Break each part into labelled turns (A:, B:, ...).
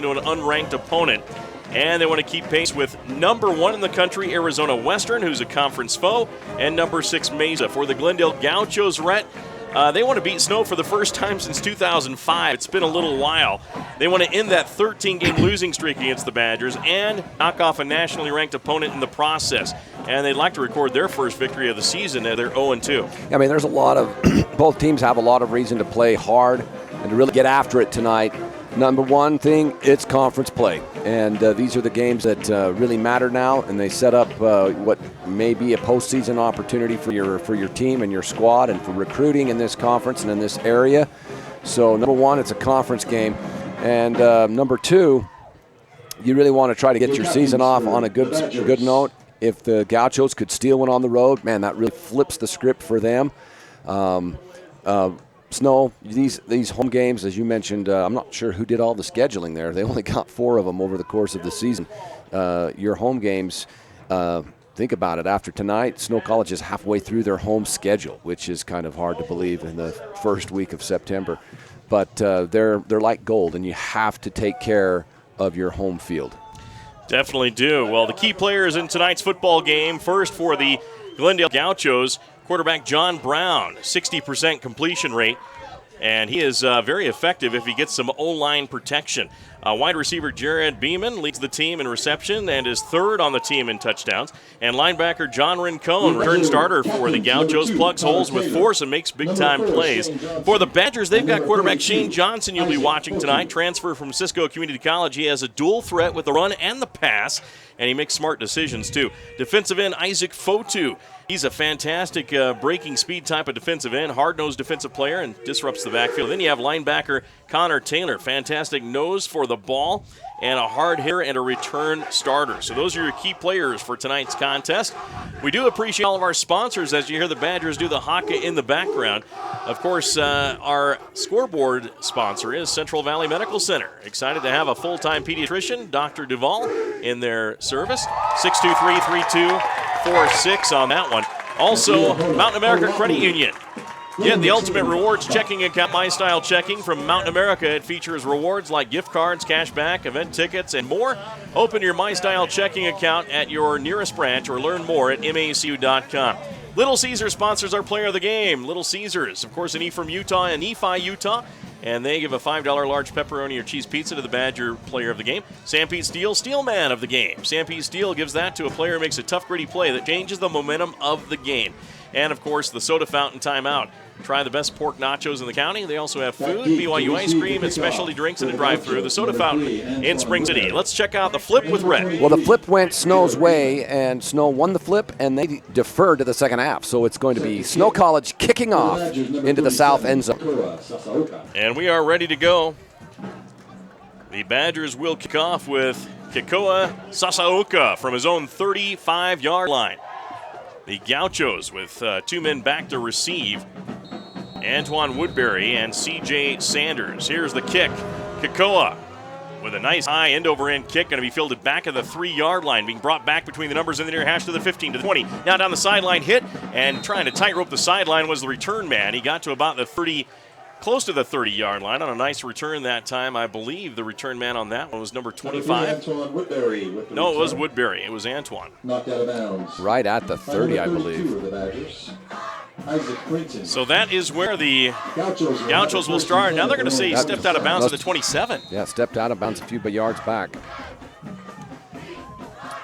A: to an unranked opponent. And they want to keep pace with number 1 in the country, Arizona Western, who's a conference foe, and number 6, Mesa. For the Glendale Gauchos, Rhett, they want to beat Snow for the first time since 2005. It's been a little while. They want to end that 13-game losing streak against the Badgers and knock off a nationally ranked opponent in the process. And they'd like to record their first victory of the season. They're 0-2.
B: I mean, there's a lot of – both teams have a lot of reason to play hard and to really get after it tonight. Number one thing, it's conference play. And these are the games that really matter now, and they set up what may be a postseason opportunity for your team and your squad and for recruiting in this conference and in this area. So number one, it's a conference game. And number two, you really want to try to get your season off on a good note. If the Gauchos could steal one on the road, man, that really flips the script for them. Snow, these home games, as you mentioned, I'm not sure who did all the scheduling there. They only got 4 of them over the course of the season. Your home games, think about it. After tonight, Snow College is halfway through their home schedule, which is kind of hard to believe in the first week of September. But they're like gold, and you have to take care of your home field.
A: Definitely do. Well, the key players in tonight's football game, first for the Glendale Gauchos, quarterback John Brown, 60% completion rate, and he is very effective if he gets some O-line protection. Wide receiver Jared Beeman leads the team in reception and is third on the team in touchdowns. And linebacker John Rincon, return starter for the Gauchos, plugs holes with force and makes big-time plays. For the Badgers, they've got quarterback Shane Johnson you'll be watching tonight, transfer from Cisco Community College. He has a dual threat with the run and the pass, and he makes smart decisions, too. Defensive end Isaac Fotu. He's a fantastic breaking speed type of defensive end, hard-nosed defensive player, and disrupts the backfield. Then you have linebacker Connor Taylor, fantastic nose for the ball, and a hard hitter and a return starter. So those are your key players for tonight's contest. We do appreciate all of our sponsors as you hear the Badgers do the haka in the background. Of course, our scoreboard sponsor is Central Valley Medical Center. Excited to have a full-time pediatrician, Dr. Duvall, in their service. 623-3246 on that one. Also, Mountain America Credit Union. Get the ultimate rewards checking account, My Style Checking from Mountain America. It features rewards like gift cards, cash back, event tickets, and more. Open your My Style Checking account at your nearest branch or learn more at macu.com. Little Caesars sponsors our player of the game. Little Caesars, of course, in Ephraim, Utah and Nephi, Utah. And they give a $5 large pepperoni or cheese pizza to the Badger player of the game. Sanpete Steel, Steelman of the game. Sanpete Steel gives that to a player who makes a tough, gritty play that changes the momentum of the game. And, of course, the Soda Fountain Timeout. Try the best pork nachos in the county. They also have food, BYU ice cream, and specialty drinks in a drive-thru. The Soda Fountain in Spring City. Let's check out the flip with Red.
B: Well, the flip went Snow's way, and Snow won the flip, and they deferred to the second half. So it's going to be Snow College kicking off into the south end zone.
A: And we are ready to go. The Badgers will kick off with Kekoa Sasaoka from his own 35-yard line. The Gauchos with 2 men back to receive. Antoine Woodbury and C.J. Sanders. Here's the kick. Kekoa with a nice high end-over-end kick. Going to be fielded back at the 3-yard line. Being brought back between the numbers in the near hash to the 15, to the 20. Now down the sideline hit. And trying to tightrope the sideline was the return man. He got to about the 30, close to the 30-yard line on a nice return that time. I believe the return man on that one was number 25. No, it was Woodbury. It was Antoine.
C: Knocked out of bounds.
B: Right at the 30, I believe.
A: So that is where the Gauchos will start. Now they're going to say he stepped out of bounds at the 27.
B: Yeah, stepped out of bounds a few yards back.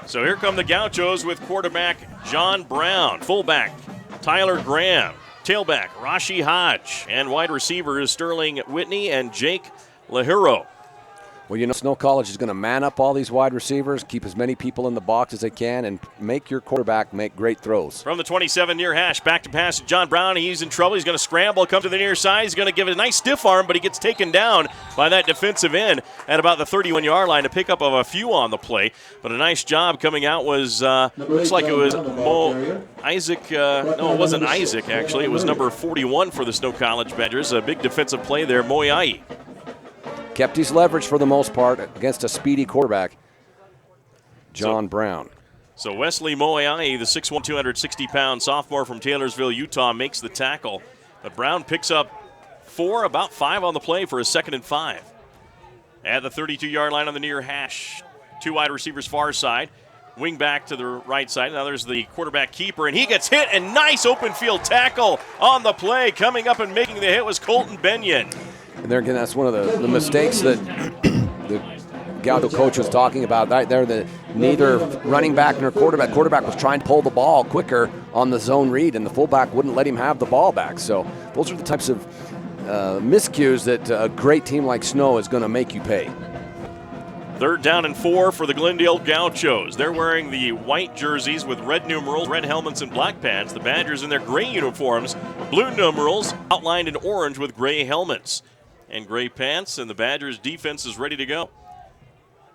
A: So here come the Gauchos with quarterback John Brown, fullback Tyler Graham, tailback Rashi Hodge, and wide receivers Sterling Whitney and Jake Lahiro.
B: Well, you know, Snow College is going to man up all these wide receivers, keep as many people in the box as they can, and make your quarterback make great throws.
A: From the 27 near hash, back to pass to John Brown. He's in trouble. He's going to scramble, come to the near side. He's going to give it a nice stiff arm, but he gets taken down by that defensive end at about the 31-yard line. A pickup of a few on the play, but a nice job coming out was, looks like it was Isaac. No, it wasn't Isaac, actually. It was number 41 for the Snow College Badgers. A big defensive play there, Moiai.
B: Kept his leverage for the most part against a speedy quarterback, John Brown.
A: So Wesley Moiai, the 6'1", 260-pound sophomore from Taylorsville, Utah, makes the tackle. But Brown picks up 4, about 5 on the play for a 2nd and 5. At the 32-yard line on the near hash. 2 wide receivers far side. Wing back to the right side. Now there's the quarterback keeper, and he gets hit, and nice open field tackle on the play. Coming up and making the hit was Colton Benyon.
B: And there again, that's one of the mistakes that the Gaucho coach was talking about. Right there, that neither running back nor quarterback. Quarterback was trying to pull the ball quicker on the zone read, and the fullback wouldn't let him have the ball back. So those are the types of miscues that a great team like Snow is going to make you pay.
A: 3rd down and 4 for the Glendale Gauchos. They're wearing the white jerseys with red numerals, red helmets, and black pants. The Badgers in their gray uniforms, blue numerals, outlined in orange with gray helmets and gray pants, and the Badgers defense is ready to go.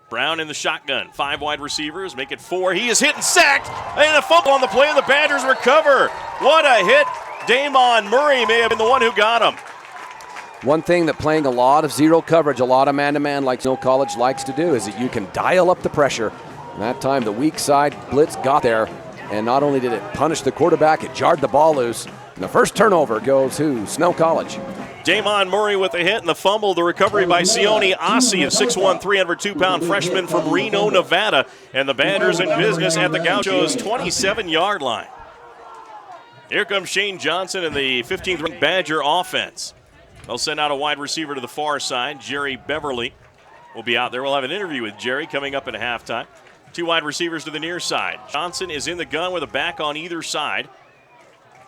A: Brown in the shotgun. 5 wide receivers, make it 4. He is hit and sacked, and a fumble on the play, and the Badgers recover. What a hit. Damon Murray may have been the one who got him.
B: One thing that playing a lot of zero coverage, a lot of man-to-man like Snow College likes to do is that you can dial up the pressure. And that time the weak side blitz got there, and not only did it punish the quarterback, it jarred the ball loose. And the first turnover goes to Snow College.
A: Damon Murray with the hit and the fumble. The recovery by Sione Ossie, a 6'1", 302-pound freshman from Reno, Nevada. And the Badgers in business at the Gauchos' 27-yard line. Here comes Shane Johnson and the 15th-ranked Badger offense. They'll send out a wide receiver to the far side. Jerry Beverly will be out there. We'll have an interview with Jerry coming up at halftime. 2 wide receivers to the near side. Johnson is in the gun with a back on either side.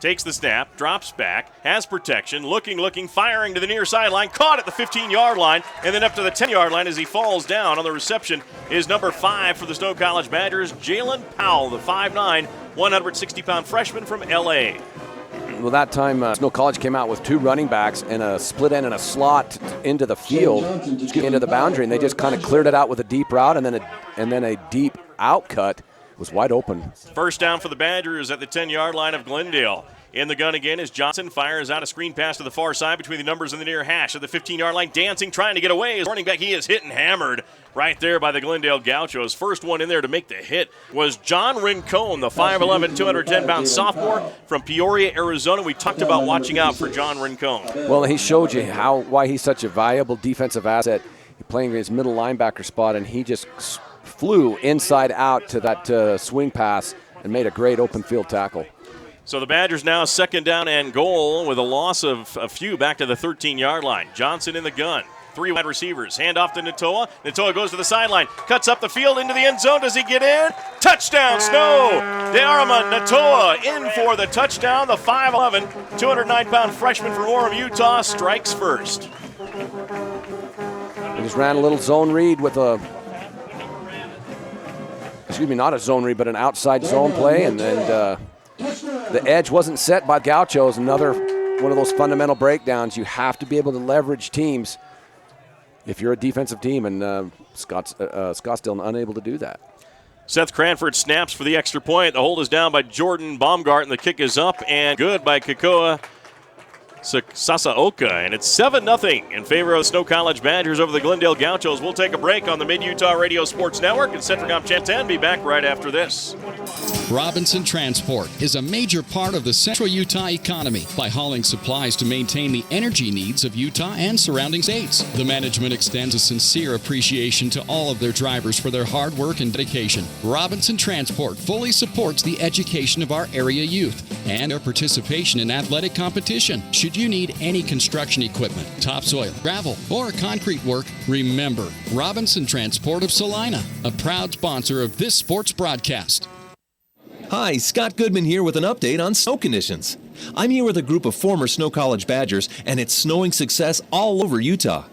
A: Takes the snap, drops back, has protection, looking, firing to the near sideline, caught at the 15-yard line, and then up to the 10-yard line as he falls down. On the reception is number 5 for the Snow College Badgers, Jalen Powell, the 5'9", 160-pound freshman from L.A.
B: Well, that time Snow College came out with 2 running backs and a split end and a slot into the field, into the boundary, and they just kind of cleared it out with a deep route and then a deep out cut. Was wide open.
A: First down for the Badgers at the 10-yard line of Glendale. In the gun again as Johnson fires out a screen pass to the far side between the numbers and the near hash at the 15-yard line. Dancing, trying to get away. As running back, he is hit and hammered right there by the Glendale Gauchos. First one in there to make the hit was John Rincon, the 5'11", 210-pound sophomore from Peoria, Arizona. We talked about watching out for John Rincon.
B: Well, he showed you why he's such a valuable defensive asset. He's playing his middle linebacker spot, and he just flew inside out to that swing pass and made a great open field tackle.
A: So the Badgers now 2nd down and goal with a loss of a few back to the 13-yard line. Johnson in the gun. 3 wide receivers. Hand off to Natoa. Natoa goes to the sideline. Cuts up the field into the end zone. Does he get in? Touchdown, Snow! DeArmond Natoa in for the touchdown. The 5'11", 209-pound freshman from Orem, Utah strikes first.
B: He just ran a little zone read with not a zone read, but an outside zone play, and the edge wasn't set by Gauchos. Another one of those fundamental breakdowns. You have to be able to leverage teams if you're a defensive team, and Scottsdale unable to do that.
A: Seth Cranford snaps for the extra point. The hold is down by Jordan Baumgart, and the kick is up and good by Kekoa Sasaoka, and it's 7-0 in favor of the Snow College Badgers over the Glendale Gauchos. We'll take a break on the Mid-Utah Radio Sports Network, and Centricom Channel 10 be back right after this.
C: Robinson Transport is a major part of the central Utah economy by hauling supplies to maintain the energy needs of Utah and surrounding states. The management extends a sincere appreciation to all of their drivers for their hard work and dedication. Robinson Transport fully supports the education of our area youth and their participation in athletic competition. Should you need any construction equipment, topsoil, gravel, or concrete work, remember Robinson Transport of Salina, a proud sponsor of this sports broadcast.
D: Hi, Scott Goodman here with an update on snow conditions. I'm here with a group of former Snow College Badgers, and it's snowing success all over Utah.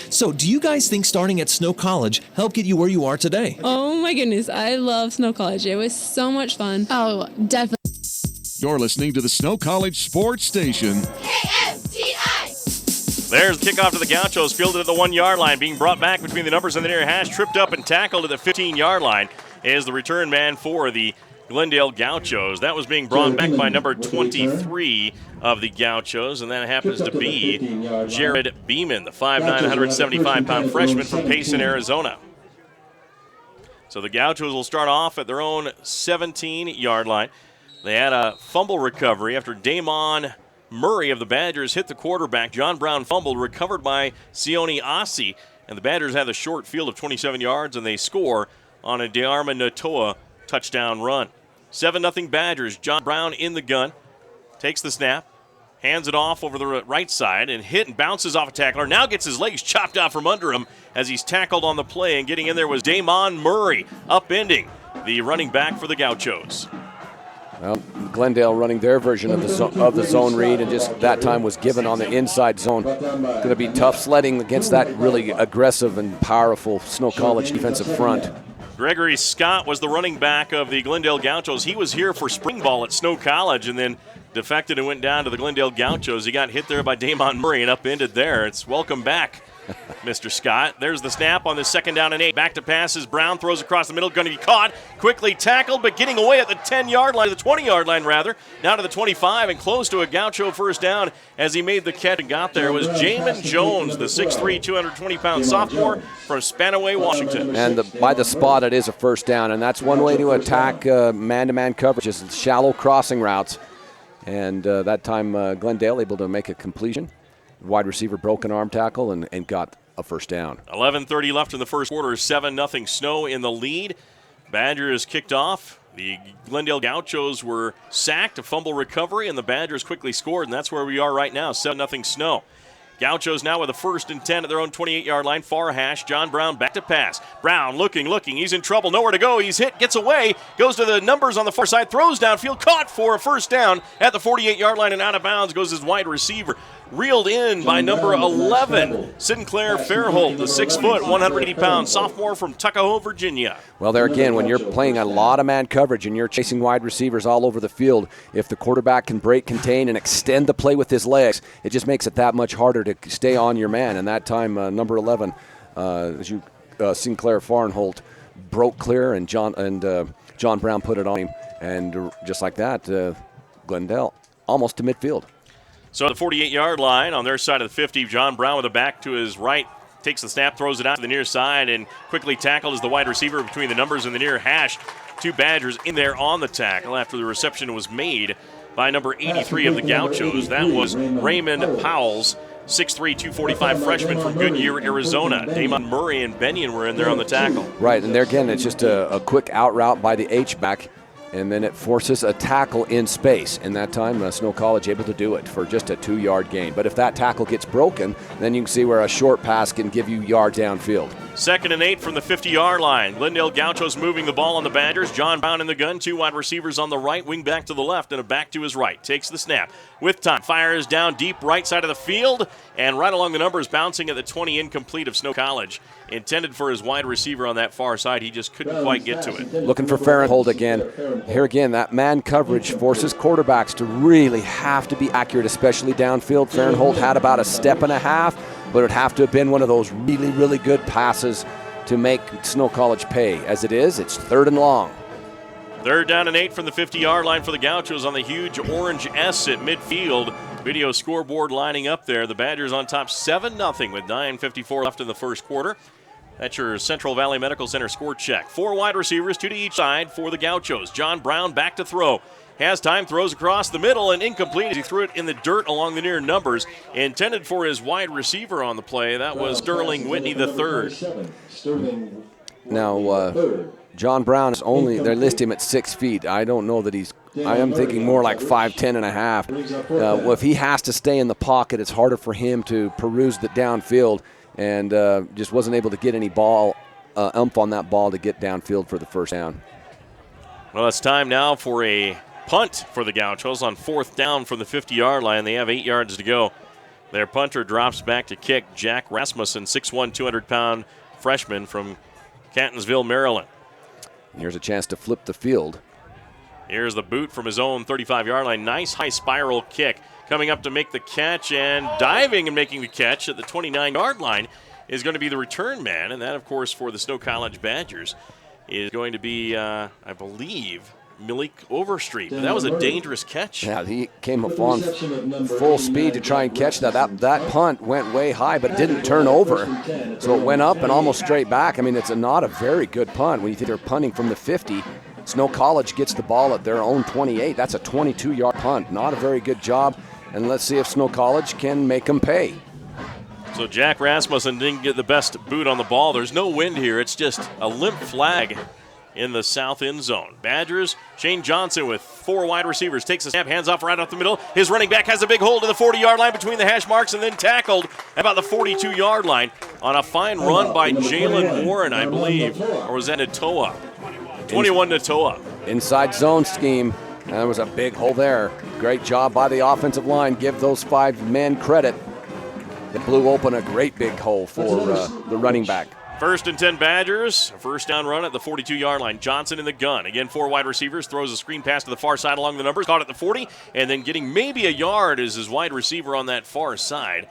D: So, do you guys think starting at Snow College helped get you where you are today?
E: Oh my goodness, I love Snow College. It was so much fun. Oh, definitely.
F: You're listening to the Snow College Sports Station.
E: KFTI!
A: There's the kickoff to the Gauchos, fielded at the 1-yard line, being brought back between the numbers and the near hash, tripped up and tackled at the 15-yard line is the return man for the Glendale Gauchos. That was being brought back by number 23 of the Gauchos, and that happens to be Jared Beeman, the 5'9", 175-pound freshman from Payson, Arizona. So the Gauchos will start off at their own 17-yard line. They had a fumble recovery after Damon Murray of the Badgers hit the quarterback. John Brown fumbled, recovered by Sione Ossie. And the Badgers have a short field of 27 yards, and they score on a De'Arma Natoa touchdown run. 7-0 Badgers. John Brown in the gun. Takes the snap. Hands it off over the right side and hit and bounces off a tackler. Now gets his legs chopped out from under him as he's tackled on the play. And getting in there was Damon Murray, upending the running back for the Gauchos.
B: Well, Glendale running their version of the zone read, and just that time was given on the inside zone. Going to be tough sledding against that really aggressive and powerful Snow College defensive front.
A: Gregory Scott was the running back of the Glendale Gauchos. He was here for spring ball at Snow College and then defected and went down to the Glendale Gauchos. He got hit there by Damon Murray and upended there. It's welcome back, Mr. Scott. There's the snap on the 2nd down and 8. Back to passes. Brown throws across the middle. Going to be caught. Quickly tackled, but getting away at the 10-yard line, the 20-yard line rather. Down to the 25 and close to a Gaucho first down as he made the catch and got there. It was Jamin Jones, the 6'3", 220-pound sophomore from Spanaway, Washington.
B: And by the spot, it is a first down, and that's one way to attack man-to-man coverage, is shallow crossing routes. And that time, Glendale able to make a completion. Wide receiver broke an arm tackle and got a first down.
A: 11:30 left in the first quarter. 7-0 Snow in the lead. Badgers kicked off. The Glendale Gauchos were sacked, a fumble recovery, and the Badgers quickly scored, and that's where we are right now, 7-0 Snow. Gauchos now with a 1st and 10 at their own 28-yard line. Far hash. John Brown back to pass. Brown looking. He's in trouble. Nowhere to go. He's hit. Gets away. Goes to the numbers on the far side. Throws downfield. Caught for a first down at the 48-yard line and out of bounds goes his wide receiver. Reeled in by number 11, Sinclair Fairholt, the 6', 180-pound sophomore from Tuckahoe, Virginia.
B: Well, there again, when you're playing a lot of man coverage and you're chasing wide receivers all over the field, if the quarterback can break, contain, and extend the play with his legs, it just makes it that much harder to stay on your man. And that time, number 11, Sinclair Fairholt, broke clear, and John Brown put it on him. And just like that, Glendale almost to midfield.
A: So the 48-yard line on their side of the 50, John Brown with a back to his right, takes the snap, throws it out to the near side, and quickly tackled as the wide receiver between the numbers and the near hash. 2 Badgers in there on the tackle after the reception was made by number 83 of the Gauchos. That was Raymond Powell's 6'3", 245 freshman from Goodyear, Arizona. Damon Murray and Benyon were in there on the tackle.
B: Right, and there again, it's just a quick out route by the H-back, and then it forces a tackle in space. And that time, Snow College able to do it for just a 2-yard gain. But if that tackle gets broken, then you can see where a short pass can give you yards downfield.
A: 2nd and 8 from the 50-yard line. Glendale Gauchos moving the ball on the Badgers. John Brown in the gun. 2 wide receivers on the right, wing back to the left, and a back to his right. Takes the snap. With time, fires down deep right side of the field, and right along the numbers, bouncing at the 20, incomplete of Snow College. Intended for his wide receiver on that far side. He just couldn't quite get to it.
B: Looking for Fairholt again. Here again, that man coverage forces quarterbacks to really have to be accurate, especially downfield. Fairholt had about a step and a half, but it would have to have been one of those really, really good passes to make Snow College pay. As it is, it's 3rd and long.
A: 3rd down and 8 from the 50-yard line for the Gauchos on the huge orange S at midfield. Video scoreboard lining up there. The Badgers on top 7-0 with 9:54 left in the first quarter. That's your Central Valley Medical Center score check. 4 wide receivers, 2 to each side for the Gauchos. John Brown back to throw. Has time, throws across the middle, and incomplete as he threw it in the dirt along the near numbers. Intended for his wide receiver on the play. That was Sterling Whitney III.
B: Now, John Brown is they list him at 6 feet. I don't know that I am thinking more like 5'10" and a half. Well, if he has to stay in the pocket, it's harder for him to peruse the downfield, and just wasn't able to get any oomph on that ball to get downfield for the first down.
A: Well, it's time now for a punt for the Gauchos on 4th down from the 50-yard line. They have 8 yards to go. Their punter drops back to kick. Jack Rasmussen, 6'1", 200-pound freshman from Catonsville, Maryland.
B: Here's a chance to flip the field.
A: Here's the boot from his own 35-yard line. Nice high spiral kick. Coming up to make the catch and diving and making the catch at the 29-yard line is going to be the return man. And that, of course, for the Snow College Badgers is going to be, I believe, Malik Overstreet. But that was a dangerous catch.
B: Yeah, he came up on full speed to try and catch that. That punt went way high, but didn't turn over. So it went up and almost straight back. I mean, it's not a very good punt when you think they're punting from the 50. Snow College gets the ball at their own 28. That's a 22-yard punt. Not a very good job. And let's see if Snow College can make them pay.
A: So Jack Rasmussen didn't get the best boot on the ball. There's no wind here. It's just a limp flag in the south end zone. Badgers, Shane Johnson with 4 wide receivers. Takes a snap, hands off right up the middle. His running back has a big hole to the 40-yard line between the hash marks and then tackled at about the 42-yard line on a fine run by Jalen Warren, I believe. Or was that Natoa? 21 Natoa.
B: Inside zone scheme. And there was a big hole there. Great job by the offensive line. Give those 5 men credit. It blew open a great big hole for the running back.
A: 1st and 10 Badgers. First down run at the 42-yard line. Johnson in the gun. Again, 4 wide receivers. Throws a screen pass to the far side along the numbers. Caught at the 40. And then getting maybe a yard is his wide receiver on that far side.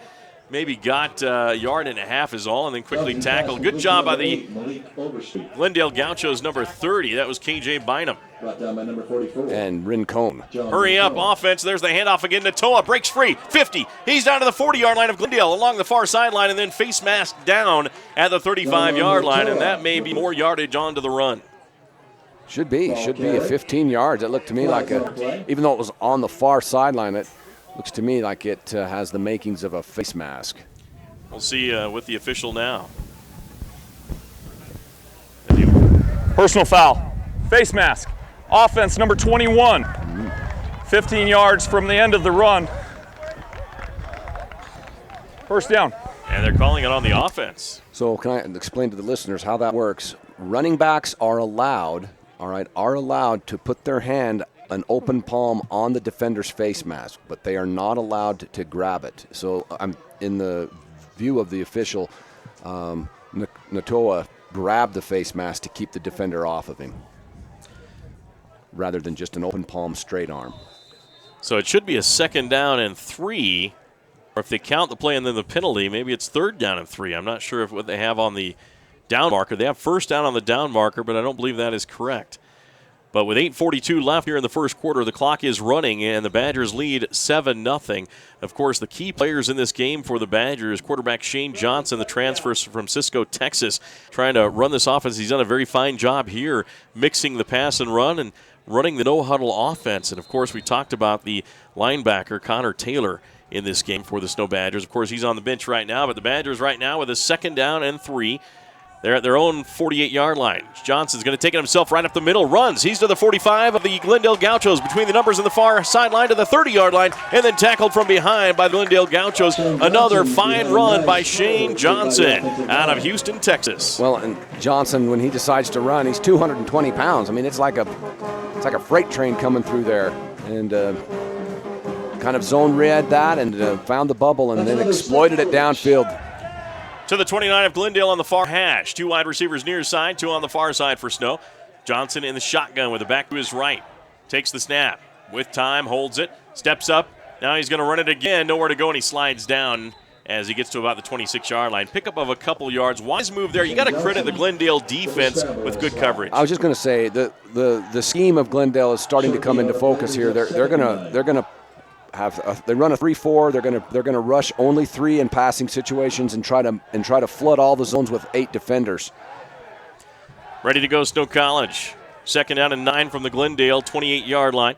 A: Maybe got a yard and a half is all, and then quickly tackled. Good job by the Glendale Gauchos, number 30. That was KJ Bynum.
B: And Rincon.
A: Hurry up offense. There's the handoff again. Natoa breaks free. 50. He's down to the 40-yard line of Glendale along the far sideline and then face mask down at the 35-yard line, and that may be more yardage onto the run.
B: Should be a 15 yards. It looked to me like even though it was on the far sideline, it looks to me like it has the makings of a face mask.
A: We'll see with the official now.
G: Personal foul. Face mask. Offense number 21. 15 yards from the end of the run. First down.
A: And they're calling it on the offense.
B: So can I explain to the listeners how that works? Running backs are allowed, to put their hand an open palm on the defender's face mask, but they are not allowed to grab it. So I'm in the view of the official, Natoa grabbed the face mask to keep the defender off of him, rather than just an open palm straight arm.
A: So it should be a 2nd down and 3, or if they count the play and then the penalty, maybe it's 3rd down and 3. I'm not sure if what they have on the down marker. They have 1st down on the down marker, but I don't believe that is correct. But with 8:42 left here in the first quarter, the clock is running, and the Badgers lead 7-0. Of course, the key players in this game for the Badgers, quarterback Shane Johnson, the transfer from Cisco, Texas, trying to run this offense. He's done a very fine job here, mixing the pass and run and running the no-huddle offense. And, of course, we talked about the linebacker, Connor Taylor, in this game for the Snow Badgers. Of course, he's on the bench right now, but the Badgers right now with a 2nd down and 3. They're at their own 48-yard line. Johnson's going to take it himself right up the middle, runs. He's to the 45 of the Glendale Gauchos, between the numbers and the far sideline to the 30-yard line, and then tackled from behind by the Glendale Gauchos. Another fine run by Shane Johnson out of Houston, Texas.
B: Well, and Johnson, when he decides to run, he's 220 pounds. I mean, it's like a freight train coming through there. And kind of zone read that and found the bubble and then exploited it downfield.
A: To the 29 of Glendale on the far hash. 2 wide receivers near side, 2 on the far side for Snow. Johnson in the shotgun with the back to his right. Takes the snap. With time, holds it, steps up. Now he's going to run it again. Nowhere to go, and he slides down as he gets to about the 26-yard line. Pickup of a couple yards. Wise move there. You got to credit the Glendale defense with good coverage.
B: I was just going to say the scheme of Glendale is starting to come into focus here. They're going to they run a 3-4. They're going to rush only 3 in passing situations and try to flood all the zones with 8 defenders.
A: Ready to go, Snow College. 2nd down and 9 from the Glendale 28-yard line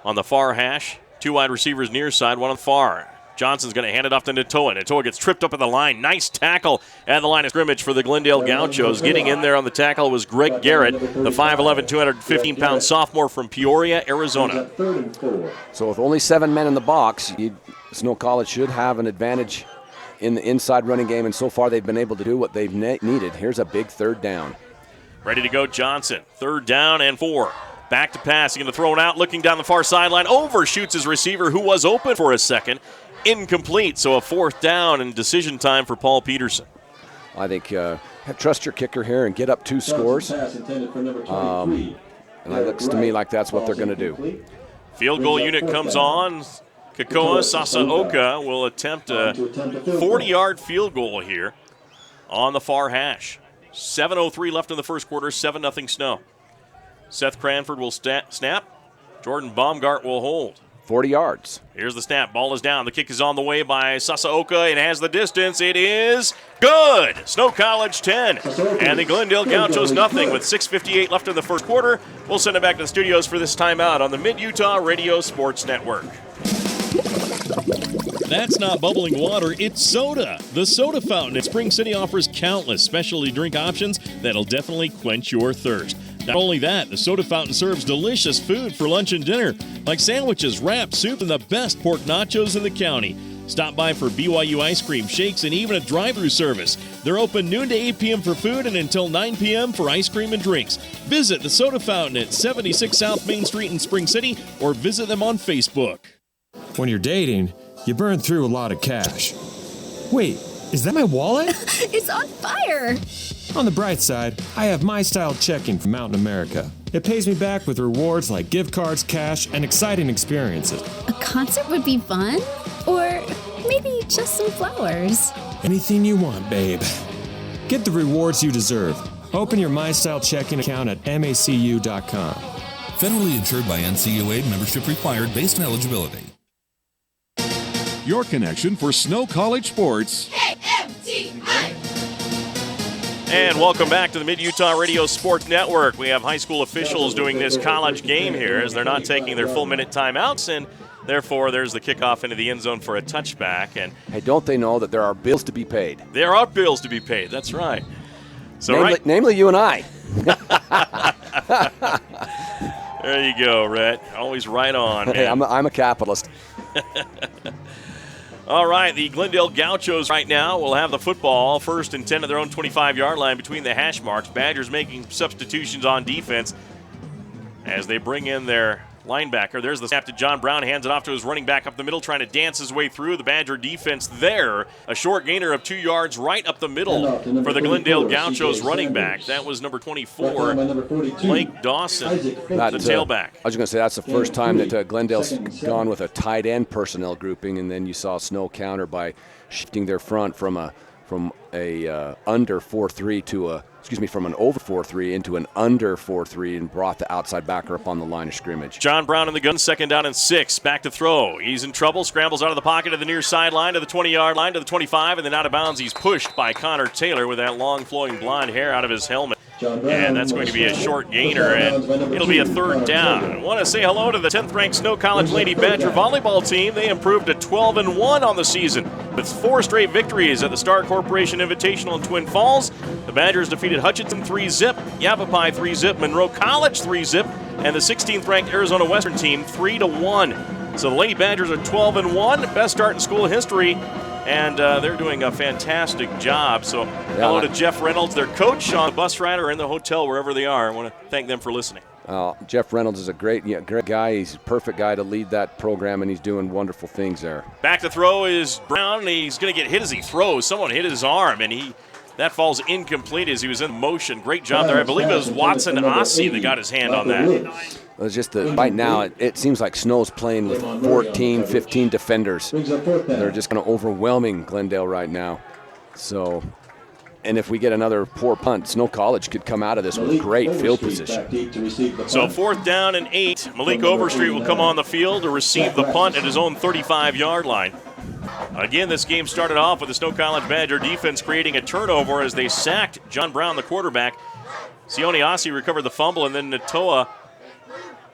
A: on the far hash. 2 wide receivers near side, 1 on the far. Johnson's going to hand it off to Natoa. Natoa gets tripped up at the line. Nice tackle at the line of scrimmage for the Glendale Gauchos. Getting in there on the tackle was Greg Garrett, the 5'11", 215-pound sophomore from Peoria, Arizona.
B: So with only 7 men in the box, Snow College should have an advantage in the inside running game, and so far they've been able to do what they've needed. Here's a big 3rd down.
A: Ready to go, Johnson. 3rd down and 4. Back to pass. He's going to throw it out, looking down the far sideline. Overshoots his receiver, who was open for a second. Incomplete, so a 4th down and decision time for Paul Peterson.
B: I think trust your kicker here and get up 2 scores. And it looks to me like that's what they're going to do.
A: Field goal unit comes on. Kakoa Sasaoka will attempt a 40-yard field goal here on the far hash. 7:03 left in the first quarter, 7-0 Snow. Seth Cranford will snap. Jordan Baumgart will hold.
B: 40 yards.
A: Here's the snap. Ball is down. The kick is on the way by Sasaoka. It has the distance. It is good. Snow College 10. And the Glendale Gauchos nothing with 6:58 left in the first quarter. We'll send it back to the studios for this timeout on the Mid-Utah Radio Sports Network.
H: That's not bubbling water, it's soda. The Soda Fountain at Spring City offers countless specialty drink options that'll definitely quench your thirst. Not only that, the Soda Fountain serves delicious food for lunch and dinner, like sandwiches, wraps, soup, and the best pork nachos in the county. Stop by for BYU ice cream, shakes, and even a drive-thru service. They're open noon to 8 p.m. for food and until 9 p.m. for ice cream and drinks. Visit the Soda Fountain at 76 South Main Street in Spring City or visit them on Facebook.
I: When you're dating, you burn through a lot of cash. Wait, is that my wallet?
J: It's on fire!
I: On the bright side, I have My Style Checking from Mountain America. It pays me back with rewards like gift cards, cash, and exciting experiences.
J: A concert would be fun? Or maybe just some flowers.
I: Anything you want, babe. Get the rewards you deserve. Open your My Style Checking account at macu.com.
K: Federally insured by NCUA, membership required based on eligibility.
F: Your connection for Snow College sports.
A: And welcome back to the Mid-Utah Radio Sports Network. We have high school officials doing this college game here as they're not taking their full-minute timeouts, and therefore there's the kickoff into the end zone for a touchback. And
B: hey, don't they know that there are bills to be paid?
A: There are bills to be paid. That's right. So
B: namely you and I.
A: There you go, Rhett. Always right on, man.
B: Hey, I'm a capitalist.
A: All right, the Glendale Gauchos right now will have the football, 1st and 10 at their own 25-yard line between the hash marks. Badgers making substitutions on defense as they bring in their linebacker. There's the snap to John Brown, hands it off to his running back up the middle, trying to dance his way through. The Badger defense there, a short gainer of 2 yards right up the middle for the Glendale Gauchos running back. That was number 24, Blake Dawson, the tailback.
B: I was going to say that's the first time that Glendale's gone with a tight end personnel grouping, and then you saw Snow counter by shifting their front from a under 4-3 to a from an over 4-3 into an under 4-3 and brought the outside backer up on the line of scrimmage.
A: John Brown in the gun, 2nd down and 6. Back to throw. He's in trouble, scrambles out of the pocket to the near sideline to the 20-yard line to the 25, and then out of bounds. He's pushed by Connor Taylor with that long flowing blonde hair out of his helmet. And that's going to be a short gainer, and it'll be a 3rd down. I want to say hello to the 10th-ranked Snow College Lady Badger volleyball team. They improved to 12-1 on the season with 4 straight victories at the Star Corporation Invitational in Twin Falls. The Badgers defeated Hutchinson 3-zip, Yavapai 3-zip, Monroe College 3-zip, and the 16th-ranked Arizona Western team 3-1. So the Lady Badgers are 12-1, best start in school history. And they're doing a fantastic job. So hello to Jeff Reynolds, their coach, on the bus ride or in the hotel, wherever they are. I want to thank them for listening.
B: Jeff Reynolds is a great guy. He's a perfect guy to lead that program, and he's doing wonderful things there.
A: Back to throw is Brown. He's going to get hit as he throws. Someone hit his arm, and that falls incomplete as he was in motion. Great job there. I believe it was Watson Ossie that got his hand on that.
B: It's just right now, it seems like Snow's playing with 14, 15 defenders. They're just kind of overwhelming Glendale right now. So, and if we get another poor punt, Snow College could come out of this with great field position.
A: So 4th down and 8. Malik Overstreet will come on the field to receive the punt at his own 35-yard line. Again, this game started off with the Snow College Badger defense creating a turnover as they sacked John Brown, the quarterback. Sione Ossie recovered the fumble, and then Natoa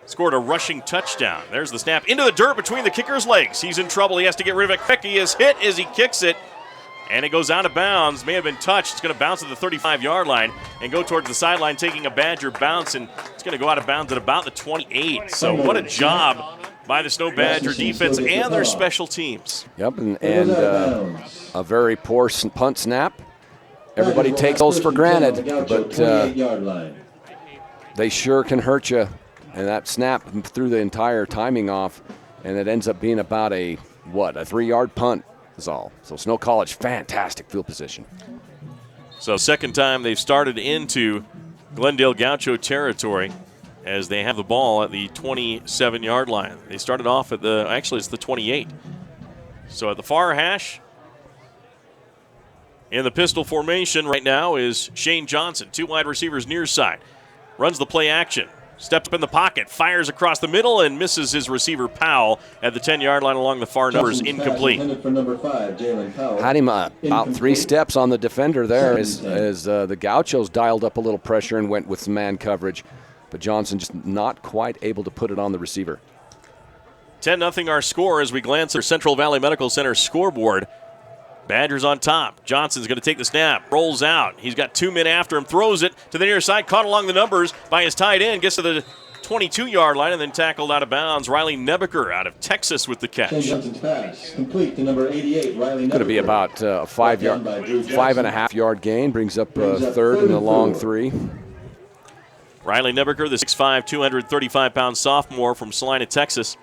A: scored a rushing touchdown. There's the snap into the dirt between the kicker's legs. He's in trouble. He has to get rid of it quick. He is hit as he kicks it, and it goes out of bounds. May have been touched. It's going to bounce at the 35-yard line and go towards the sideline, taking a Badger bounce, and it's going to go out of bounds at about the 28. So what a job by the Snow Badger defense and their special teams.
B: Yep, and a very poor punt snap. Everybody takes those for granted, but they sure can hurt you. And that snap threw the entire timing off, and it ends up being about a 3-yard punt is all. So Snow College, fantastic field position.
A: So 2nd time they've started into Glendale Gaucho territory as they have the ball at the 27-yard line. They started off at it's the 28. So at the far hash, in the pistol formation right now is Shane Johnson, 2 wide receivers near side. Runs the play action. Steps up in the pocket, fires across the middle, and misses his receiver Powell at the 10-yard line along the far numbers, incomplete.
B: Had him about 3 steps on the defender there as the Gauchos dialed up a little pressure and went with some man coverage, but Johnson just not quite able to put it on the receiver.
A: 10-0 our score as we glance at our Central Valley Medical Center scoreboard. Badgers on top. Johnson's going to take the snap. Rolls out. He's got 2 men after him. Throws it to the near side. Caught along the numbers by his tight end. Gets to the 22-yard line and then tackled out of bounds. Riley Nebeker out of Texas with the catch.
L: Pass complete to number 88, Riley Nebeker.
B: Going to be about a 5.5 yard gain. Brings up third and a long 3.
A: Riley Nebeker, the 6'5", 235-pound sophomore from Salina, Texas.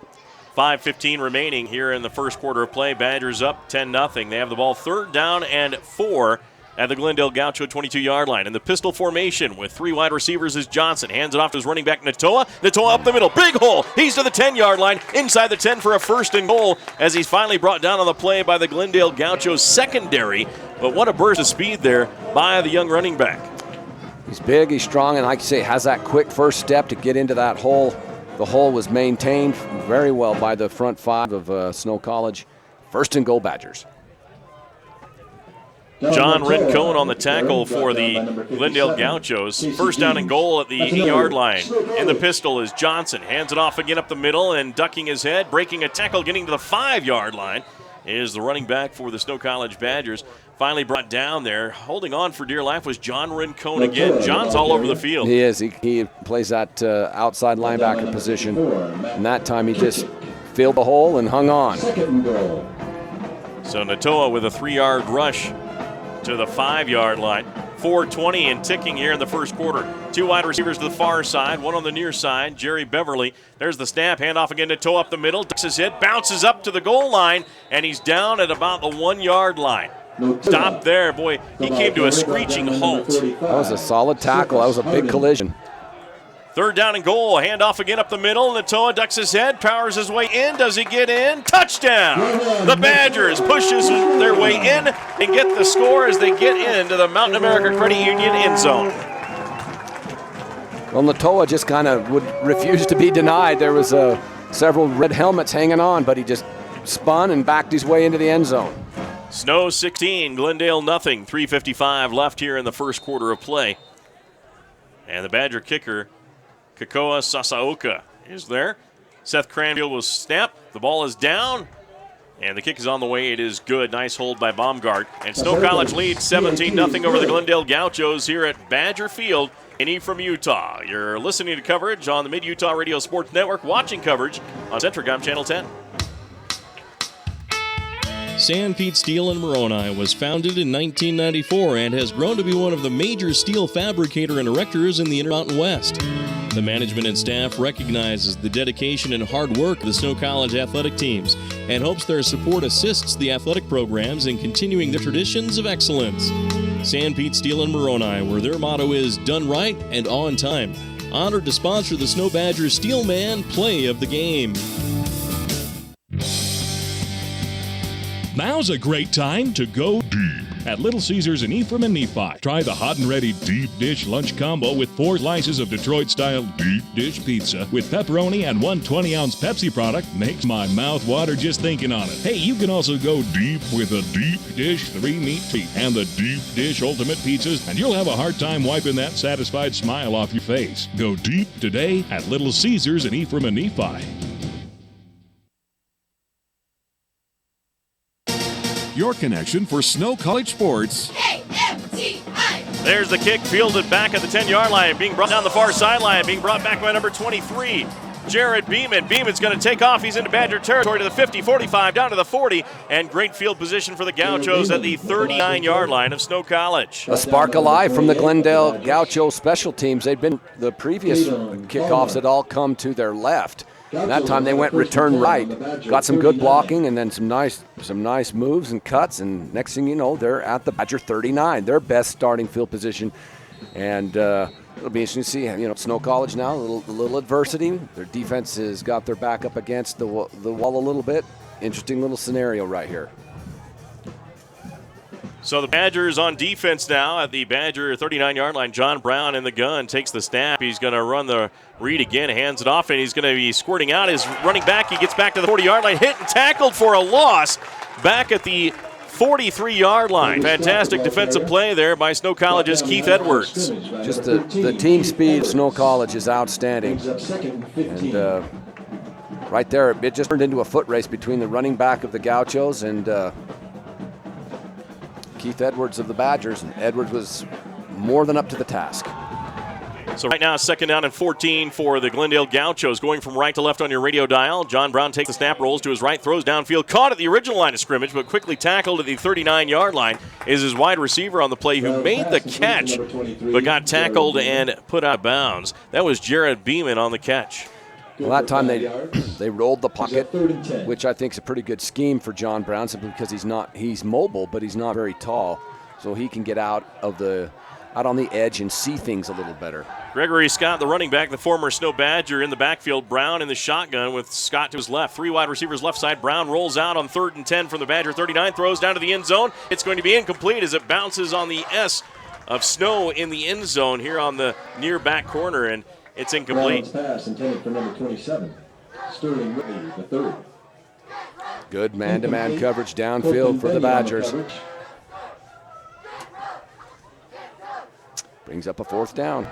A: 5:15 remaining here in the first quarter of play. Badgers up 10-0. They have the ball 3rd down and 4 at the Glendale Gaucho 22-yard line. In the pistol formation with 3 wide receivers is Johnson. Hands it off to his running back, Natoa. Natoa up the middle. Big hole. He's to the 10-yard line. Inside the 10 for a 1st and goal as he's finally brought down on the play by the Glendale Gaucho secondary. But what a burst of speed there by the young running back.
B: He's big, he's strong, and like you say, has that quick first step to get into that hole. The hole was maintained very well by the front 5 of Snow College. 1st and goal, Badgers.
A: John Rincon on the tackle for the Glendale Gauchos. 1st down and goal at the 8-yard line. In the pistol is Johnson. Hands it off again up the middle and ducking his head. Breaking a tackle, getting to the 5-yard line is the running back for the Snow College Badgers. Finally brought down there. Holding on for dear life was John Rincon again. John's all over the field.
B: He is. He plays that outside linebacker position. And that time he just filled the hole and hung on.
A: So Natoa with a 3-yard rush to the 5-yard line. 4:20 and ticking here in the first quarter. 2 wide receivers to the far side, 1 on the near side, Jerry Beverly. There's the snap, handoff again to Natoa up the middle, ducks his head, bounces up to the goal line, and he's down at about the 1-yard line. Stop there, boy, he came to a screeching halt.
B: That was a solid tackle, that was a big collision.
A: 3rd down and goal, handoff again up the middle. Natoa ducks his head, powers his way in. Does he get in? Touchdown! The Badgers pushes their way in and get the score as they get into the Mountain America Credit Union end zone.
B: Well, Natoa just kind of would refuse to be denied. There was several red helmets hanging on, but he just spun and backed his way into the end zone.
A: Snow 16, Glendale nothing. 3:55 left here in the first quarter of play. And the Badger kicker, Kakoa Sasaoka, is there. Seth Cranfield will snap. The ball is down. And the kick is on the way. It is good. Nice hold by Baumgart. And Snow College leads 17-0 over the Glendale Gauchos here at Badger Field in Ephraim, Utah. You're listening to coverage on the Mid-Utah Radio Sports Network, watching coverage on Centricom Channel 10.
H: Sanpete Steel in Moroni was founded in 1994 and has grown to be one of the major steel fabricator and erectors in the Intermountain West. The management and staff recognizes the dedication and hard work of the Snow College athletic teams and hopes their support assists the athletic programs in continuing their traditions of excellence. Sanpete Steel in Moroni, where their motto is done right and on time. Honored to sponsor the Snow Badgers Steelman Play of the Game.
F: Now's a great time to go deep at Little Caesars in Ephraim and Nephi. Try the hot and ready deep dish lunch combo with 4 slices of Detroit-style deep dish pizza with pepperoni and 1 20-ounce Pepsi product. Makes my mouth water just thinking on it. Hey, you can also go deep with a deep dish 3-meat tea and the deep dish ultimate pizzas, and you'll have a hard time wiping that satisfied smile off your face. Go deep today at Little Caesars in Ephraim and Nephi. Your connection for Snow College sports.
A: There's the kick, fielded back at the 10-yard line, being brought down the far sideline, being brought back by number 23, Jared Beeman. Beeman's going to take off. He's into Badger territory to the 50, 45, down to the 40, and great field position for the Gauchos at the 39-yard line of Snow College.
B: A spark alive from the Glendale Gaucho special teams. They'd been, the previous kickoffs had all come to their left. And that time they went return right, got some good blocking, and then some nice moves and cuts, and next thing you know, they're at the Badger 39, their best starting field position. And it'll be interesting to see, Snow College now, a little adversity. Their defense has got their back up against the wall a little bit. Interesting little scenario right here.
A: So the Badgers on defense now at the Badger 39-yard line. John Brown in the gun takes the snap. He's going to run the read again, hands it off, and he's going to be squirting out. His running back, he gets back to the 40-yard line, hit and tackled for a loss back at the 43-yard line. Fantastic defensive play there by Snow College's Keith Edwards.
B: Just the team speed of Snow College is outstanding. And right there, it just turned into a foot race between the running back of the Gauchos and Keith Edwards of the Badgers. And Edwards was more than up to the task.
A: So right now, 2nd down and 14 for the Glendale Gauchos. Going from right to left on your radio dial. John Brown takes the snap, rolls to his right, throws downfield, caught at the original line of scrimmage, but quickly tackled at the 39-yard line. Is his wide receiver on the play who made the catch, but got tackled and put out of bounds. That was Jared Beeman on the catch.
B: Well, that time they rolled the pocket, which I think is a pretty good scheme for John Brown, simply because he's mobile, but he's not very tall, so he can get out on the edge and see things a little better.
A: Gregory Scott, the running back, the former Snow Badger, in the backfield. Brown in the shotgun with Scott to his left. 3 wide receivers left side. Brown rolls out on 3rd and 10 from the Badger 39, throws down to the end zone. It's going to be incomplete as it bounces on the S of Snow in the end zone here on the near back corner, and it's incomplete.
L: Pass intended for number 27, Sterling Whitley, the third.
B: Good man-to-man coverage downfield for the Badgers. Brings up a 4th down.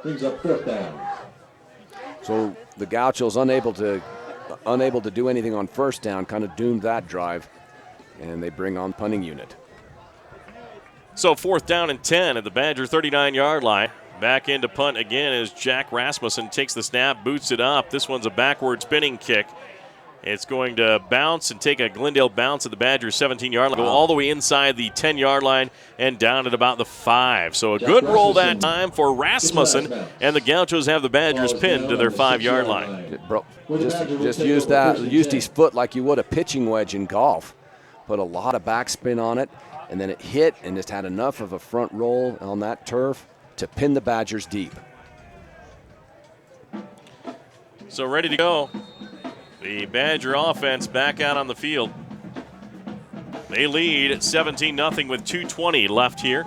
L: Brings up 4th down.
B: So the Gauchos unable to do anything on 1st down, kind of doomed that drive, and they bring on punting unit.
A: So 4th down and 10 at the Badger 39-yard line. Back into punt again as Jack Rasmussen takes the snap, boots it up. This one's a backward spinning kick. It's going to bounce and take a Glendale bounce at the Badgers 17-yard line, go all the way inside the 10-yard line and down at about the 5. So a good roll that time for Rasmussen, and the Gauchos have the Badgers pinned to their 5-yard line.
B: Just used his foot like you would a pitching wedge in golf. Put a lot of backspin on it, and then it hit and just had enough of a front roll on that turf to pin the Badgers deep.
A: So ready to go. The Badger offense back out on the field. They lead at 17-0 with 2:20 left here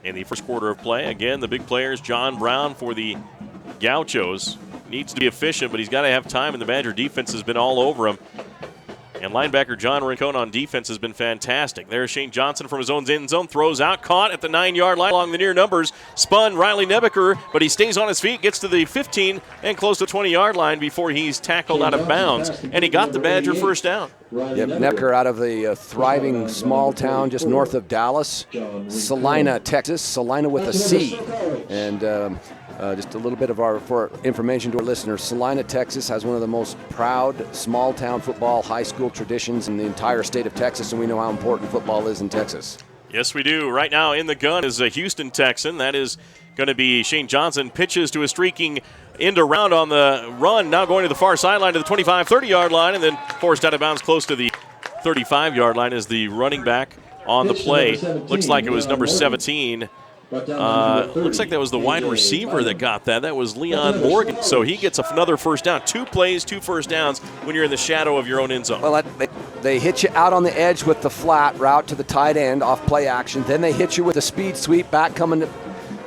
A: in the first quarter of play. Again, the big players, John Brown for the Gauchos. Needs to be efficient, but he's got to have time, and the Badger defense has been all over him. And linebacker John Rincon on defense has been fantastic. There's Shane Johnson from his own end zone, throws out, caught at the 9-yard line along the near numbers, spun Riley Nebeker, but he stays on his feet, gets to the 15 and close to the 20-yard line before he's tackled out of bounds, and he got the Badger 1st down.
B: Yep, Nebeker out of the thriving small town just north of Dallas, Salina, Texas, Salina with a C. And just a little bit for information to our listeners, Salina, Texas has one of the most proud small-town football high school traditions in the entire state of Texas, and we know how important football is in Texas.
A: Yes, we do. Right now in the gun is a Houston Texan. That is going to be Shane Johnson. Pitches to a streaking end around on the run, now going to the far sideline to the 25, 30-yard line, and then forced out of bounds close to the 35-yard line as the running back on the play. Looks like it was number 17. Looks like that was the wide receiver that got that. That was Leon Morgan. So he gets another 1st down. 2 plays, 2 first downs when you're in the shadow of your own end zone.
B: Well, they hit you out on the edge with the flat route to the tight end off play action. Then they hit you with the speed sweep back coming.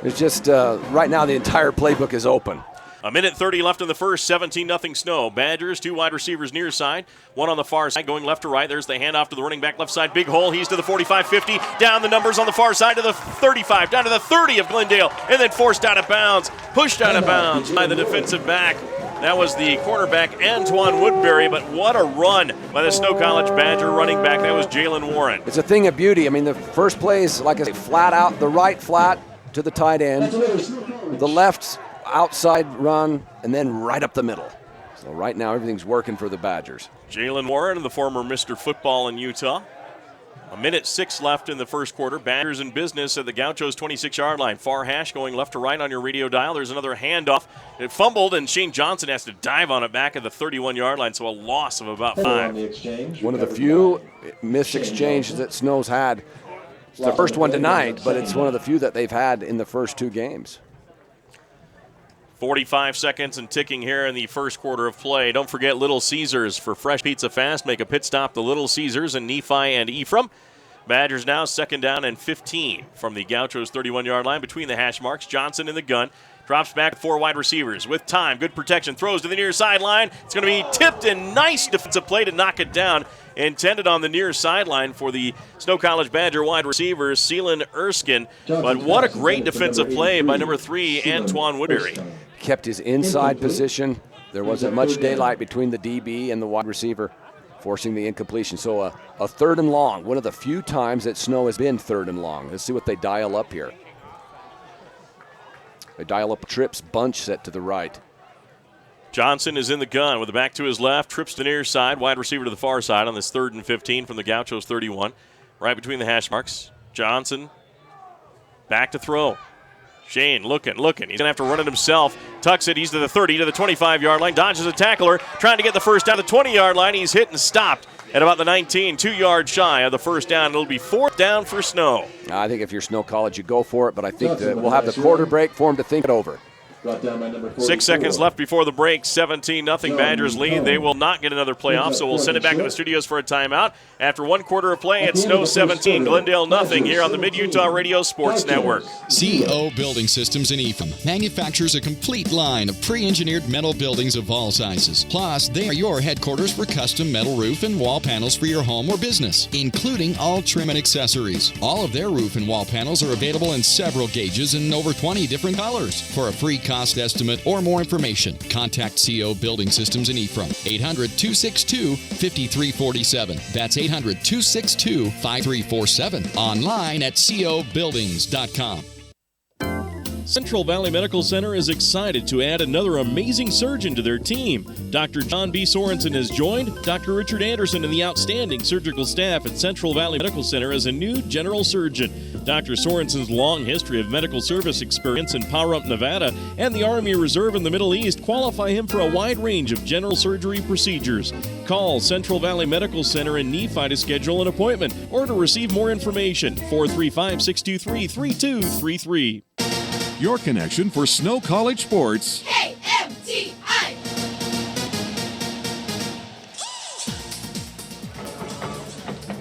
B: It's just right now the entire playbook is open.
A: A minute 30 left in the first, 17-0 Snow. Badgers, 2 wide receivers near side, 1 on the far side going left to right. There's the handoff to the running back left side, big hole. He's to the 45-50, down the numbers on the far side to the 35, down to the 30 of Glendale, and then forced out of bounds, pushed out of bounds by the defensive back. That was the cornerback Antoine Woodbury, but what a run by the Snow College Badger running back. That was Jalen Warren.
B: It's a thing of beauty. I mean, the first play is, like I say, flat out, the right flat to the tight end, the left outside run, and then right up the middle. So right now everything's working for the Badgers.
A: Jalen Warren, the former Mr. Football in Utah. A minute 6 left in the first quarter. Badgers in business at the Gauchos 26-yard line. Far hash going left to right on your radio dial. There's another handoff. It fumbled, and Shane Johnson has to dive on it back at the 31-yard line, so a loss of about 5.
B: One of the few missed exchanges that Snow's had. It's the first one tonight, but it's one of the few that they've had in the first 2 games.
A: 45 seconds and ticking here in the first quarter of play. Don't forget Little Caesars for fresh pizza fast. Make a pit stop to Little Caesars in Nephi and Ephraim. Badgers now 2nd down and 15 from the Gauchos 31-yard line between the hash marks. Johnson in the gun. Drops back 4 wide receivers with time. Good protection. Throws to the near sideline. It's going to be tipped, and nice defensive play to knock it down. Intended on the near sideline for the Snow College Badger wide receiver, Seelan Erskine. But what a great defensive play by number 3, Antoine Woodbury.
B: Kept his inside position, There wasn't much daylight between the DB and the wide receiver, forcing the incompletion. So a third and long, one of the few times that Snow has been third and long. Let's see what they dial up here. They dial up a trips bunch set to the right.
A: Johnson is in the gun with the back to his left, trips to the near side, wide receiver to the far side on this 3rd and 15 from the Gauchos 31. Right between the hash marks. Johnson back to throw. Shane looking. He's going to have to run it himself. Tucks it. He's to the 30, to the 25-yard line. Dodges a tackler. Trying to get the first down to the 20-yard line. He's hit and stopped at about the 19, 2 yards shy of the first down. It'll be 4th down for Snow.
B: I think if you're Snow College, you go for it, but I think that we'll have the quarter break for him to think it over.
A: 6 seconds left before the break. 17-0 Badgers lead. They will not get another playoff, so we'll send it back to the studios for a timeout. After 1 quarter of play, it's Snow 17, Glendale nothing here on the Mid-Utah Radio Sports Network.
C: CO Building Systems in Ephraim manufactures a complete line of pre-engineered metal buildings of all sizes. Plus, they are your headquarters for custom metal roof and wall panels for your home or business, including all trim and accessories. All of their roof and wall panels are available in several gauges and over 20 different colors. For a free cost estimate or more information, contact CO Building Systems in Ephraim. 800-262-5347. That's 800-262-5347. Online at cobuildings.com.
H: Central Valley Medical Center is excited to add another amazing surgeon to their team. Dr. John B. Sorensen has joined Dr. Richard Anderson and the outstanding surgical staff at Central Valley Medical Center as a new general surgeon. Dr. Sorensen's long history of medical service experience in Pahrump, Nevada, and the Army Reserve in the Middle East qualify him for a wide range of general surgery procedures. Call Central Valley Medical Center in Nephi to schedule an appointment or to receive more information. 435-623-3233.
M: Your connection for Snow College sports.
N: KMTI.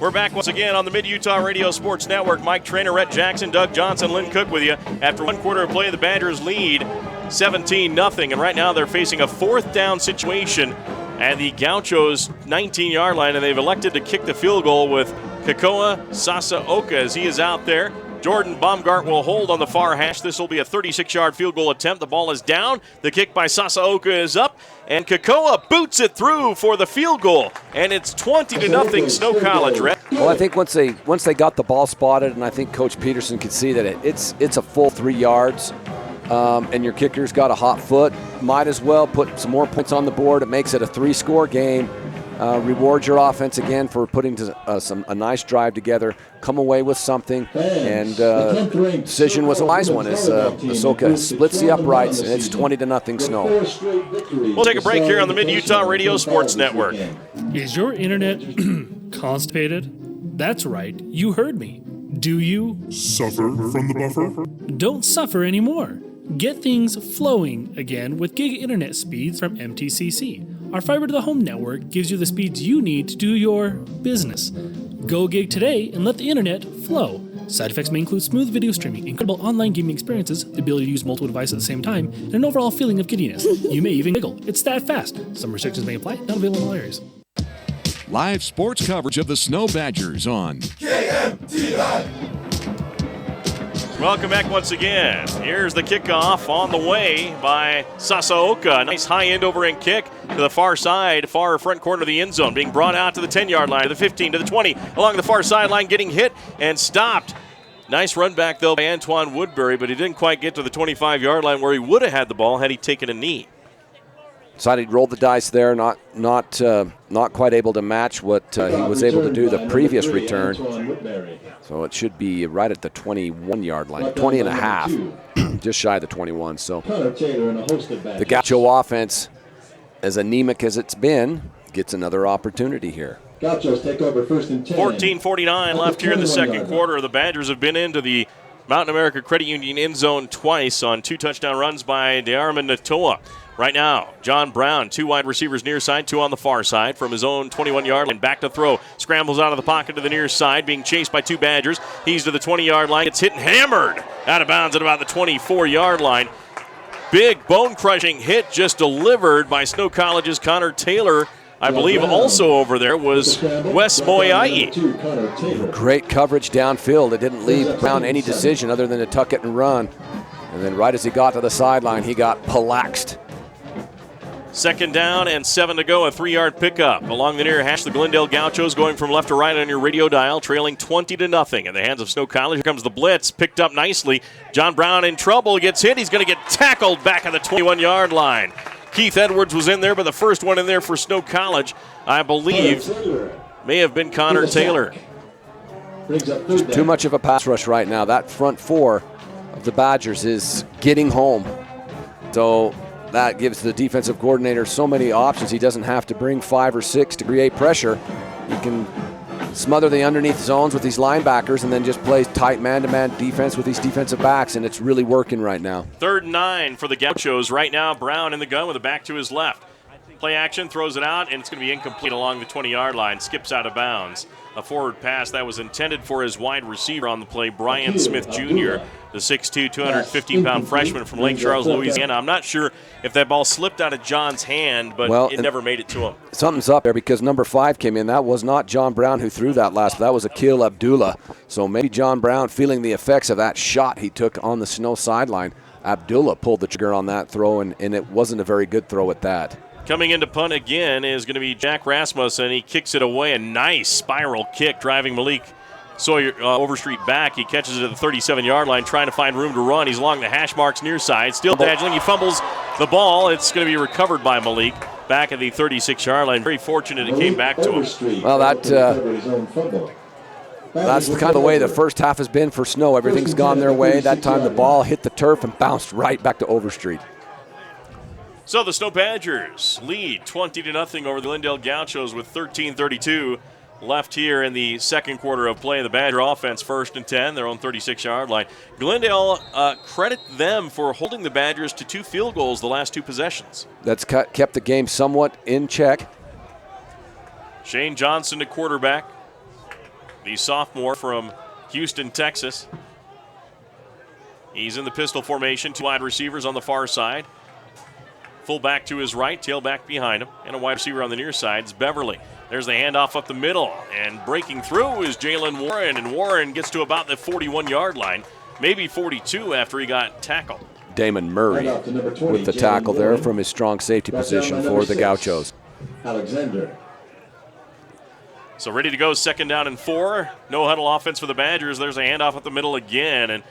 A: We're back once again on the Mid-Utah Radio Sports Network. Mike Trainer, Rhett Jackson, Doug Johnson, Lynn Cook with you. After 1 quarter of play, the Badgers lead 17-0, and right now they're facing a 4th down situation at the Gauchos 19-yard line, and they've elected to kick the field goal with Kakoa Sasaoka as he is out there. Jordan Baumgart will hold on the far hash. This will be a 36-yard field goal attempt. The ball is down. The kick by Sasaoka is up, and Kakoa boots it through for the field goal. And it's 20-0 Snow College, Rhett.
B: Well, I think once they got the ball spotted, and I think Coach Peterson could see that it's a full 3 yards, and your kicker's got a hot foot, might as well put some more points on the board. It makes it a 3-score game. Reward your offense again for putting a nice drive together, come away with something, and decision was a wise one as Ahsoka splits the uprights, and it's 20-0 Snow.
A: We'll take a break here on the Mid-Utah Radio Sports Network.
O: Is your internet constipated? That's right, you heard me. Do you
P: suffer from the buffer?
O: Don't suffer anymore. Get things flowing again with gig internet speeds from MTCC. Our fiber to the home network gives you the speeds you need to do your business. Go gig today and let the internet flow. Side effects may include smooth video streaming, incredible online gaming experiences, the ability to use multiple devices at the same time, and an overall feeling of giddiness. You may even giggle. It's that fast. Some restrictions may apply, not available in all areas.
M: Live sports coverage of the Snow Badgers on
N: KMTI.
A: Welcome back once again. Here's the kickoff on the way by Sasaoka. Nice high end over end kick to the far side, far front corner of the end zone. Being brought out to the 10-yard line, to the 15, to the 20, along the far sideline, getting hit and stopped. Nice run back, though, by Antoine Woodbury, but he didn't quite get to the 25-yard line where he would have had the ball had he taken a knee.
B: Decided to roll the dice there, not quite able to match what he was able to do the previous return. So it should be right at the 21-yard line, 20 and a half, just shy of the 21. So the Gaucho offense, as anemic as it's been, gets another opportunity here.
L: Gauchos take over 1st and 10.
A: 14:49 left here in the second quarter. The Badgers have been into the Mountain America Credit Union end zone twice on 2 touchdown runs by De'Armond Natoa. Right now, John Brown, 2 wide receivers near side, 2 on the far side from his own 21-yard line. Back to throw. Scrambles out of the pocket to the near side, being chased by 2 Badgers. He's to the 20-yard line. Gets hit and hammered out of bounds at about the 24-yard line. Big bone-crushing hit just delivered by Snow College's Connor Taylor. I believe also over there was Wes Moiai.
B: Great coverage downfield. It didn't leave Brown any decision other than to tuck it and run. And then right as he got to the sideline, he got polaxed.
A: Second down and 7 to go, a 3-yard pickup. Along the near hash, the Glendale Gauchos going from left to right on your radio dial, trailing 20-0 in the hands of Snow College. Here comes the blitz, picked up nicely. John Brown in trouble, gets hit. He's going to get tackled back at the 21-yard line. Keith Edwards was in there, but the first one in there for Snow College, I believe, may have been Connor Taylor.
B: Just too much of a pass rush right now. That front four of the Badgers is getting home. So that gives the defensive coordinator so many options. He doesn't have to bring 5 or 6 to create pressure. He can smother the underneath zones with these linebackers and then just play tight man-to-man defense with these defensive backs, and it's really working right now.
A: 3rd and 9 for the Gauchos. Right now, Brown in the gun with a back to his left. Play action, throws it out, and it's going to be incomplete along the 20-yard line. Skips out of bounds. A forward pass that was intended for his wide receiver on the play, Brian Smith Jr., the 6'2", 250-pound freshman from Lake Charles, Louisiana. I'm not sure if that ball slipped out of John's hand, but it never made it to him.
B: Something's up there because number 5 came in. That was not John Brown who threw that last. That was Akil Abdullah. So maybe John Brown feeling the effects of that shot he took on the Snow sideline. Abdullah pulled the trigger on that throw, and it wasn't a very good throw at that.
A: Coming into punt again is going to be Jack Rasmussen. He kicks it away. A nice spiral kick driving Malik Sawyer Overstreet back. He catches it at the 37-yard line, trying to find room to run. He's along the hash marks near side. Still dazzling. He fumbles the ball. It's going to be recovered by Malik back at the 36-yard line. Very fortunate it came back to him.
B: Well, that's the kind of the way the first half has been for Snow. Everything's gone their way. That time the ball hit the turf and bounced right back to Overstreet.
A: So the Snow Badgers lead 20-0 over the Glendale Gauchos with 13:32 left here in the second quarter of play. The Badger offense 1st and 10, their own 36-yard line. Glendale, credit them for holding the Badgers to 2 field goals the last 2 possessions.
B: That's kept the game somewhat in check.
A: Shane Johnson, the quarterback, the sophomore from Houston, Texas. He's in the pistol formation, 2 wide receivers on the far side. Fullback to his right, tailback behind him, and a wide receiver on the near side is Beverly. There's the handoff up the middle, and breaking through is Jalen Warren, and Warren gets to about the 41-yard line, maybe 42 after he got tackled.
B: Damon Murray with the tackle there from his strong safety position for the Gauchos.
L: Alexander.
A: So ready to go, 2nd down and 4. No huddle offense for the Badgers. There's a handoff up the middle again, and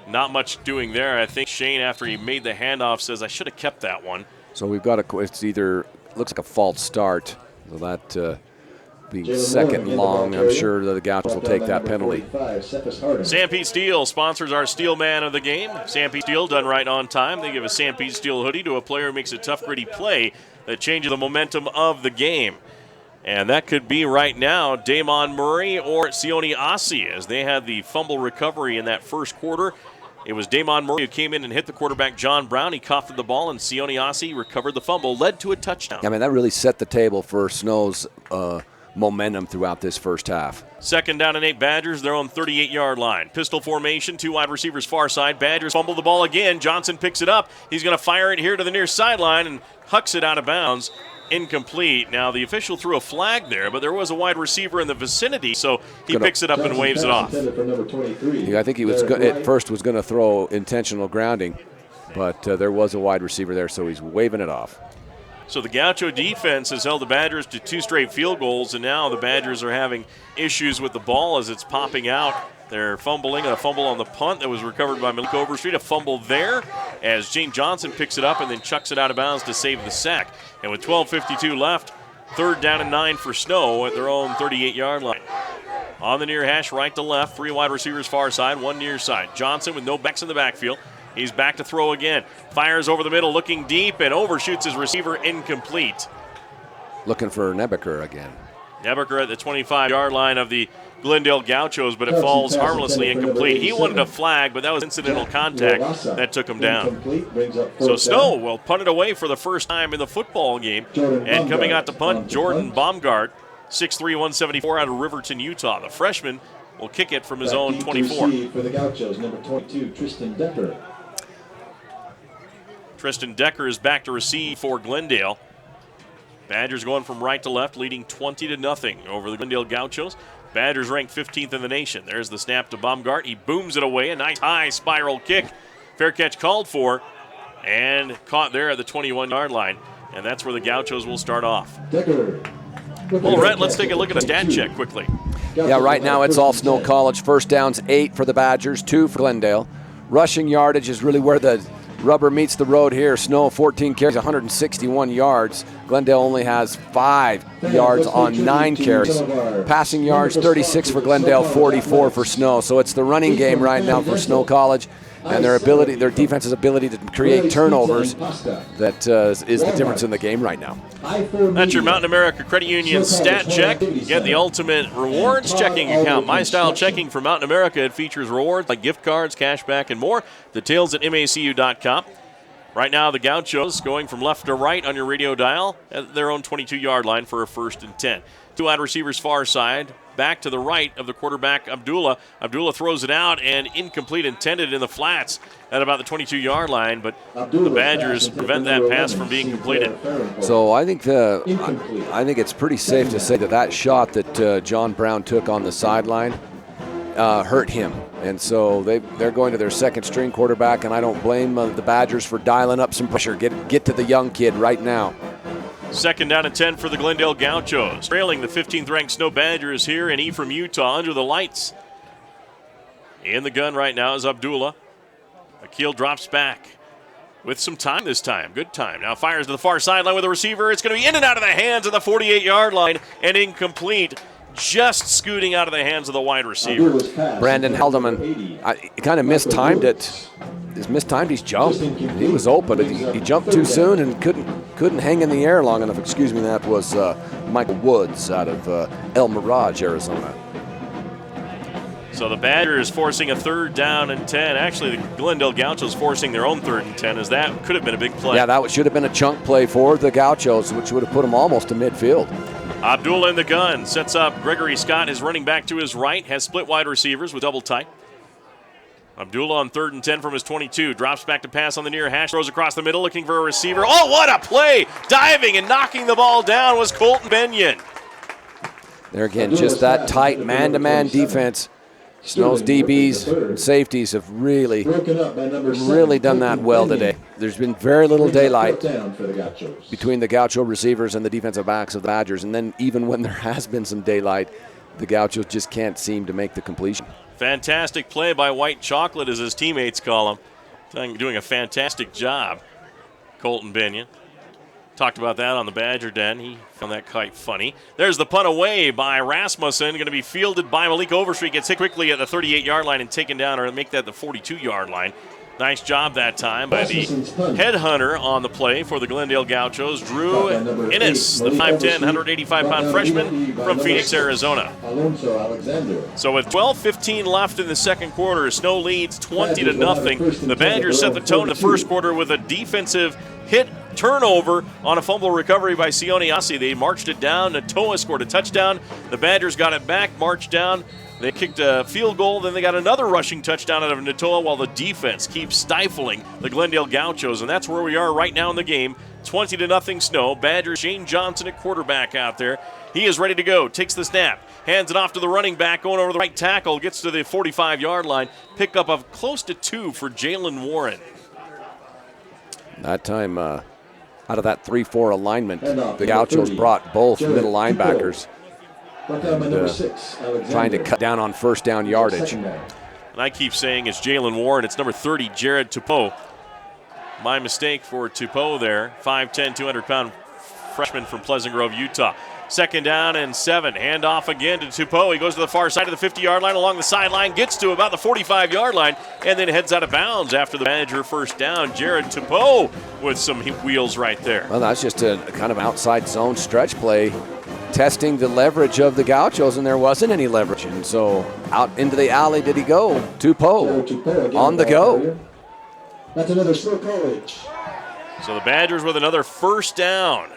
A: not much doing there. I think Shane, after he made the handoff, says, I should have kept that one.
B: So we've got it's either, looks like a false start. So that being 2nd and long, I'm sure the Gauchos will take that penalty.
A: Stampede Steel sponsors our Steel Man of the game. Stampede Steel, done right on time. They give a Stampede Steel hoodie to a player who makes a tough, gritty play that changes the momentum of the game. And that could be right now Damon Murray or Sione Asi, as they had the fumble recovery in that first quarter. It was Damon Murray who came in and hit the quarterback, John Brown. He coughed the ball, and Sione Asi recovered the fumble, led to a touchdown.
B: I mean, that really set the table for Snow's momentum throughout this first half.
A: 2nd down and 8, Badgers, their own 38-yard line. Pistol formation, 2 wide receivers far side. Badgers fumble the ball again. Johnson picks it up. He's going to fire it here to the near sideline and hucks it out of bounds. Incomplete. Now, the official threw a flag there, but there was a wide receiver in the vicinity, so he picks it up and waves it off.
B: Yeah, I think he was at first was going to throw intentional grounding, but there was a wide receiver there, so he's waving it off.
A: So the Gaucho defense has held the Badgers to 2 straight field goals, and now the Badgers are having issues with the ball as it's popping out. They're fumbling, a fumble on the punt that was recovered by Malik Overstreet. A fumble there as Shane Johnson picks it up and then chucks it out of bounds to save the sack. And with 12:52 left, 3rd down and 9 for Snow at their own 38-yard line. On the near hash, right to left, 3 wide receivers far side, 1 near side. Johnson with no backs in the backfield. He's back to throw again. Fires over the middle, looking deep, and overshoots his receiver, incomplete.
B: Looking for Nebeker again.
A: Nebeker at the 25-yard line of the Glendale Gauchos, but it falls harmlessly incomplete. He wanted a flag, but that was incidental contact that took him down. So Snow will punt it away for the first time in the football game. And coming out to punt, Jordan Baumgart, 6'3", 174 out of Riverton, Utah. The freshman will kick it from his own 24.
L: For the Gauchos, number 22, Tristan Decker.
A: Tristan Decker is back to receive for Glendale. Badgers going from right to left, leading 20-0 over the Glendale Gauchos. Badgers ranked 15th in the nation. There's the snap to Baumgart. He booms it away. A nice high spiral kick. Fair catch called for and caught there at the 21-yard line. And that's where the Gauchos will start off.
L: Decker.
A: Well, Rhett, let's take a look at a stat check quickly.
B: Yeah, right now it's all Snow College. First downs 8 for the Badgers, 2 for Glendale. Rushing yardage is really where the rubber meets the road here. Snow 14 carries, 161 yards. Glendale only has 5 yards on 9 carries. Passing yards 36 for Glendale, 44 for Snow. So it's the running game right now for Snow College, and their defense's ability to create turnovers that is the difference in the game right now.
A: That's your Mountain America Credit Union stat check. Get the ultimate rewards checking account. My Style Checking for Mountain America. It features rewards like gift cards, cash back, and more. Details at macu.com. Right now, the Gauchos going from left to right on your radio dial at their own 22-yard line for a 1st and 10. 2 wide receivers far side. Back to the right of the quarterback, Abdullah. Abdullah throws it out and incomplete, intended in the flats at about the 22-yard line, but the Badgers prevent that pass from being completed.
B: So I think it's pretty safe to say that shot that John Brown took on the sideline hurt him. And so they're going to their second-string quarterback, and I don't blame the Badgers for dialing up some pressure. Get to the young kid right now.
A: 2nd down and 10 for the Glendale Gauchos. Trailing the 15th-ranked Snow Badgers here in Ephraim, Utah, under the lights. In the gun right now is Abdullah. Akil drops back with some time this time. Good time. Now fires to the far sideline with a receiver. It's going to be in and out of the hands of the 48-yard line and incomplete. Just scooting out of the hands of the wide receiver.
B: Brandon Haldeman, he kind of mistimed it. He's mistimed his jump. He was open. He jumped too soon and couldn't hang in the air long enough. Excuse me, that was Michael Woods out of El Mirage, Arizona.
A: So the Badgers forcing a 3rd down and 10. Actually, the Glendale Gauchos forcing their own 3rd and 10, as that could have been a big play.
B: Yeah, that should have been a chunk play for the Gauchos, which would have put them almost to midfield.
A: Abdullah in the gun, sets up Gregory Scott, his running back to his right, has split wide receivers with double tight. Abdullah on 3rd and 10 from his 22, drops back to pass on the near hash, throws across the middle, looking for a receiver. Oh, what a play! Diving and knocking the ball down was Colton Benyon.
B: There again, just that tight man-to-man defense. Snow's DBs and safeties have really done that well today. There's been very little daylight between the Gaucho receivers and the defensive backs of the Badgers, and then even when there has been some daylight, the Gauchos just can't seem to make the completion.
A: Fantastic play by White Chocolate, as his teammates call him. Doing a fantastic job, Colton Benyon. Talked about that on the Badger Den. He found that quite funny. There's the punt away by Rasmussen. Going to be fielded by Malik Overstreet. Gets hit quickly at the 38-yard line and taken down, or make that the 42-yard line. Nice job that time by the headhunter on the play for the Glendale Gauchos, Drew Innes, the 5'10", 185-pound freshman from Phoenix, Arizona. So with 12:15 left in the second quarter, Snow leads 20-0. The Badgers set the tone in the first quarter with a defensive hit turnover on a fumble recovery by Sione Asi. They marched it down. Natoa scored a touchdown. The Badgers got it back, marched down. They kicked a field goal, then they got another rushing touchdown out of Natoa while the defense keeps stifling the Glendale Gauchos, and that's where we are right now in the game. 20-0 Snow. Badgers, Shane Johnson at quarterback out there. He is ready to go. Takes the snap. Hands it off to the running back, going over the right tackle. Gets to the 45-yard line. Pick up of close to 2 for Jalen Warren.
B: That time, out of that 3-4 alignment, the Gauchos brought both middle linebackers. Trying to cut down on first down yardage.
A: And I keep saying it's Jalen Warren. It's number 30, Jared Tupou. My mistake for Tupou there. 5'10", 200-pound freshman from Pleasant Grove, Utah. 2nd down and 7. Handoff again to Tupou. He goes to the far side of the 50-yard line, along the sideline, gets to about the 45-yard line, and then heads out of bounds after the Badger first down. Jared Tupou with some wheels right there.
B: Well, that's just a kind of outside zone stretch play, testing the leverage of the Gauchos, and there wasn't any leverage. And so out into the alley did he go. Tupou on the go.
L: That's another Snow College.
A: So the Badgers with another first down.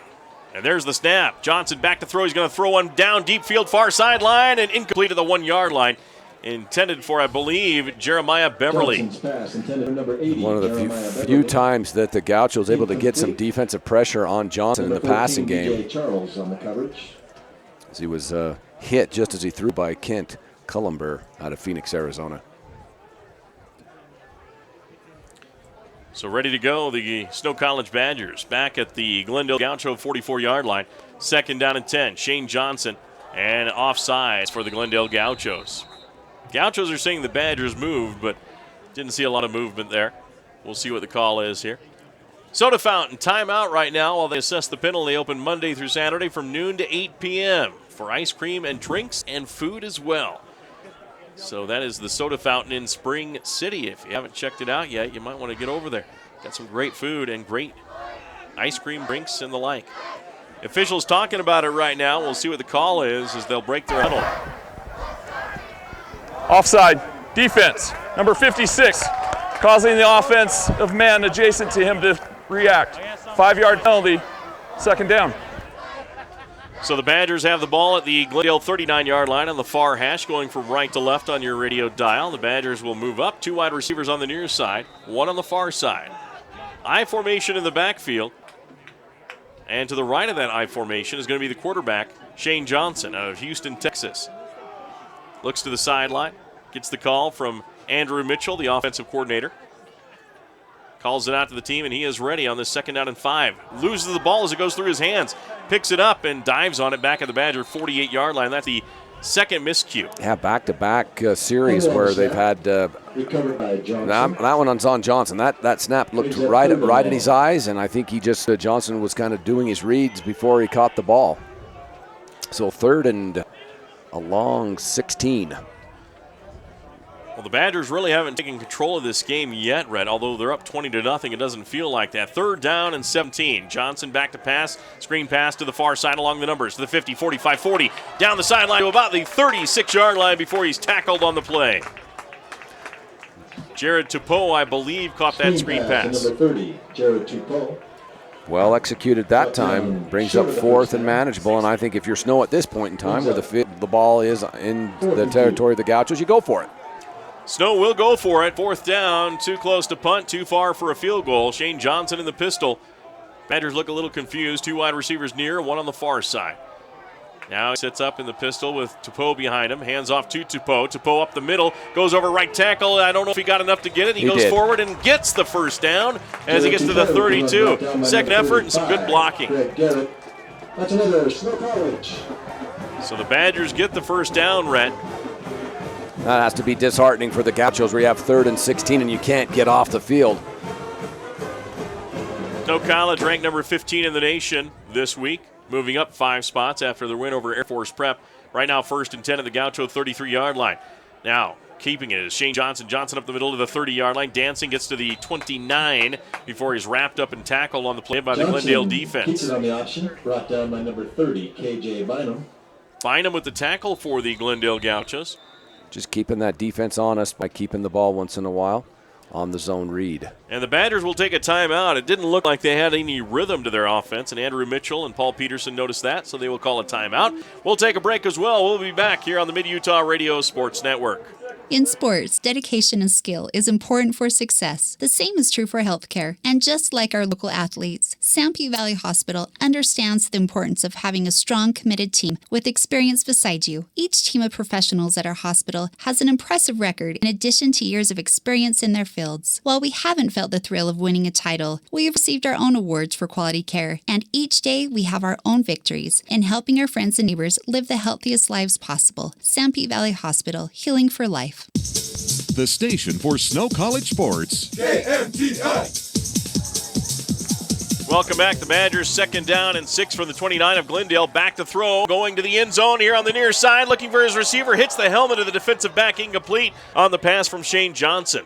A: And there's the snap. Johnson back to throw. He's going to throw one down deep field, far sideline, and incomplete at the 1-yard line. Intended for, I believe, Jeremiah Beverly.
B: One of the few times that the Gauchos was able to get some defensive pressure on Johnson in the passing game. As he was hit just as he threw by Kent Cullenber out of Phoenix, Arizona.
A: So ready to go, the Snow College Badgers back at the Glendale Gaucho 44-yard line. 2nd down and 10. Shane Johnson and offsides for the Glendale Gauchos. Gauchos are saying the Badgers moved, but didn't see a lot of movement there. We'll see what the call is here. Soda fountain, timeout right now while they assess the penalty. Open Monday through Saturday from noon to 8 p.m. for ice cream and drinks and food as well. So that is the Soda Fountain in Spring City. If you haven't checked it out yet, you might want to get over there. Got some great food and great ice cream, drinks, and the like. Officials talking about it right now. We'll see what the call is as they'll break their huddle.
G: Offside. Defense. Number 56. Causing the offensive man adjacent to him to react. 5-yard penalty. 2nd down.
A: So the Badgers have the ball at the Glendale 39-yard line on the far hash, going from right to left on your radio dial. The Badgers will move up. 2 wide receivers on the near side, 1 on the far side. I formation in the backfield. And to the right of that I formation is going to be the quarterback, Shane Johnson, out of Houston, Texas. Looks to the sideline, gets the call from Andrew Mitchell, the offensive coordinator. Calls it out to the team, and he is ready on this 2nd down and 5. Loses the ball as it goes through his hands. Picks it up and dives on it back at the Badger 48-yard line. That's the 2nd miscue.
B: Yeah, back-to-back series where they've had that one on Johnson. That snap looked right at his eyes, and I think he just Johnson was kind of doing his reads before he caught the ball. So 3rd and a long 16.
A: Well, the Badgers really haven't taken control of this game yet, Red. Although they're up 20-0, it doesn't feel like that. 3rd down and 17. Johnson back to pass. Screen pass to the far side along the numbers. To the 50, 45, 40. Down the sideline to about the 36-yard line before he's tackled on the play. Jared Tupou, I believe, caught that screen pass.
L: Number 30, Jared Tupou.
B: Well executed that time. Brings up 4th and manageable. And I think if you're Snow at this point in time, where the ball is in the territory of the Gauchos, you go for it.
A: Snow will go for it. 4th down, too close to punt, too far for a field goal. Shane Johnson in the pistol. Badgers look a little confused. 2 wide receivers near, 1 on the far side. Now he sits up in the pistol with Tupou behind him. Hands off to Tupou. Tupou up the middle, goes over right tackle. I don't know if he got enough to get it. He goes forward and gets the 1st down as he gets to the 32. 2nd effort and some good blocking.
L: That's another Snow College.
A: So the Badgers get the 1st down, Rhett.
B: That has to be disheartening for the Gauchos where you have 3rd and 16 and you can't get off the field.
A: Snow College ranked number 15 in the nation this week, moving up 5 spots after their win over Air Force Prep. Right now 1st and 10 at the Gaucho 33-yard line. Now keeping it is Shane Johnson. Johnson up the middle to the 30-yard line. Dancing gets to the 29 before he's wrapped up and tackled on the play by the Glendale defense.
L: Keeps it on the option, brought down by number 30, KJ Bynum.
A: Bynum with the tackle for the Glendale Gauchos.
B: Just keeping that defense honest by keeping the ball once in a while on the zone read.
A: And the Badgers will take a timeout. It didn't look like they had any rhythm to their offense, and Andrew Mitchell and Paul Peterson noticed that, so they will call a timeout. We'll take a break as well. We'll be back here on the Mid-Utah Radio Sports Network.
J: In sports, dedication and skill is important for success. The same is true for healthcare. And just like our local athletes, Sanpete Valley Hospital understands the importance of having a strong, committed team with experience beside you. Each team of professionals at our hospital has an impressive record in addition to years of experience in their fields. While we haven't felt the thrill of winning a title, we have received our own awards for quality care. And each day we have our own victories in helping our friends and neighbors live the healthiest lives possible. Sanpete Valley Hospital, healing for life.
M: The station for Snow College sports.
N: KMTI.
A: Welcome back. The Badgers 2nd down and 6 from the 29 of Glendale. Back to throw, going to the end zone here on the near side, looking for his receiver. Hits the helmet of the defensive back, incomplete on the pass from Shane Johnson.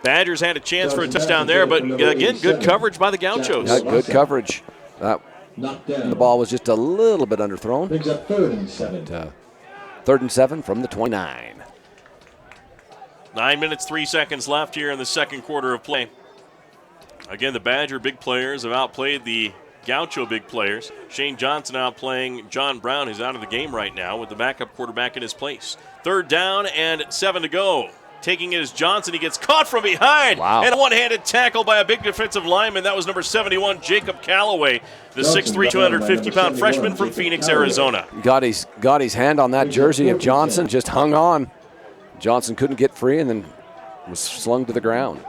A: Badgers had a chance for a touchdown there, but again, good coverage by the Gauchos.
B: Yeah, good coverage. The ball was just a little bit underthrown.
L: Brings up 3rd and 7.
B: 3rd and 7 from the 29.
A: 9 minutes, 3 seconds left here in the 2nd quarter of play. Again, the Badger big players have outplayed the Gaucho big players. Shane Johnson outplaying John Brown, who's out of the game right now with the backup quarterback in his place. 3rd down and 7 to go. Taking it is Johnson. He gets caught from behind.
B: Wow.
A: And a one-handed tackle by a big defensive lineman. That was number 71, Jacob Calloway, the 6'3", 250-pound freshman from Phoenix, Arizona.
B: Got his hand on that jersey of Johnson, just hung on. Johnson couldn't get free and then was slung to the ground.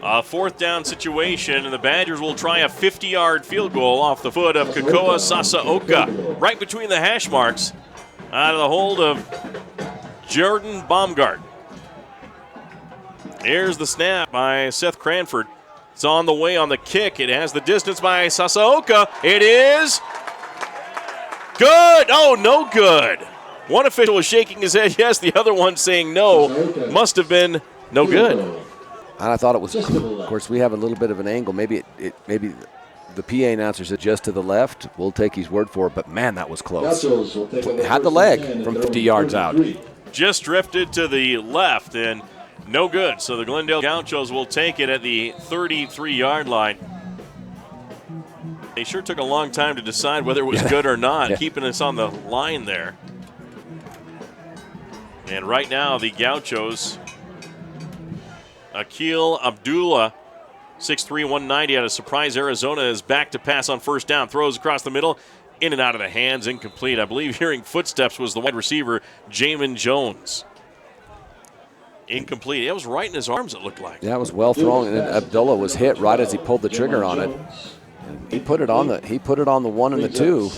A: A fourth down situation, and the Badgers will try a 50-yard field goal off the foot of Kakoa Sasaoka, right between the hash marks, out of the hold of Jordan Baumgart. Here's the snap by Seth Cranford. It's on the way on the kick. It has the distance by Sasaoka. It is good. Oh, no good. One official was shaking his head yes, the other one saying no. Must have been no good.
B: And I thought it was, of course, we have a little bit of an angle. Maybe maybe the PA announcer said just to the left. We'll take his word for it, but man, that was close. Had the leg from 50 yards out.
A: Just drifted to the left and no good. So the Glendale Gauchos will take it at the 33-yard line. They sure took a long time to decide whether it was good or not, keeping us on the line there. And right now, the Gauchos, Akil Abdullah, 6'3", 190 out of Surprise, Arizona, is back to pass on first down. Throws across the middle, in and out of the hands, incomplete. I believe hearing footsteps was the wide receiver, Jamin Jones. Incomplete. It was right in his arms, it looked like.
B: Yeah, it was well thrown, and Abdullah was hit right as he pulled the trigger on it. He put it on the 1 and the 2.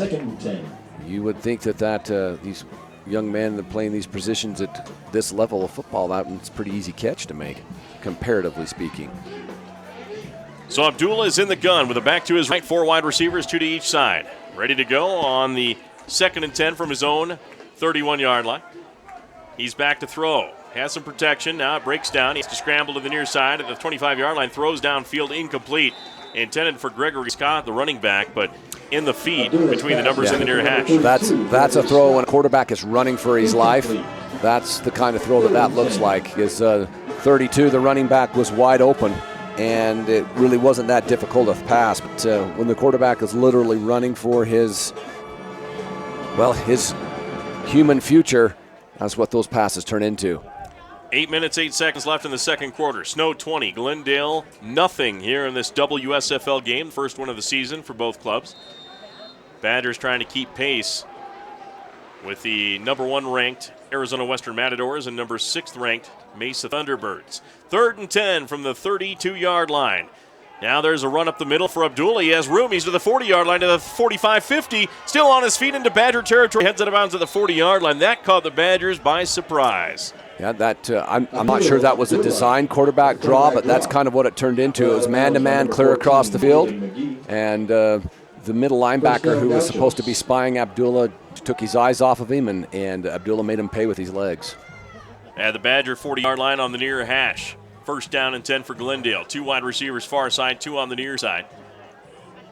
B: You would think that these young men that are playing these positions at this level of football, that's a pretty easy catch to make, comparatively speaking.
A: So Abdullah is in the gun with a back to his right, 4 wide receivers, 2 to each side. Ready to go on the 2nd and 10 from his own 31-yard line. He's back to throw. Has some protection. Now it breaks down. He has to scramble to the near side at the 25-yard line. Throws downfield, incomplete. Intended for Gregory Scott, the running back, but in the feed between the numbers and the near hash.
B: That's a throw when a quarterback is running for his life. That's the kind of throw that looks like. His 32, the running back, was wide open, and it really wasn't that difficult of a pass. But when the quarterback is literally running for his human future, that's what those passes turn into.
A: 8 minutes, 8 seconds left in the second quarter. Snow 20, Glendale nothing here in this WSFL game. First one of the season for both clubs. Badgers trying to keep pace with the number 1 ranked Arizona Western Matadors and number 6th ranked Mesa Thunderbirds. 3rd and 10 from the 32-yard line. Now there's a run up the middle for Abdullah. He has room. He's to the 40-yard line, to the 45-50. Still on his feet into Badger territory. Heads out of bounds at the 40-yard line. That caught the Badgers by surprise.
B: Yeah, I'm not sure that was a design quarterback draw, but that's kind of what it turned into. It was man-to-man clear across the field, and the middle linebacker who was supposed to be spying Abdullah took his eyes off of him, and Abdullah made him pay with his legs.
A: At the Badger 40-yard line on the near hash. First down and 10 for Glendale. 2 wide receivers far side, 2 on the near side.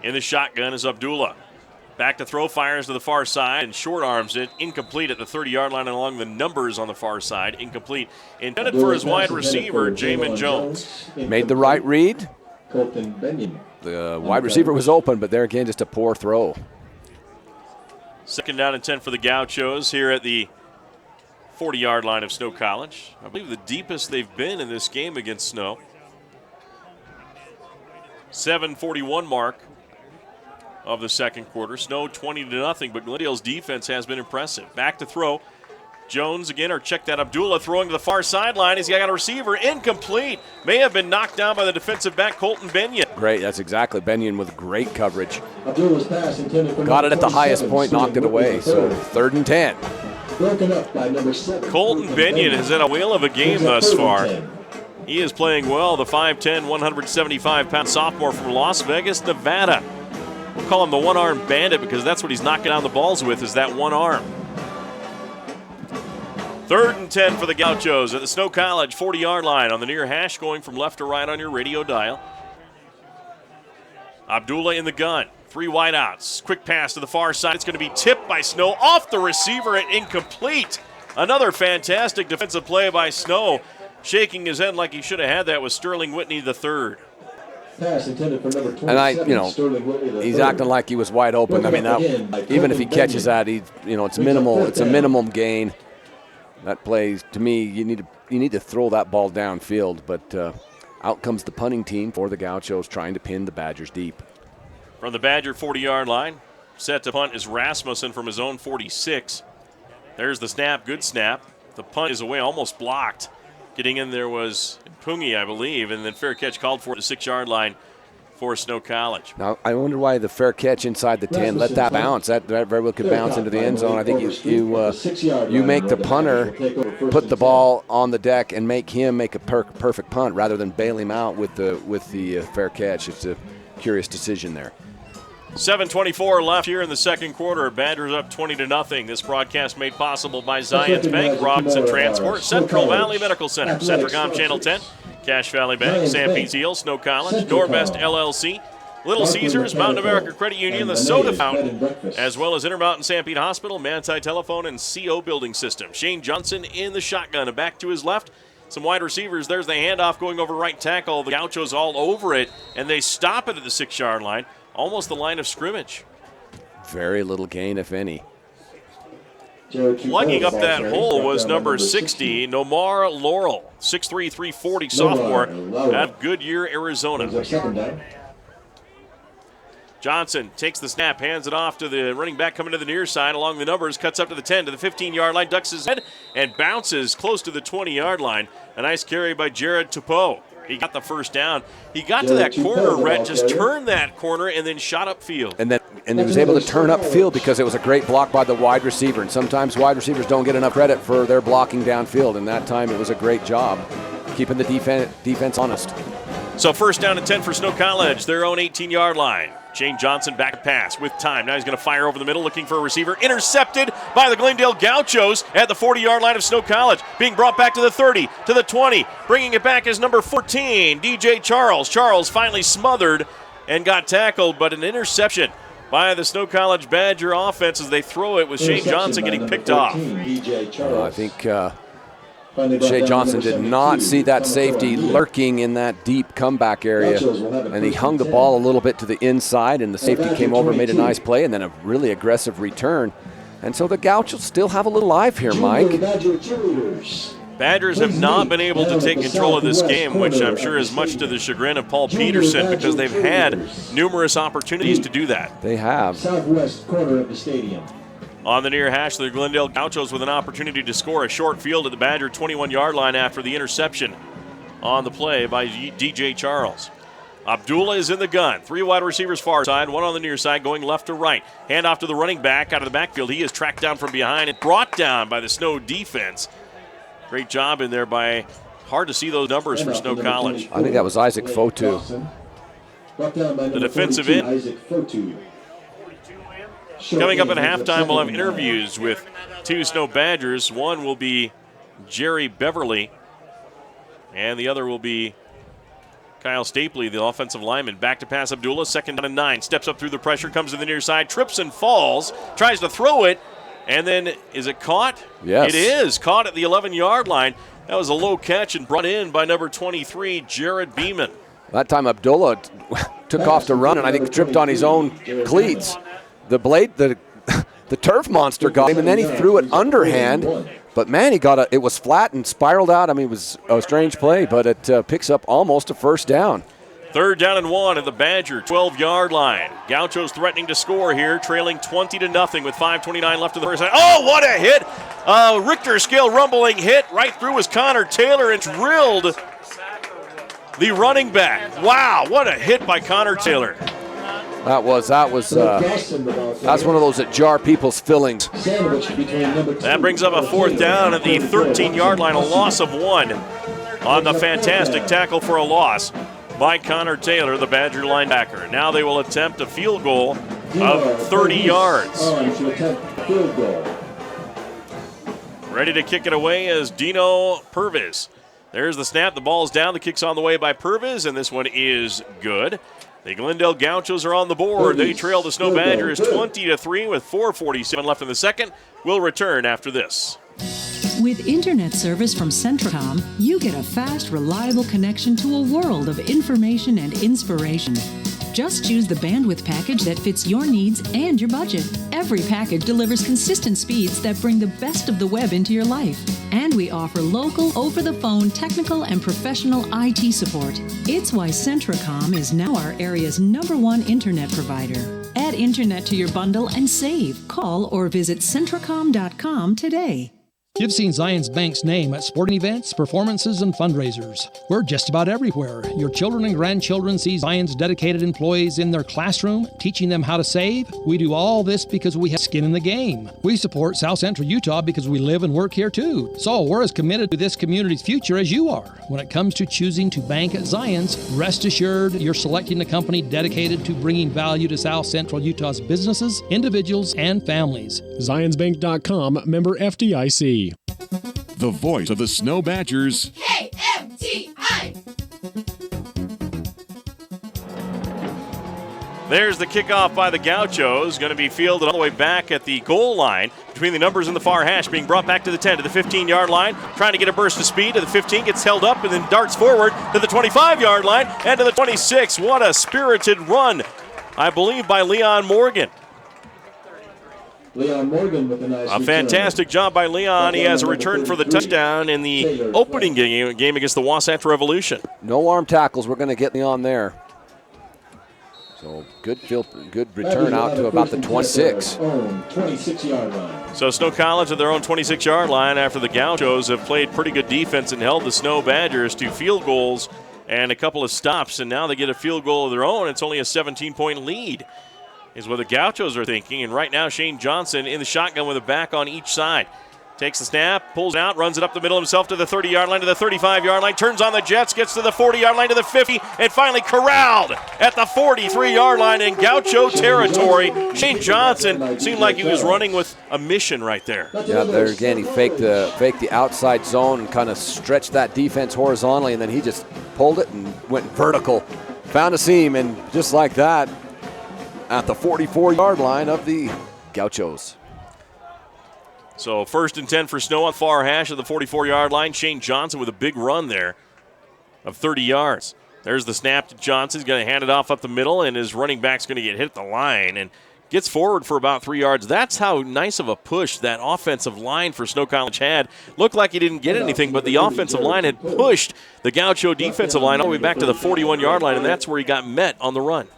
A: In the shotgun is Abdullah. Back to throw, fires to the far side, and short arms it. Incomplete at the 30-yard line along the numbers on the far side. Incomplete. Intended for his wide receiver, Jamin Jones.
B: Made the right read. The wide receiver was open, but there again, just a poor throw.
A: Second down and 10 for the Gauchos here at the 40-yard line of Snow College. I believe the deepest they've been in this game against Snow. 7:41 mark of the second quarter. Snow 20-0, but Glendale's defense has been impressive. Back to throw. Jones again, or check that, Abdullah throwing to the far sideline. He's got a receiver, incomplete. May have been knocked down by the defensive back, Colton Benyon.
B: Great, that's exactly. Benyon with great coverage. Got it at the highest point, knocked it away. So 3rd and 10.
L: Broken up by number 7.
A: Colton Benyon has had a whale of a game thus far. He is playing well, the 5'10", 175-pound sophomore from Las Vegas, Nevada. We'll call him the one-armed bandit because that's what he's knocking down the balls with, is that one arm. 3rd and 10 for the Gauchos at the Snow College 40-yard line on the near hash, going from left to right on your radio dial. Abdullah in the gun. 3 wideouts. Quick pass to the far side. It's going to be tipped by Snow off the receiver and incomplete. Another fantastic defensive play by Snow. Shaking his head like he should have had that was Sterling Whitney III.
L: Pass intended for number 27,
B: he's acting like he was wide open. I mean, even if he catches that, it's minimal. It's a minimum gain. That play, to me, you need to throw that ball downfield. But out comes the punting team for the Gauchos, trying to pin the Badgers deep.
A: From the Badger 40-yard line, set to punt is Rasmussen from his own 46. There's the snap, good snap. The punt is away, almost blocked. Getting in there was Pungi, I believe, and then fair catch called for the 6-yard line for Snow College.
B: Now, I wonder why the fair catch inside the 10, let that bounce. That very well could bounce into the end zone. I think you make the punter put the ball on the deck and make him make a perfect punt rather than bail him out with the fair catch. It's a curious decision there.
A: 7:24 left here in the second quarter. Badgers up 20-0. This broadcast made possible by Zions Bank, Robinson Transport, Central Valley Medical Center, Centricom Channel 10, Cache Valley Bank, Stampede Seal, Snow College, Norvest LLC, Little Caesars, Mountain America Credit Union, the Soda Fountain, as well as Intermountain Stampede Hospital, Manti Telephone, and CO Building System. Shane Johnson in the shotgun, and back to his left. Some wide receivers. There's the handoff going over right tackle. The Gauchos all over it, and they stop it at the 6-yard line. Almost the line of scrimmage.
B: Very little gain, if any.
A: Plugging up that hole was number 60, Nomar Laurel, 6'3", 340 sophomore out of Goodyear, Arizona. Johnson takes the snap, hands it off to the running back coming to the near side along the numbers, cuts up to the 10, to the 15-yard line, ducks his head, and bounces close to the 20-yard line. A nice carry by Jared Tupou. He got the first down. He got to that corner, Rhett, just turned that corner and then shot upfield.
B: And he was able to turn upfield because it was a great block by the wide receiver. And sometimes wide receivers don't get enough credit for their blocking downfield. And that time it was a great job keeping the defense honest.
A: So first down and 10 for Snow College, their own 18-yard line. Shane Johnson back to pass with time. Now he's going to fire over the middle, looking for a receiver. Intercepted by the Glendale Gauchos at the 40-yard line of Snow College. Being brought back to the 30, to the 20. Bringing it back is number 14, DJ Charles. Charles finally smothered and got tackled, but an interception by the Snow College Badger offense as they throw it with Shane Johnson getting picked off.
B: I think Shea Johnson did not see that safety lurking in that deep comeback area, and he hung the ball a little bit to the inside, and the safety came over, made a nice play, and then a really aggressive return. And so the Gauchos still have a little life here, Mike.
A: Badgers have not been able to take control of this game, which I'm sure is much to the chagrin of Paul Peterson, because they've had numerous opportunities to do that.
B: They have.
L: Southwest corner of the stadium.
A: On the near hash, the Glendale Gauchos with an opportunity to score a short field at the Badger 21-yard line after the interception on the play by DJ Charles. Abdullah is in the gun. 3 wide receivers far side, 1 on the near side going left to right. Hand off to the running back out of the backfield. He is tracked down from behind and brought down by the Snow defense. Great job in there by, hard to see those numbers for Snow College.
B: I think that was Isaac Fotu.
A: The defensive end. Coming up at halftime, we'll have interviews with 2 Snow Badgers. One will be Jerry Beverly, and the other will be Kyle Stapley, the offensive lineman. Back to pass Abdullah, 2nd down and 9. Steps up through the pressure, comes to the near side, trips and falls, tries to throw it, and then is it caught?
B: Yes.
A: It is caught at the 11-yard line. That was a low catch and brought in by number 23, Jared Beeman.
B: That time Abdullah took off to run and I think tripped on his own cleats. The turf monster got him, and then he threw it underhand. But man, it was flat and spiraled out. I mean, it was a strange play, but it picks up almost a first down.
A: 3rd down and 1 at the Badger 12-yard line. Gauchos threatening to score here, trailing 20-0 with 5:29 left in the first half. Oh, what a hit! Richter scale rumbling hit right through was Connor Taylor and drilled the running back. Wow, what a hit by Connor Taylor.
B: That's one of those that jar people's feelings.
A: That brings up a 4th down at the 13-yard line, a loss of 1 on the fantastic tackle for a loss by Connor Taylor, the Badger linebacker. Now they will attempt a field goal of 30 yards. Ready to kick it away is Dino Purvis. There's the snap, the ball's down, the kick's on the way by Purvis, and this one is good. The Glendale Gauchos are on the board. They trail the Snow Badgers 20-3 with 4:47 left in the second. We'll return after this.
Q: With internet service from Centricom, you get a fast, reliable connection to a world of information and inspiration. Just choose the bandwidth package that fits your needs and your budget. Every package delivers consistent speeds that bring the best of the web into your life. And we offer local, over-the-phone, technical, and professional IT support. It's why Centricom is now our area's #1 internet provider. Add internet to your bundle and save. Call or visit Centricom.com today.
R: You've seen Zions Bank's name at sporting events, performances, and fundraisers. We're just about everywhere. Your children and grandchildren see Zions dedicated employees in their classroom, teaching them how to save. We do all this because we have skin in the game. We support South Central Utah because we live and work here too. So we're as committed to this community's future as you are. When it comes to choosing to bank at Zions, rest assured you're selecting a company dedicated to bringing value to South Central Utah's businesses, individuals, and families.
S: ZionsBank.com, member FDIC.
M: The voice of the Snow Badgers.
N: KMTI.
A: There's the kickoff by the Gauchos. Going to be fielded all the way back at the goal line between the numbers in the far hash, being brought back to the 10, to the 15-yard line, trying to get a burst of speed to the 15, gets held up and then darts forward to the 25-yard line and to the 26. What a spirited run, I believe, by Leon Morgan.
L: Leon Morgan with a nice return.
A: Fantastic job by Leon. He has a return for the touchdown in the opening game against the Wasatch Revolution.
B: No arm tackles. We're going to get Leon there. So good return out to about the 26.
L: 26-yard line.
A: So Snow College at their own 26-yard line after the Gauchos have played pretty good defense and held the Snow Badgers to field goals and a couple of stops, and now they get a field goal of their own. It's only a 17-point lead, is what the Gauchos are thinking. And right now, Shane Johnson in the shotgun with a back on each side. Takes the snap, pulls it out, runs it up the middle himself to the 30-yard line, to the 35-yard line, turns on the jets, gets to the 40-yard line, to the 50, and finally corralled at the 43-yard line in Gaucho territory. Shane Johnson seemed like he was running with a mission right there.
B: Yeah, there again, he faked the outside zone and kind of stretched that defense horizontally, and then he just pulled it and went vertical. Found a seam, and just like that, at the 44-yard line of the Gauchos.
A: So 1st and 10 for Snow on far hash of the 44-yard line. Shane Johnson with a big run there of 30 yards. There's the snap to Johnson. He's going to hand it off up the middle, and his running back's going to get hit at the line and gets forward for about 3 yards. That's how nice of a push that offensive line for Snow College had. Looked like he didn't get anything, but the offensive line had pushed the Gaucho defensive line all the way back to the 41-yard line, and that's where he got met on the run.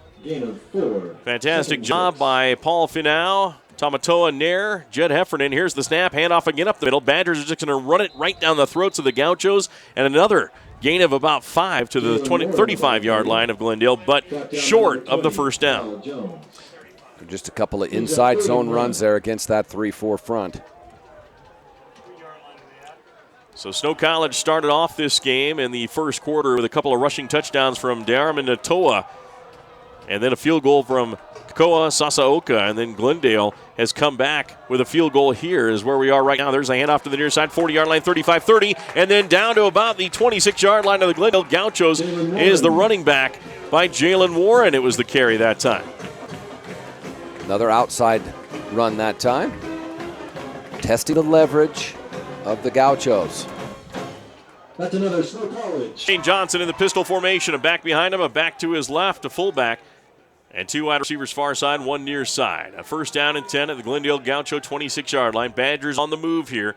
A: Fantastic job by Paul Finau, Tamatoa Nair, Jed Heffernan. Here's the snap, handoff again up the middle. Badgers are just going to run it right down the throats of the Gauchos, and another gain of about 5 to the 35-yard line of Glendale, but short of the first down.
B: Just a couple of inside zone runs there against that 3-4 front.
A: So Snow College started off this game in the first quarter with a couple of rushing touchdowns from Darman Natoa, and then a field goal from Koa Sasaoka, and then Glendale has come back with a field goal. Here is where we are right now. There's a handoff to the near side, 40-yard line, 35-30, and then down to about the 26-yard line of the Glendale Gauchos is the running back by Jalen Warren. It was the carry that time.
B: Another outside run that time. Testing the leverage of the Gauchos.
L: That's another Snow College.
A: Shane Johnson in the pistol formation, a back behind him, a back to his left, a fullback. And 2 wide receivers far side, 1 near side. A 1st down and 10 at the Glendale Gaucho 26-yard line. Badgers on the move here.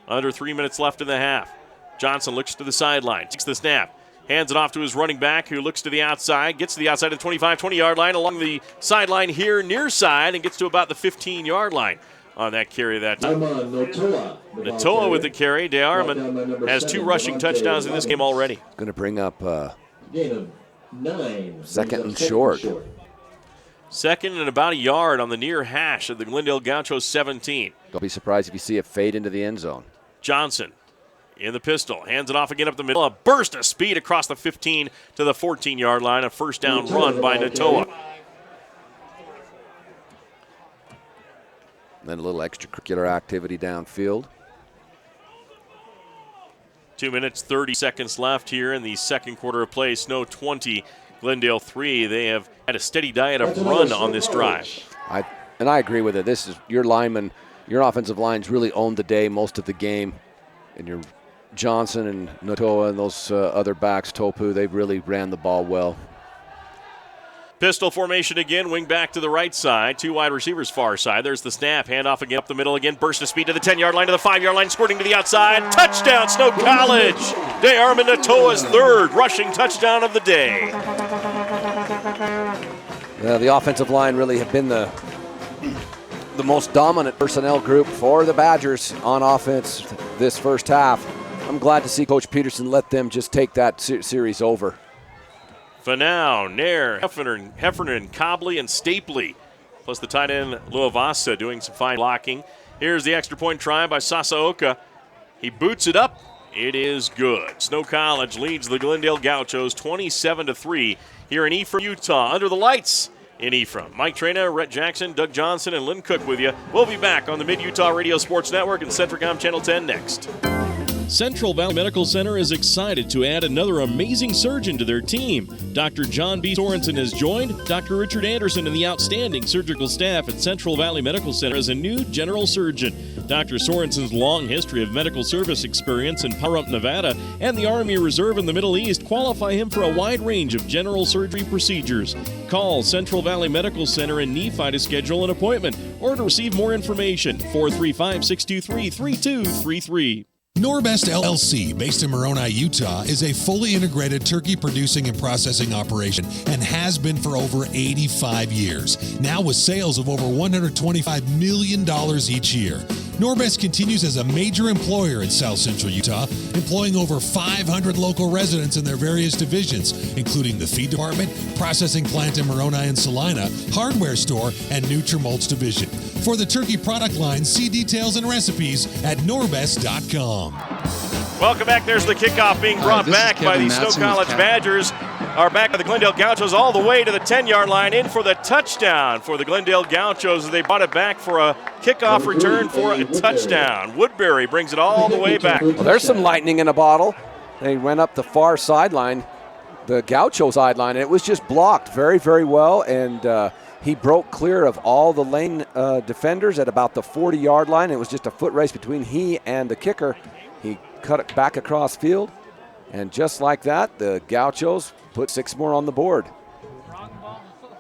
A: Under 3 minutes left in the half. Johnson looks to the sideline, takes the snap, hands it off to his running back who looks to the outside, gets to the outside of the 25, 20-yard line along the sideline here near side and gets to about the 15-yard line on that carry that time. Natoa with the carry. DeArmond has 2 rushing touchdowns in this game already.
B: Going to bring up
L: gain of 9.
B: Second and short.
A: Second and about a yard on the near hash of the Glendale Gauchos 17.
B: Don't be surprised if you see it fade into the end zone.
A: Johnson in the pistol, hands it off again up the middle. A burst of speed across the 15 to the 14-yard line. A 1st down run by Natoa.
B: Then a little extracurricular activity downfield.
A: 2 minutes, 30 seconds left here in the second quarter of play. Snow 20, Glendale 3. They have had a steady diet of run on this drive.
B: I agree with it. This is your linemen, your offensive lines really owned the day most of the game. And your Johnson and Natoa and those other backs, Topu, they really ran the ball well.
A: Pistol formation again, wing back to the right side. 2 wide receivers far side. There's the snap, handoff again up the middle again. Burst of speed to the 10-yard line, to the 5-yard line, squirting to the outside. Touchdown, Snow College! DeArmond Natoa's 3rd rushing touchdown of the day.
B: The offensive line really have been the most dominant personnel group for the Badgers on offense this first half. I'm glad to see Coach Peterson let them just take that series over.
A: Fanau, Nair, Heffernan, Cobley, and Stapley, plus the tight end Luavasa doing some fine blocking. Here's the extra point try by Sasaoka. He boots it up. It is good. Snow College leads the Glendale Gauchos 27-3 here in Ephraim, Utah. Under the lights in Ephraim. Mike Traina, Rhett Jackson, Doug Johnson, and Lynn Cook with you. We'll be back on the Mid-Utah Radio Sports Network and Centricom Channel 10 next.
H: Central Valley Medical Center is excited to add another amazing surgeon to their team. Dr. John B. Sorensen has joined Dr. Richard Anderson and the outstanding surgical staff at Central Valley Medical Center as a new general surgeon. Dr. Sorensen's long history of medical service experience in Pahrump, Nevada, and the Army Reserve in the Middle East qualify him for a wide range of general surgery procedures. Call Central Valley Medical Center in Nephi to schedule an appointment or to receive more information. 435-623-3233.
T: Norbest LLC, based in Moroni, Utah, is a fully integrated turkey producing and processing operation and has been for over 85 years. Now with sales of over $125 million each year. Norbest continues as a major employer in South Central Utah, employing over 500 local residents in their various divisions, including the feed department, processing plant in Moroni and Salina, hardware store, and Nutrimulch division. For the turkey product line, see details and recipes at norbest.com.
A: Welcome back. There's the kickoff being brought back by the Snow College Badgers. Are back by the Glendale Gauchos all the way to the 10-yard line, in for the touchdown for the Glendale Gauchos. They brought it back for a kickoff return for a touchdown. Woodbury brings it all the way back.
B: Well, there's some lightning in a bottle. They went up the far sideline, the Gaucho sideline, and it was just blocked very, very well, and he broke clear of all the lane defenders at about the 40-yard line. It was just a foot race between he and the kicker. He cut it back across field, and just like that, the Gauchos put 6 more on the board.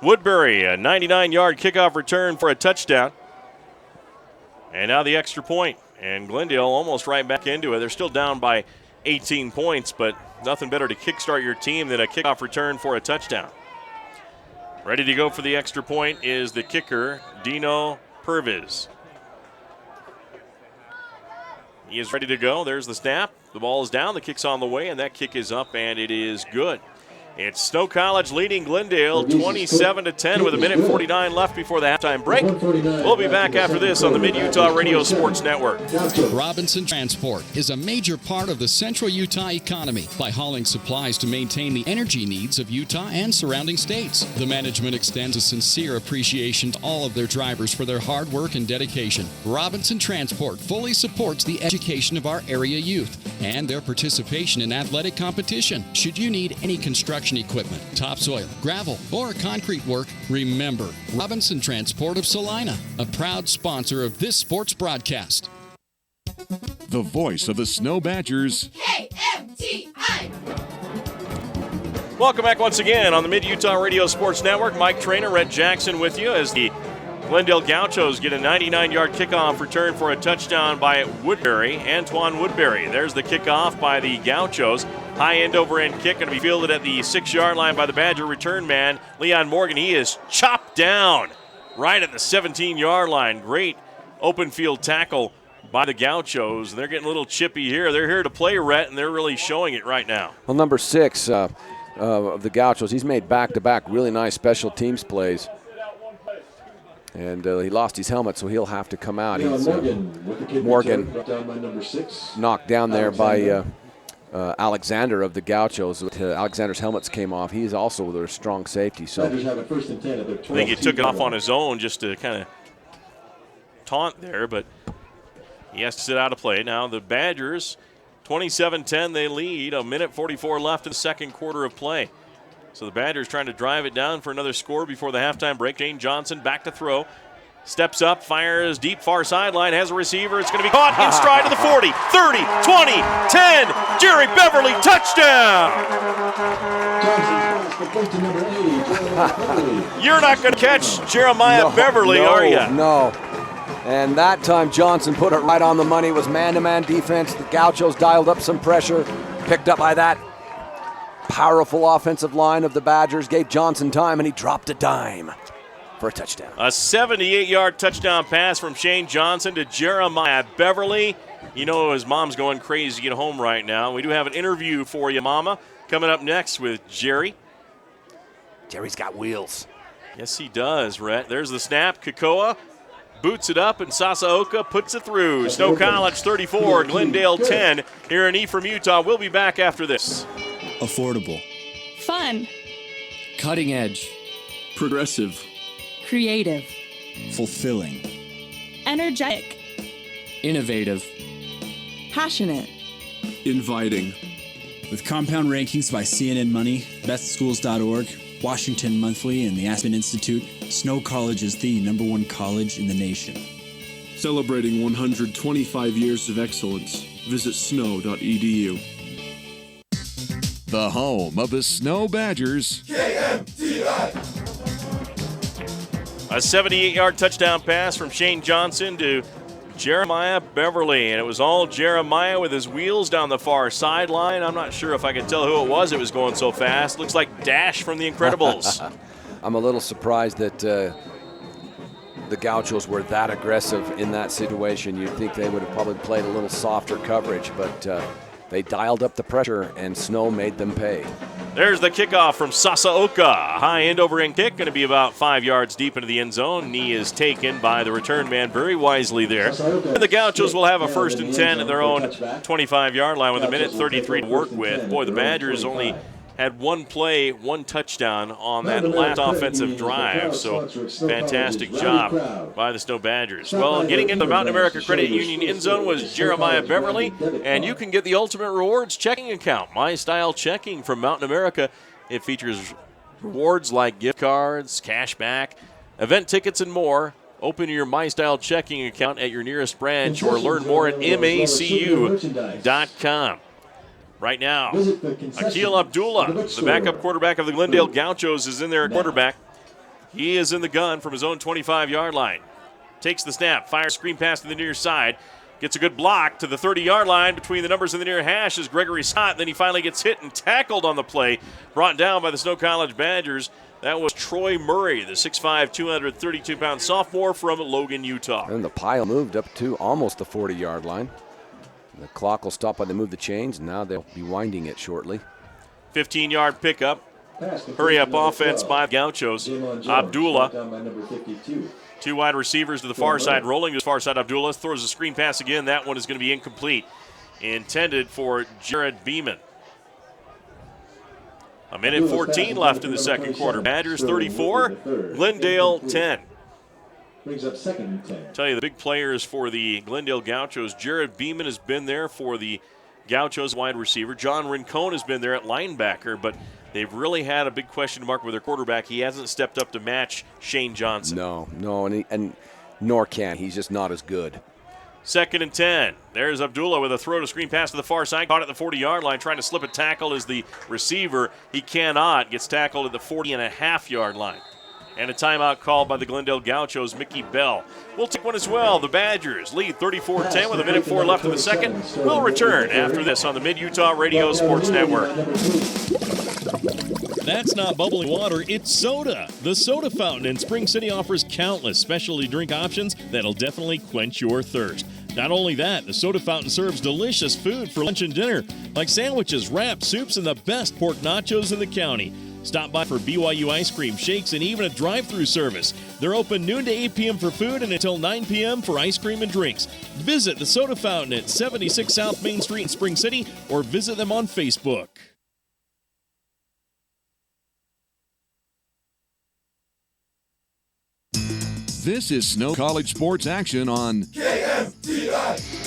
A: Woodbury, a 99-yard kickoff return for a touchdown. And now the extra point. And Glendale almost right back into it. They're still down by 18 points, but nothing better to kickstart your team than a kickoff return for a touchdown. Ready to go for the extra point is the kicker, Dino Purvis. He is ready to go. There's the snap. The ball is down. The kick's on the way, and that kick is up, and it is good. It's Snow College leading Glendale 27-10 with 1:49 left before the halftime break. We'll be back after this on the Mid-Utah Radio Sports Network.
C: Robinson Transport is a major part of the central Utah economy by hauling supplies to maintain the energy needs of Utah and surrounding states. The management extends a sincere appreciation to all of their drivers for their hard work and dedication. Robinson Transport fully supports the education of our area youth and their participation in athletic competition. Should you need any construction equipment, topsoil, gravel, or concrete work, remember Robinson Transport of Salina, a proud sponsor of this sports broadcast.
M: The voice of the Snow Badgers.
N: KMTI.
A: Welcome back once again on the Mid-Utah Radio Sports Network. Mike Traina, Rhett Jackson with you as the Glendale Gauchos get a 99-yard kickoff return for a touchdown by Woodbury, Antoine Woodbury. There's the kickoff by the Gauchos. High end over end kick going to be fielded at the 6-yard line by the Badger return man, Leon Morgan. He is chopped down right at the 17-yard line. Great open field tackle by the Gauchos. They're getting a little chippy here. They're here to play, Rhett, and they're really showing it right now.
B: Well, number 6 of the Gauchos, he's made back-to-back really nice special teams plays. And he lost his helmet, so he'll have to come out. He's, Morgan knocked down there by Alexander of the Gauchos. Alexander's helmets came off. He is also their strong safety. So
A: I think he took it off on his own just to kind of taunt there, but he has to sit out of play. Now the Badgers, 27-10, they lead. 1:44 left in the second quarter of play. So the Badgers trying to drive it down for another score before the halftime break. Jane Johnson back to throw. Steps up, fires deep far sideline, has a receiver. It's going to be caught in stride to the 40, 30, 20, 10. Jerry Beverly, touchdown! You're not going to catch Jeremiah Beverly, are you?
B: No. And that time Johnson put it right on the money. It was man-to-man defense. The Gauchos dialed up some pressure, picked up by that powerful offensive line of the Badgers, gave Johnson time, and he dropped a dime. for a touchdown.
A: A 78-yard touchdown pass from Shane Johnson to Jeremiah Beverly. You know his mom's going crazy to get home right now. We do have an interview for you, Mama, coming up next with Jerry.
B: Jerry's got wheels.
A: Yes, he does, Rhett. There's the snap. Kakoa boots it up, and Sasaoka puts it through. Snow College 34, Glendale 10 here in Ephraim, Utah. We'll be back after this.
U: Affordable.
V: Fun.
U: Cutting edge.
W: Progressive.
V: Creative.
U: Fulfilling.
V: Energetic.
U: Innovative.
V: Passionate.
W: Inviting.
U: With compound rankings by CNN Money, bestschools.org, Washington Monthly, and the Aspen Institute, Snow College is the #1 college in the nation.
W: Celebrating 125 years of excellence. Visit snow.edu.
M: The home of the Snow Badgers.
N: KMTI.
A: A 78-yard touchdown pass from Shane Johnson to Jeremiah Beverly, and it was all Jeremiah with his wheels down the far sideline. I'm not sure if I can tell who it was going so fast. Looks like Dash from The Incredibles.
B: I'm a little surprised that the Gauchos were that aggressive in that situation. You'd think they would have probably played a little softer coverage, but they dialed up the pressure, and Snow made them pay.
A: There's the kickoff from Sasaoka. High end over end kick, going to be about 5 yards deep into the end zone. Knee is taken by the return man very wisely there. And the Gauchos will have a 1st and 10 at their own 25-yard line with a minute 33 to work with. Boy, the Badgers only had one play, one touchdown on that last offensive drive. So fantastic job by the Snow Badgers. Well, getting into the Mountain America Credit Union end zone was Jeremiah Beverly, and you can get the Ultimate Rewards checking account, My Style Checking from Mountain America. It features rewards like gift cards, cash back, event tickets, and more. Open your My Style checking account at your nearest branch or learn more at macu.com. Right now, Akil Abdullah, the backup quarterback of the Glendale Gauchos, is in there at quarterback. He is in the gun from his own 25-yard line. Takes the snap, fires screen pass to the near side, gets a good block to the 30-yard line between the numbers in the near hash is Gregory Scott. Then he finally gets hit and tackled on the play, brought down by the Snow College Badgers. That was Troy Murray, the 6'5", 232-pound sophomore from Logan, Utah.
B: And the pile moved up to almost the 40-yard line. The clock will stop when they move the chains, and now they'll be winding it shortly.
A: 15-yard pickup. Hurry-up offense by the Gauchos. Abdullah. 2 wide receivers to the far side, rolling to the far side. Abdullah throws a screen pass again. That one is going to be incomplete. Intended for Jared Beeman. A minute 14 left in the second quarter. Badgers 34, Glendale 10.
L: Brings up 2nd and 10.
A: Tell you, the big players for the Glendale Gauchos, Jared Beeman has been there for the Gauchos wide receiver. John Rincon has been there at linebacker, but they've really had a big question mark with their quarterback. He hasn't stepped up to match Shane Johnson.
B: No, and nor can. He's just not as good.
A: 2nd and 10. There's Abdullah with a throw to screen pass to the far side. Caught at the 40-yard line, trying to slip a tackle as the receiver. He cannot. Gets tackled at the 40.5-yard line. And a timeout called by the Glendale Gauchos, Mickey Bell. We'll take one as well. The Badgers lead 34-10 with a minute 4 left in the second. We'll return after this on the Mid-Utah Radio Sports Network.
H: That's not bubbling water, it's soda. The Soda Fountain in Spring City offers countless specialty drink options that'll definitely quench your thirst. Not only that, the Soda Fountain serves delicious food for lunch and dinner, like sandwiches, wraps, soups, and the best pork nachos in the county. Stop by for BYU ice cream, shakes, and even a drive-through service. They're open noon to 8 p.m. for food and until 9 p.m. for ice cream and drinks. Visit the Soda Fountain at 76 South Main Street in Spring City or visit them on Facebook.
M: This is Snow College Sports Action on
N: KMTI.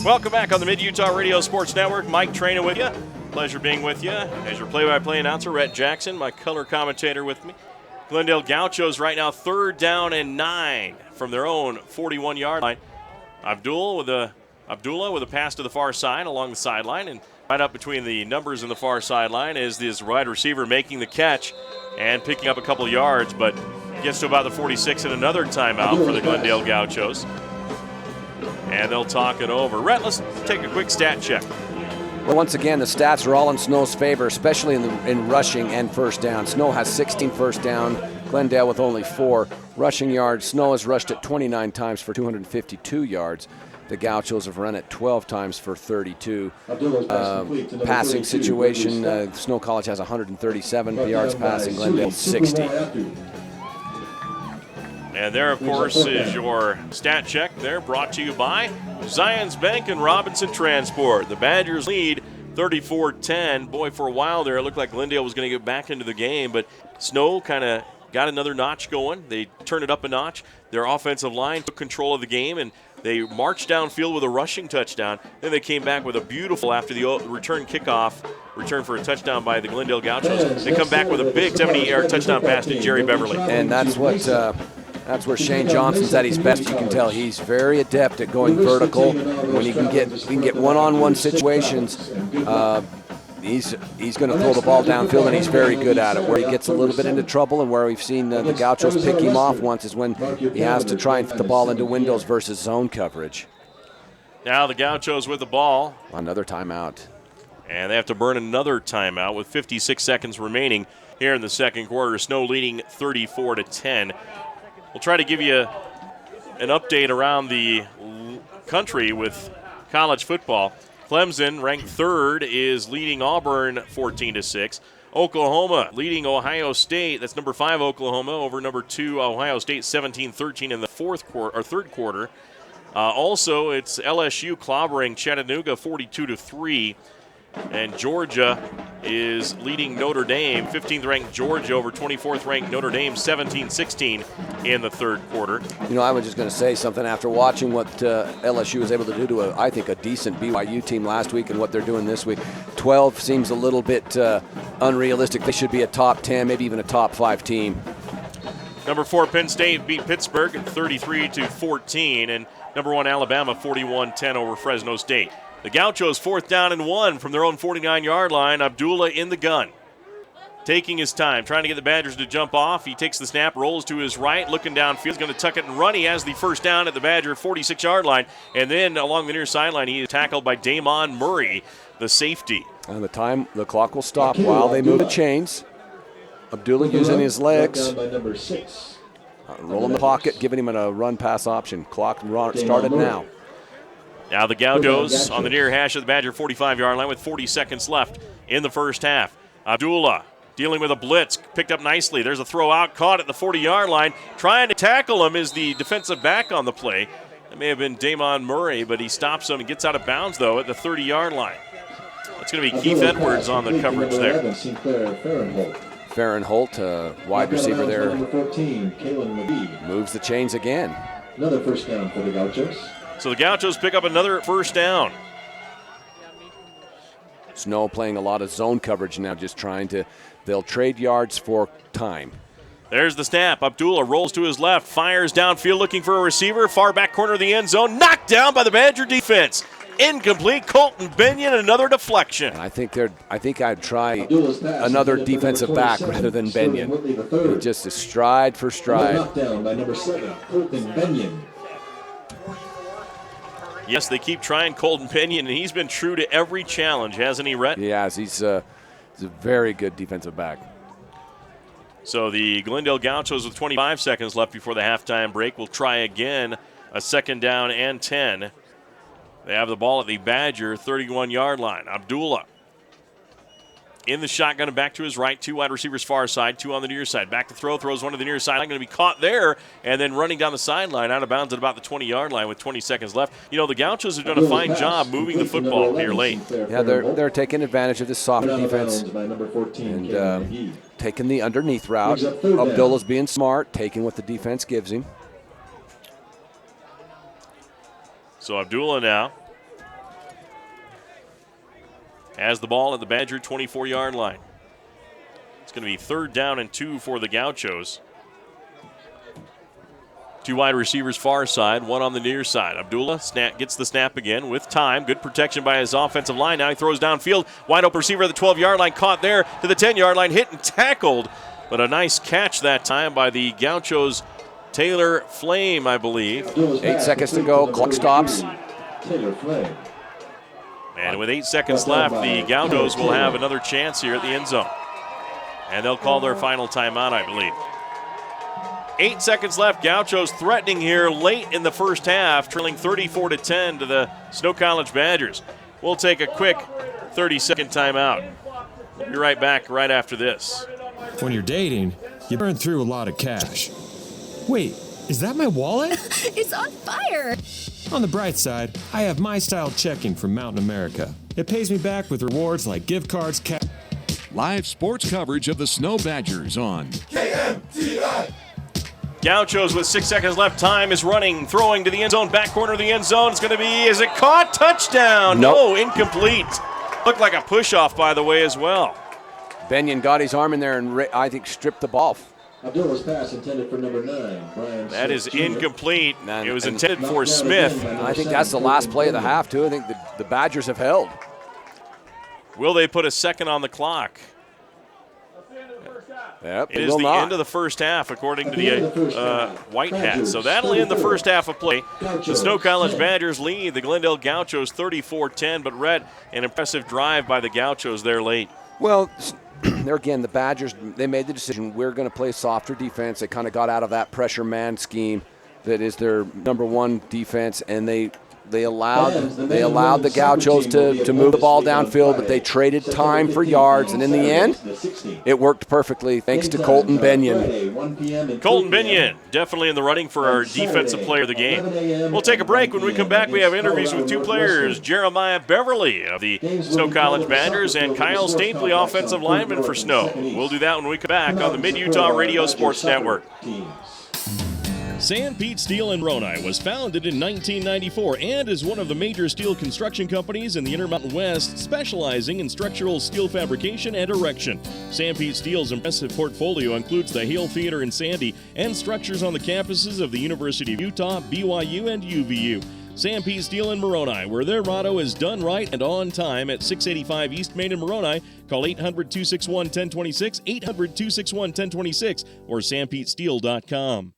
A: Welcome back on the Mid-Utah Radio Sports Network. Mike Traina with you. Pleasure being with you. As your play-by-play announcer, Rhett Jackson, my color commentator with me. Glendale Gauchos right now 3rd down and 9 from their own 41-yard line. Abdullah with a pass to the far side along the sideline, and right up between the numbers in the far sideline is this wide receiver making the catch and picking up a couple yards, but gets to about the 46 and another timeout for the Glendale Gauchos. And they'll talk it over. Rhett, let's take a quick stat check.
B: Well, once again, the stats are all in Snow's favor, especially in rushing and first down. Snow has 16 first down, Glendale with only 4 rushing yards. Snow has rushed it 29 times for 252 yards. The Gauchos have run it 12 times for 32. Passing situation, Snow College has 137 yards passing, Glendale 60.
A: And there, of course, is your stat check there, brought to you by Zions Bank and Robinson Transport. The Badgers lead 34-10. Boy, for a while there, it looked like Glendale was going to get back into the game, but Snow kind of got another notch going. They turned it up a notch. Their offensive line took control of the game, and they marched downfield with a rushing touchdown. Then they came back with a beautiful, after the return for a touchdown by the Glendale Gauchos. They come back with a big 70-yard touchdown pass to Jerry Beverly.
B: And that's that's where Shane Johnson's at his best. You can tell he's very adept at going vertical. When he can get one-on-one situations, he's going to throw the ball downfield, and he's very good at it. Where he gets a little bit into trouble and where we've seen the Gauchos pick him off once is when he has to try and fit the ball into windows versus zone coverage.
A: Now the Gauchos with the ball.
B: Another timeout.
A: And they have to burn another timeout with 56 seconds remaining here in the second quarter. Snow leading 34-10. We'll try to give you an update around the country with college football. Clemson, ranked 3rd, is leading Auburn 14-6. Oklahoma leading Ohio State. That's number 5 Oklahoma over number 2 Ohio State 17-13 in the third quarter. Also, it's LSU clobbering Chattanooga 42-3. And Georgia is leading Notre Dame, 15th ranked Georgia over 24th ranked Notre Dame, 17-16 in the third quarter.
B: You know, I was just going to say something after watching what LSU was able to do to, I think, a decent BYU team last week and what they're doing this week. 12 seems a little bit unrealistic. They should be a top 10, maybe even a top 5 team.
A: Number 4 Penn State beat Pittsburgh 33-14, and number 1 Alabama 41-10 over Fresno State. The Gauchos 4th down and 1 from their own 49-yard line. Abdullah in the gun. Taking his time, trying to get the Badgers to jump off. He takes the snap, rolls to his right, looking downfield. He's going to tuck it and run. He has the first down at the Badger 46-yard line. And then along the near sideline, he is tackled by Damon Murray, the safety.
B: And the clock will stop while they move the chains. Abdullah using his legs. Rolling the pocket, giving him a run-pass option. Clock started now.
A: Now the Gauchos on the near hash of the Badger 45-yard line with 40 seconds left in the first half. Abdullah dealing with a blitz, picked up nicely. There's a throw out, caught at the 40-yard line. Trying to tackle him is the defensive back on the play. That may have been Damon Murray, but he stops him and gets out of bounds, though, at the 30-yard line. It's going to be Keith Edwards on the coverage there.
B: Farron-Holt, wide receiver there, moves the chains again.
L: Another first down for the Gauchos.
A: So the Gauchos pick up another first down.
B: Snow playing a lot of zone coverage now, just they'll trade yards for time.
A: There's the snap. Abdullah rolls to his left, fires downfield looking for a receiver, far back corner of the end zone, knocked down by the Badger defense. Incomplete. Colton Binion, another deflection.
B: And I think I'd try another defensive back rather than Binion. Just a stride for stride.
L: Knockdown by number 7, Colton Binion.
A: Yes, they keep trying Colton Binion, and he's been true to every challenge, hasn't he, Rhett?
B: Yes, he's a very good defensive back.
A: So the Glendale Gauchos with 25 seconds left before the halftime break will try again, a second down and 10. They have the ball at the Badger 31-yard line. Abdullah in the shotgun and back to his right. 2 wide receivers far side, 2 on the near side. Back to throw, throws one to the near sideline. Going to be caught there and then running down the sideline out of bounds at about the 20-yard line with 20 seconds left. You know, the Gauchos have done a fine job moving the football here late.
B: Yeah, they're taking advantage of this soft defense and taking the underneath route. Abdullah's being smart, taking what the defense gives him.
A: So Abdullah now has the ball at the Badger 24-yard line. It's going to be 3rd down and 2 for the Gauchos. 2 wide receivers far side, 1 on the near side. Abdullah gets the snap again with time. Good protection by his offensive line. Now he throws downfield. Wide open receiver at the 12-yard line, caught there to the 10-yard line, hit and tackled. But a nice catch that time by the Gauchos' Taylor Flame, I believe.
B: 8 seconds to go. Clock stops.
L: Taylor Flame.
A: And with 8 seconds left, the Gauchos will have another chance here at the end zone. And they'll call their final timeout, I believe. 8 seconds left. Gauchos threatening here late in the first half, trailing 34-10 to the Snow College Badgers. We'll take a quick 30-second timeout. We'll be right back right after this.
D: When you're dating, you burn through a lot of cash. Wait, is that my wallet?
E: It's on fire!
D: On the bright side, I have My Style Checking from Mountain America. It pays me back with rewards like gift cards,
M: Live sports coverage of the Snow Badgers on
N: KMTI.
A: Gauchos with 6 seconds left. Time is running. Throwing to the end zone. Back corner of the end zone. It's going to be, is it caught? Touchdown.
B: Nope.
A: No, incomplete. Looked like a push-off, by the way, as well.
B: Benyon got his arm in there and I think stripped the ball.
L: Abdullah's pass intended for number 9, Brian.
A: That is incomplete.
B: And,
A: it was intended for Smith.
B: I think that's the last play of the half, too. I think the Badgers have held.
A: Will they put a second on the clock?
B: Yep,
A: it is the end of the first half, according to the White Hat. So that'll end the first half of play. The Snow College Badgers lead the Glendale Gauchos 34-10, but Rhett, an impressive drive by the Gauchos there late.
B: Well, there again, the Badgers, they made the decision, we're going to play softer defense. They kind of got out of that pressure man scheme that is their number one defense, and they allowed the Gauchos to move the ball downfield, but they traded time for yards, and in the end, it worked perfectly thanks to Colton Benyon.
A: Colton Benyon, definitely in the running for our defensive player of the game. We'll take a break. When we come back, we have interviews with two players, Jeremiah Beverly of the Snow College Badgers and Kyle Stapley, offensive lineman for Snow. We'll do that when we come back on the Mid-Utah Radio Sports Network.
H: Sanpete Steel in Moroni was founded in 1994 and is one of the major steel construction companies in the Intermountain West, specializing in structural steel fabrication and erection. Sanpete Steel's impressive portfolio includes the Hale Theater in Sandy and structures on the campuses of the University of Utah, BYU, and UVU. Sanpete Steel in Moroni, where their motto is done right and on time, at 685 East Main in Moroni. Call 800-261-1026, 800-261-1026, or sanpetesteel.com.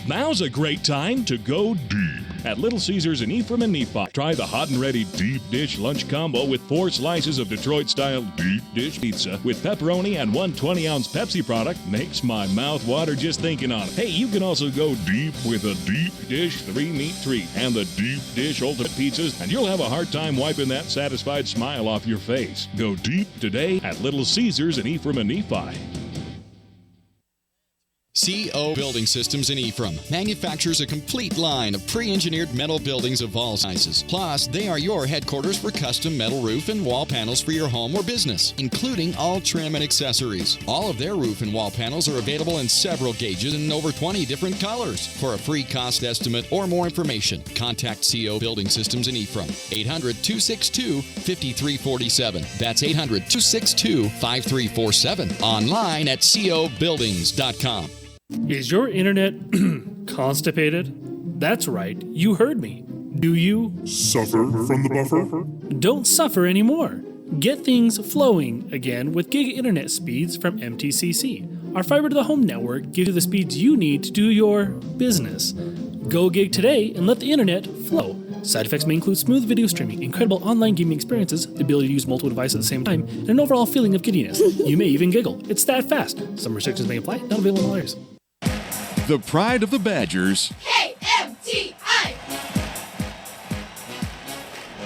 F: Now's a great time to go deep. At Little Caesars in Ephraim and Nephi, try the hot and ready deep dish lunch combo with 4 slices of Detroit-style deep dish pizza with pepperoni and 1 20-ounce Pepsi product. Makes my mouth water just thinking on it. Hey, you can also go deep with a deep dish 3-meat treat and the deep dish ultimate pizzas, and you'll have a hard time wiping that satisfied smile off your face. Go deep today at Little Caesars in Ephraim and Nephi.
C: CO Building Systems in Ephraim manufactures a complete line of pre-engineered metal buildings of all sizes. Plus, they are your headquarters for custom metal roof and wall panels for your home or business, including all trim and accessories. All of their roof and wall panels are available in several gauges and over 20 different colors. For a free cost estimate or more information, contact CO Building Systems in Ephraim. 800-262-5347. That's 800-262-5347. Online at cobuildings.com.
O: Is your internet constipated? That's right, you heard me. Do you
P: suffer from the buffer?
O: Don't suffer anymore. Get things flowing again with gig internet speeds from MTCC. Our fiber to the home network gives you the speeds you need to do your business. Go gig today and let the internet flow. Side effects may include smooth video streaming, incredible online gaming experiences, the ability to use multiple devices at the same time, and an overall feeling of giddiness. You may even giggle. It's that fast. Some restrictions may apply, not available in all areas.
M: The pride of the Badgers.
N: KMTI.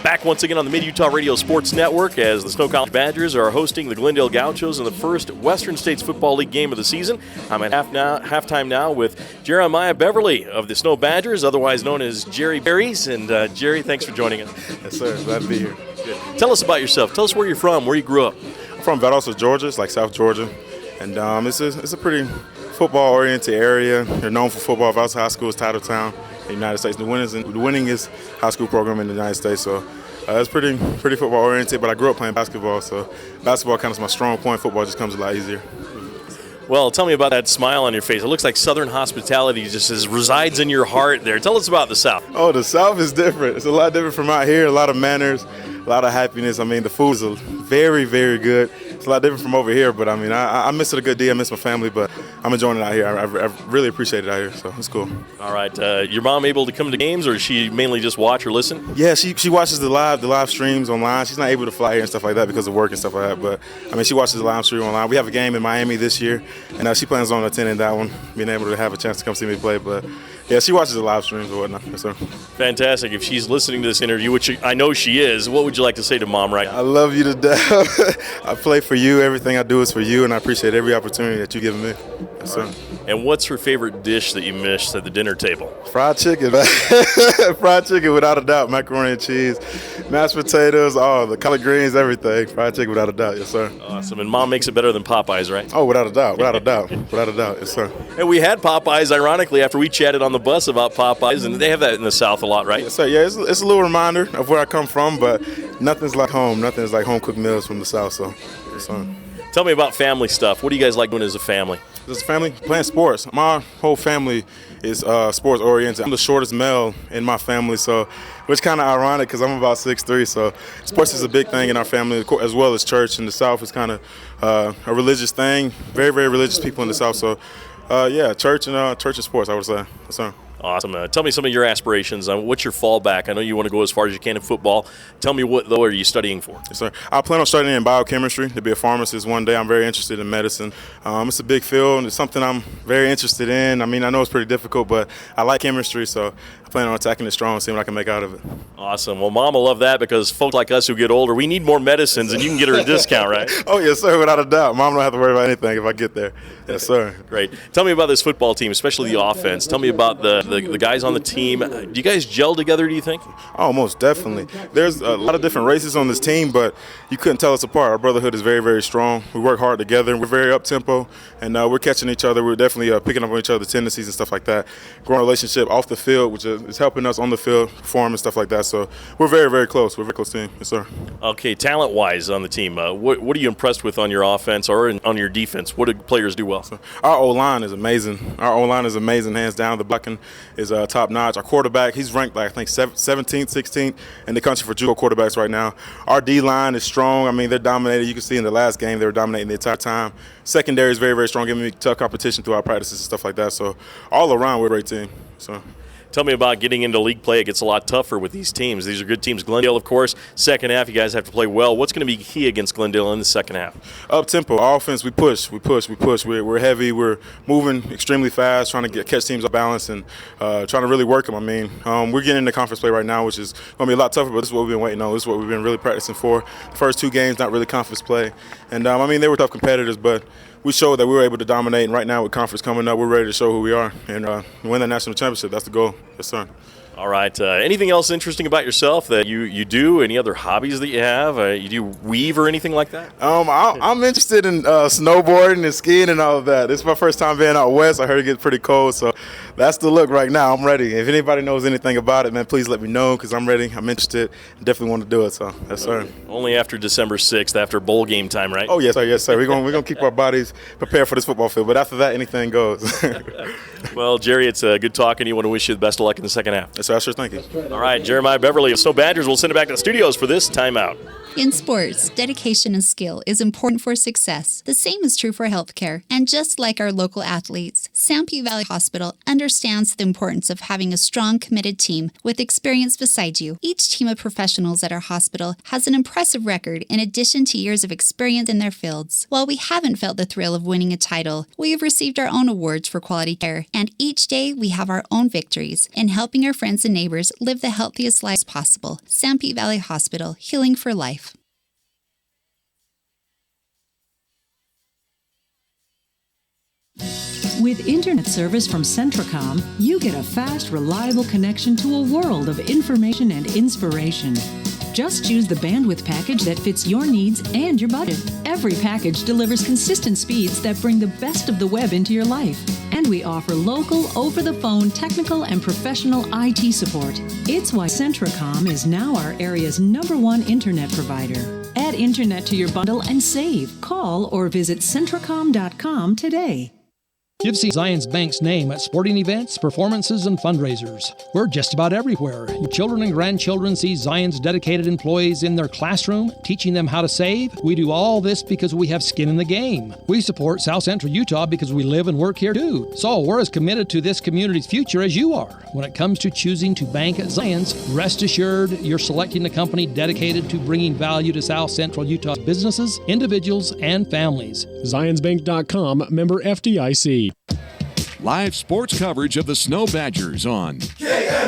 A: Back once again on the Mid-Utah Radio Sports Network as the Snow College Badgers are hosting the Glendale Gauchos in the first Western States Football League game of the season. I'm at halftime now with Jeremiah Beverly of the Snow Badgers, otherwise known as Jerry Berries. And Jerry, thanks for joining us.
I: Yes, sir. Glad to be here.
A: Good. Tell us about yourself. Tell us where you're from, where you grew up.
I: I'm from Valdosta, Georgia. It's like South Georgia. And it's a pretty football-oriented area. They're known for football. Valdosta High School is title town in the United States. The winningest high school program in the United States. So it's pretty football-oriented, but I grew up playing basketball. So basketball kind of is my strong point. Football just comes a lot easier.
A: Well, tell me about that smile on your face. It looks like Southern hospitality just resides in your heart there. Tell us about the South.
I: Oh, the South is different. It's a lot different from out here. A lot of manners. a lot of happiness. I mean, the food's very, very good. It's a lot different from over here, but I mean, I miss it a good deal. I miss my family, but I'm enjoying it out here. I really appreciate it out here, so it's cool.
A: All right. Your mom able to come to games, or does she mainly just watch or listen?
I: Yeah, she watches the live streams online. She's not able to fly here and stuff like that because of work and stuff like that, but I mean, she watches the live stream online. We have a game in Miami this year, and she plans on attending that one, being able to have a chance to come see me play, but yeah, she watches the live streams or whatnot. Yes, sir.
A: Fantastic. If she's listening to this interview, which I know she is, what would you like to say to Mom right now?
I: I love you to death. I play for you. Everything I do is for you, and I appreciate every opportunity that you've given me. Yes, sir.
A: And what's her favorite dish that you missed at the dinner table?
I: Fried chicken. Fried chicken, without a doubt. Macaroni and cheese, mashed potatoes, all the collard greens, everything. Fried chicken, without a doubt. Yes, sir.
A: Awesome. And Mom makes it better than Popeyes, right?
I: Oh, without a doubt. Without a doubt. Without a doubt. Yes, sir.
A: And we had Popeyes, ironically, after we chatted on the bus about Popeyes, and they have that in the South a lot, right?
I: Yes, sir. Yeah, it's a little reminder of where I come from, but nothing's like home. Nothing's like home-cooked meals from the South, so yes, sir.
A: Tell me about family stuff. What do you guys like doing as a family?
I: As a family, playing sports. My whole family is sports oriented. I'm the shortest male in my family, so which kind of ironic because I'm about 6'3", so sports is a big thing in our family, as well as church. In the South, it's kind of a religious thing. Very, very religious people in the South, so yeah, church and sports, I would say. Yes, sir.
A: Awesome. Tell me some of your aspirations. What's your fallback? I know you want to go as far as you can in football. Tell me what, though, are you studying for?
I: Yes, sir. I plan on studying in biochemistry to be a pharmacist one day. I'm very interested in medicine. It's a big field, and it's something I'm very interested in. I mean, I know it's pretty difficult, but I like chemistry, so I plan on attacking it strong and seeing what I can make out of it.
A: Awesome. Well, Mom will love that because folks like us who get older, we need more medicines, and you can get her a discount, right?
I: Oh, yes, sir, without a doubt. Mom don't have to worry about anything if I get there. Yes, sir.
A: Great. Tell me about this football team, especially the offense. Tell me about the guys on the team. Do you guys gel together, do you think?
I: Oh, most definitely. There's a lot of different races on this team, but you couldn't tell us apart. Our brotherhood is very, very strong. We work hard together. We're very up-tempo, and we're catching each other. We're definitely picking up on each other's tendencies and stuff like that. Growing a relationship off the field, which is helping us on the field perform and stuff like that. So we're very, very close. We're a very close team. Yes, sir.
A: Okay, talent-wise on the team, what are you impressed with on your offense or on your defense? What do players do well?
I: So our O-line is amazing. Our O-line is amazing, hands down. The blocking is top-notch. Our quarterback, he's ranked, I think, 17th, 16th in the country for JUCO quarterbacks right now. Our D-line is strong. I mean, they're dominated. You can see in the last game they were dominating the entire time. Secondary is very, very strong, giving me tough competition through our practices and stuff like that. So all around, we're a great team. So.
A: Tell me about getting into league play. It gets a lot tougher with these teams. These are good teams. Glendale, of course, second half, you guys have to play well. What's going to be key against Glendale in the second half?
I: Up-tempo. Offense, we push. We're heavy. We're moving extremely fast, trying to catch teams off balance and trying to really work them. I mean, we're getting into conference play right now, which is going to be a lot tougher, but this is what we've been waiting on. This is what we've been really practicing for. The first two games, not really conference play. And, I mean, they were tough competitors, but we showed that we were able to dominate. And right now with conference coming up, we're ready to show who we are and win the national championship. That's the goal. Yes, sir.
A: All right. Anything else interesting about yourself that you do? Any other hobbies that you have? You do weave or anything like that?
I: I'm interested in snowboarding and skiing and all of that. This is my first time being out west. I heard it gets pretty cold, so that's the look right now. I'm ready. If anybody knows anything about it, man, please let me know because I'm ready. I'm interested. Definitely want to do it. So yes, sir.
A: Only after December 6th, after bowl game time, right?
I: Oh yes, sir. Yes, sir. We're gonna keep our bodies prepared for this football field. But after that, anything goes.
A: Well, Jerry, it's good talking. You want to wish you the best of luck in the second half.
I: Yes, sir. Sure, thank you.
A: All right, Jeremiah Beverly of Snow Badgers. We'll send it back to the studios for this timeout.
J: In sports, dedication and skill is important for success. The same is true for healthcare. And just like our local athletes, Sampi Valley Hospital understands the importance of having a strong, committed team with experience beside you. Each team of professionals at our hospital has an impressive record in addition to years of experience in their fields. While we haven't felt the thrill of winning a title, we have received our own awards for quality care. And each day we have our own victories in helping our friends and neighbors live the healthiest lives possible. Sampi Valley Hospital, healing for life.
Q: With internet service from Centracom, you get a fast, reliable connection to a world of information and inspiration. Just choose the bandwidth package that fits your needs and your budget. Every package delivers consistent speeds that bring the best of the web into your life. And we offer local, over-the-phone, technical, and professional IT support. It's why Centracom is now our area's #1 internet provider. Add internet to your bundle and save. Call or visit Centracom.com today.
R: You've seen Zions Bank's name at sporting events, performances, and fundraisers. We're just about everywhere. Your children and grandchildren see Zions dedicated employees in their classroom, teaching them how to save. We do all this because we have skin in the game. We support South Central Utah because we live and work here too. So we're as committed to this community's future as you are. When it comes to choosing to bank at Zions, rest assured you're selecting a company dedicated to bringing value to South Central Utah's businesses, individuals, and families.
S: ZionsBank.com, member FDIC.
M: Live sports coverage of the Snow Badgers on
L: KMTI.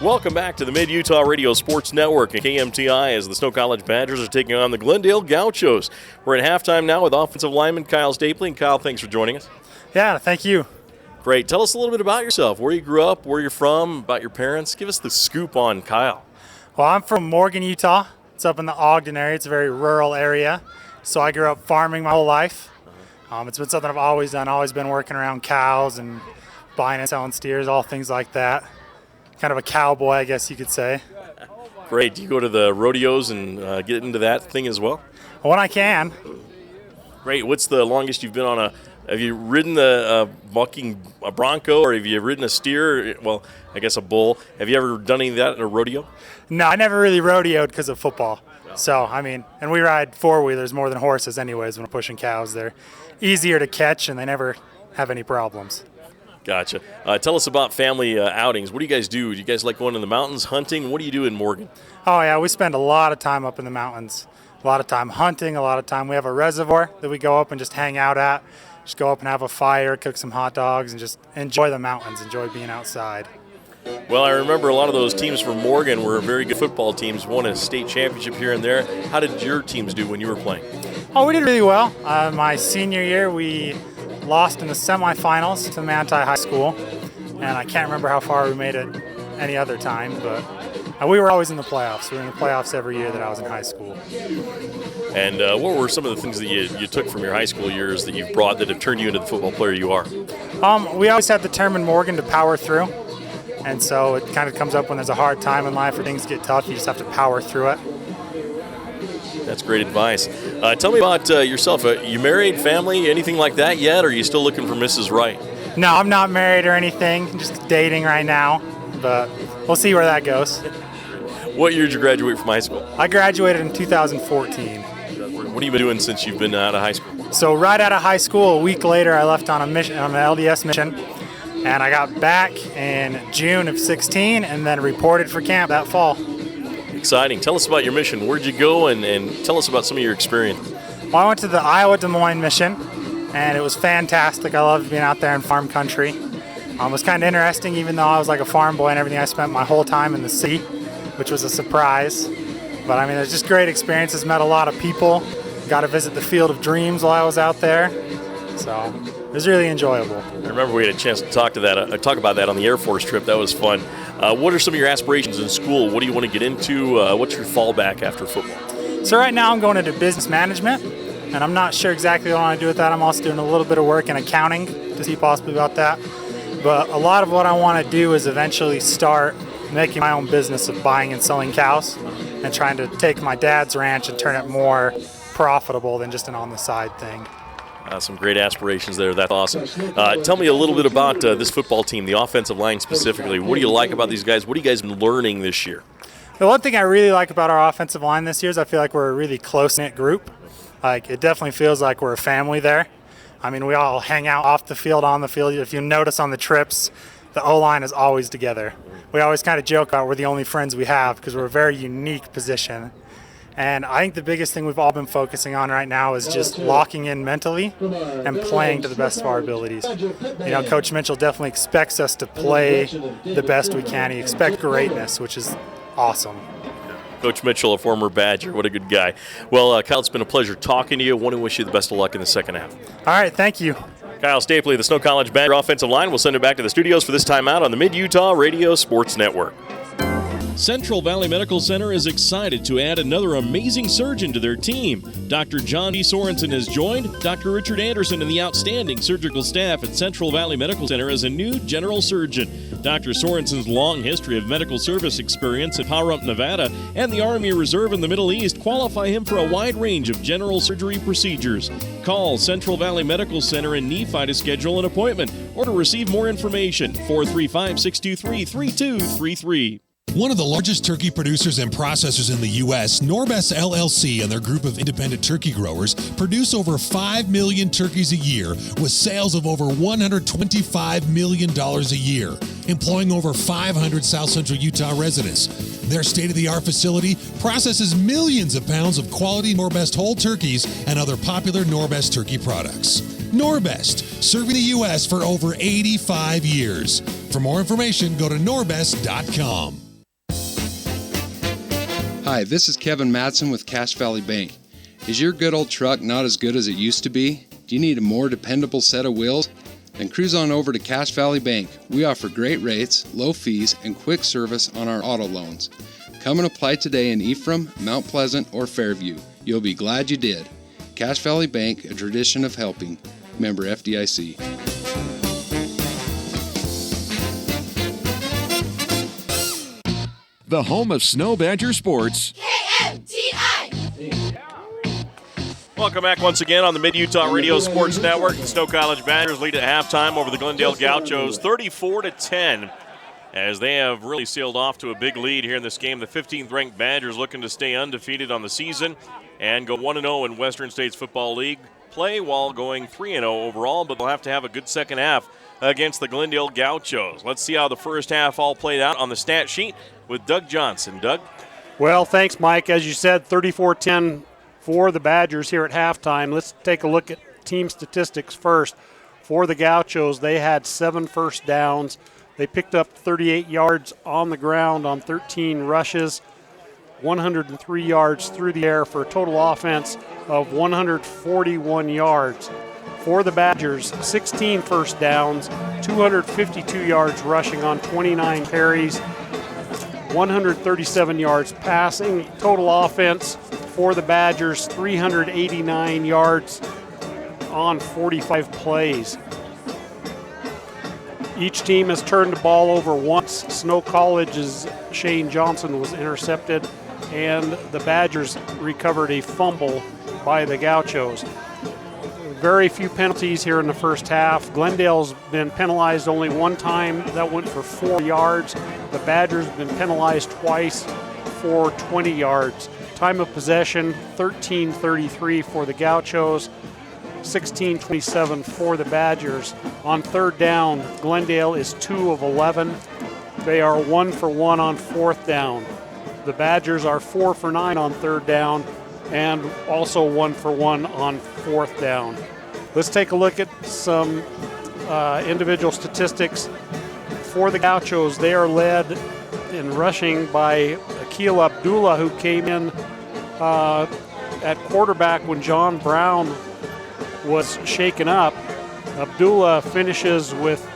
A: Welcome back to the Mid-Utah Radio Sports Network and KMTI as the Snow College Badgers are taking on the Glendale Gauchos. We're at halftime now with offensive lineman Kyle Stapley. And Kyle, thanks for joining us.
E: Yeah, thank you.
A: Great. Tell us a little bit about yourself, where you grew up, where you're from, about your parents. Give us the scoop on Kyle.
E: Well, I'm from Morgan, Utah. It's up in the Ogden area. It's a very rural area. So I grew up farming my whole life. It's been something I've always done. Always been working around cows and buying and selling steers, all things like that. Kind of a cowboy, I guess you could say.
A: Great. Do you go to the rodeos and get into that thing as well?
E: When I can.
A: Great. What's the longest you've been on a? Have you ridden the bucking a bronco, or have you ridden a steer? Well, I guess a bull. Have you ever done any of that in a rodeo?
E: No, I never really rodeoed because of football. So, I mean, and we ride four-wheelers more than horses anyways when we're pushing cows. They're easier to catch, and they never have any problems.
A: Gotcha. Tell us about family outings. What do you guys do? Do you guys like going in the mountains, hunting? What do you do in Morgan?
E: Oh, yeah, we spend a lot of time up in the mountains. A lot of time hunting, a lot of time. We have a reservoir that we go up and just hang out at. Just go up and have a fire, cook some hot dogs, and just enjoy the mountains, enjoy being outside.
A: Well, I remember a lot of those teams from Morgan were very good football teams, won a state championship here and there. How did your teams do when you were playing?
E: Oh, we did really well. My senior year, we lost in the semifinals to Manti High School, and I can't remember how far we made it any other time, but we were always in the playoffs. We were in the playoffs every year that I was in high school.
A: And what were some of the things that you took from your high school years that you've brought that have turned you into the football player you are?
E: We always had the term in Morgan to power through. And so it kind of comes up when there's a hard time in life or things get tough, you just have to power through it.
A: That's great advice. Tell me about yourself. You married, family, anything like that yet, or are you still looking for Mrs. Right?
E: No, I'm not married or anything. I'm just dating right now, but we'll see where that goes.
A: What year did you graduate from high school?
E: I graduated in 2014.
A: What have you been doing since you've been out of high school?
E: So right out of high school, a week later, I left on a mission, on an LDS mission. And I got back in June of 16 and then reported for camp that fall.
A: Exciting. Tell us about your mission. Where'd you go and tell us about some of your experience.
E: Well, I went to the Iowa Des Moines mission, and it was fantastic. I loved being out there in farm country. It was kind of interesting, even though I was like a farm boy and everything. I spent my whole time in the city, which was a surprise. But I mean, it was just great experiences. Met a lot of people. Got to visit the Field of Dreams while I was out there. So it was really enjoyable.
A: I remember we had a chance to talk about that on the Air Force trip. That was fun. What are some of your aspirations in school? What do you want to get into? What's your fallback after football?
E: So right now I'm going into business management, and I'm not sure exactly what I want to do with that. I'm also doing a little bit of work in accounting to see possibly about that. But a lot of what I want to do is eventually start making my own business of buying and selling cows and trying to take my dad's ranch and turn it more profitable than just an on-the-side thing.
A: Some great aspirations there. That's awesome. Tell me a little bit about this football team, the offensive line specifically. What do you like about these guys? What have you guys been learning this year?
E: The one thing I really like about our offensive line this year is I feel like we're a really close-knit group. Like, it definitely feels like we're a family there. I mean, we all hang out off the field, on the field. If you notice on the trips, the O-line is always together. We always kind of joke about we're the only friends we have because we're a very unique position. And I think the biggest thing we've all been focusing on right now is just locking in mentally and playing to the best of our abilities. You know, Coach Mitchell definitely expects us to play the best we can. He expects greatness, which is awesome.
A: Coach Mitchell, a former Badger. What a good guy. Well, Kyle, it's been a pleasure talking to you. I want to wish you the best of luck in the second half.
E: All right, thank you.
A: Kyle Stapley, the Snow College Badger offensive line. We'll send it back to the studios for this time out on the Mid-Utah Radio Sports Network.
H: Central Valley Medical Center is excited to add another amazing surgeon to their team. Dr. John D. Sorensen has joined Dr. Richard Anderson and the outstanding surgical staff at Central Valley Medical Center as a new general surgeon. Dr. Sorensen's long history of medical service experience at Pahrump, Nevada, and the Army Reserve in the Middle East qualify him for a wide range of general surgery procedures. Call Central Valley Medical Center in Nephi to schedule an appointment or to receive more information. 435-623-3233.
G: One of the largest turkey producers and processors in the U.S., Norbest LLC and their group of independent turkey growers produce over 5 million turkeys a year with sales of over $125 million a year, employing over 500 South Central Utah residents. Their state-of-the-art facility processes millions of pounds of quality Norbest whole turkeys and other popular Norbest turkey products. Norbest, serving the U.S. for over 85 years. For more information, go to norbest.com.
K: Hi, this is Kevin Madsen with Cache Valley Bank. Is your good old truck not as good as it used to be? Do you need a more dependable set of wheels? Then cruise on over to Cache Valley Bank. We offer great rates, low fees, and quick service on our auto loans. Come and apply today in Ephraim, Mount Pleasant, or Fairview. You'll be glad you did. Cache Valley Bank, a tradition of helping. Member FDIC.
M: The home of Snow Badger Sports.
N: KMTI.
A: Welcome back once again on the Mid-Utah Radio Sports Network. The Snow College Badgers lead at halftime over the Glendale Gauchos 34-10 as they have really sailed off to a big lead here in this game. The 15th ranked Badgers looking to stay undefeated on the season and go 1-0 in Western States Football League play while going 3-0 overall, but they'll have to have a good second half against the Glendale Gauchos. Let's see how the first half all played out on the stat sheet with Doug Johnson. Doug?
T: Well, thanks, Mike. As you said, 34-10 for the Badgers here at halftime. Let's take a look at team statistics first. For the Gauchos, they had 7 first downs. They picked up 38 yards on the ground on 13 rushes, 103 yards through the air for a total offense of 141 yards. For the Badgers, 16 first downs, 252 yards rushing on 29 carries, 137 yards passing. Total offense for the Badgers, 389 yards on 45 plays. Each team has turned the ball over once. Snow College's Shane Johnson was intercepted, and the Badgers recovered a fumble by the Gauchos. Very few penalties here in the first half. Glendale's been penalized only one time. That went for 4 yards. The Badgers have been penalized twice for 20 yards. Time of possession, 13:33 for the Gauchos, 16:27 for the Badgers. On third down, Glendale is 2 of 11. They are 1 for 1 on fourth down. The Badgers are 4 for 9 on third down and also 1 for 1 on fourth down. Let's take a look at some individual statistics. For the Gauchos, they are led in rushing by Akil Abdullah, who came in at quarterback when John Brown was shaken up. Abdullah finishes with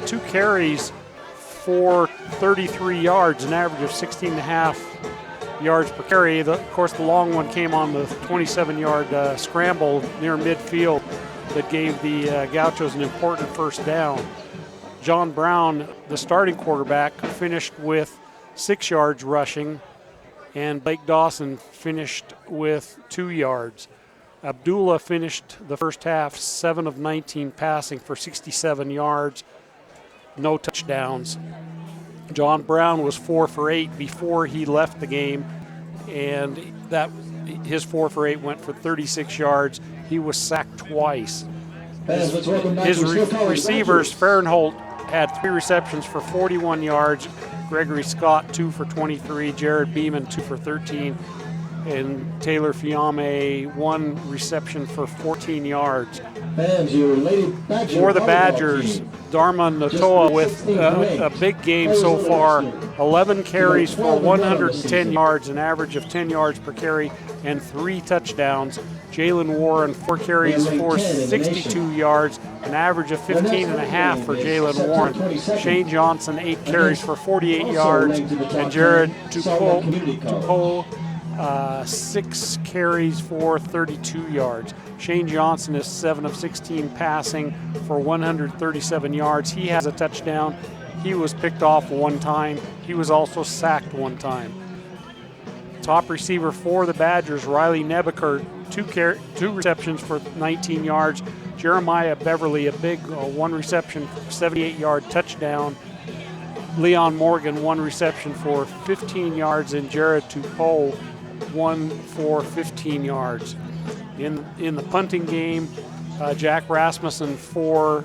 T: 2 carries for 33 yards, an average of 16.5 yards per carry. Of course, the long one came on the 27-yard scramble near midfield that gave the Gauchos an important first down. John Brown, the starting quarterback, finished with 6 yards rushing, and Blake Dawson finished with 2 yards. Abdullah finished the first half 7 of 19 passing for 67 yards, no touchdowns. John Brown was 4 for 8 before he left the game, and his 4 for 8 went for 36 yards. He was sacked twice. His receivers, Fahrenholt, had 3 receptions for 41 yards. Gregory Scott, 2 for 23. Jared Beeman, 2 for 13. And Taylor Fiame, 1 reception for 14 yards. For the Badgers, Dharma Notoa with a big game so far. 11 carries for 110 yards, an average of 10 yards per carry, and 3 touchdowns. Jalen Warren, 4 carries for 62 yards, an average of 15.5 for Jalen Warren. Shane Johnson, 8 carries for 48 yards, and Jared Tupou, 6 carries for 32 yards. Shane Johnson is 7 of 16 passing for 137 yards. He has a touchdown. He was picked off one time. He was also sacked one time. Top receiver for the Badgers, Riley Nebekert, two receptions for 19 yards. Jeremiah Beverly, a big one reception, 78-yard touchdown. Leon Morgan, one reception for 15 yards, and Jared Tupou, one for 15 yards. In the punting game, Jack Rasmussen for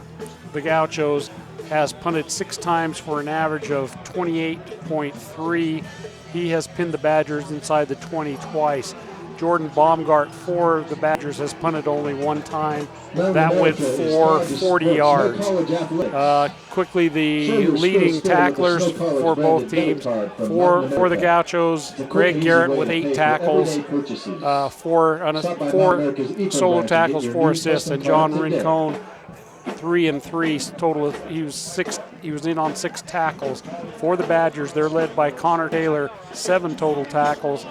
T: the Gauchos has punted 6 times for an average of 28.3. He has pinned the Badgers inside the 20 twice. Jordan Baumgart for the Badgers has punted only 1 time. That went for 40 yards. Quickly, the leading tacklers for both teams. For the Gauchos, Greg Garrett with 8 tackles, 4 solo tackles, 4 assists, and John Rincon 3 and 3 total. He was in on 6 tackles. For the Badgers, they're led by Connor Taylor, 7 total tackles,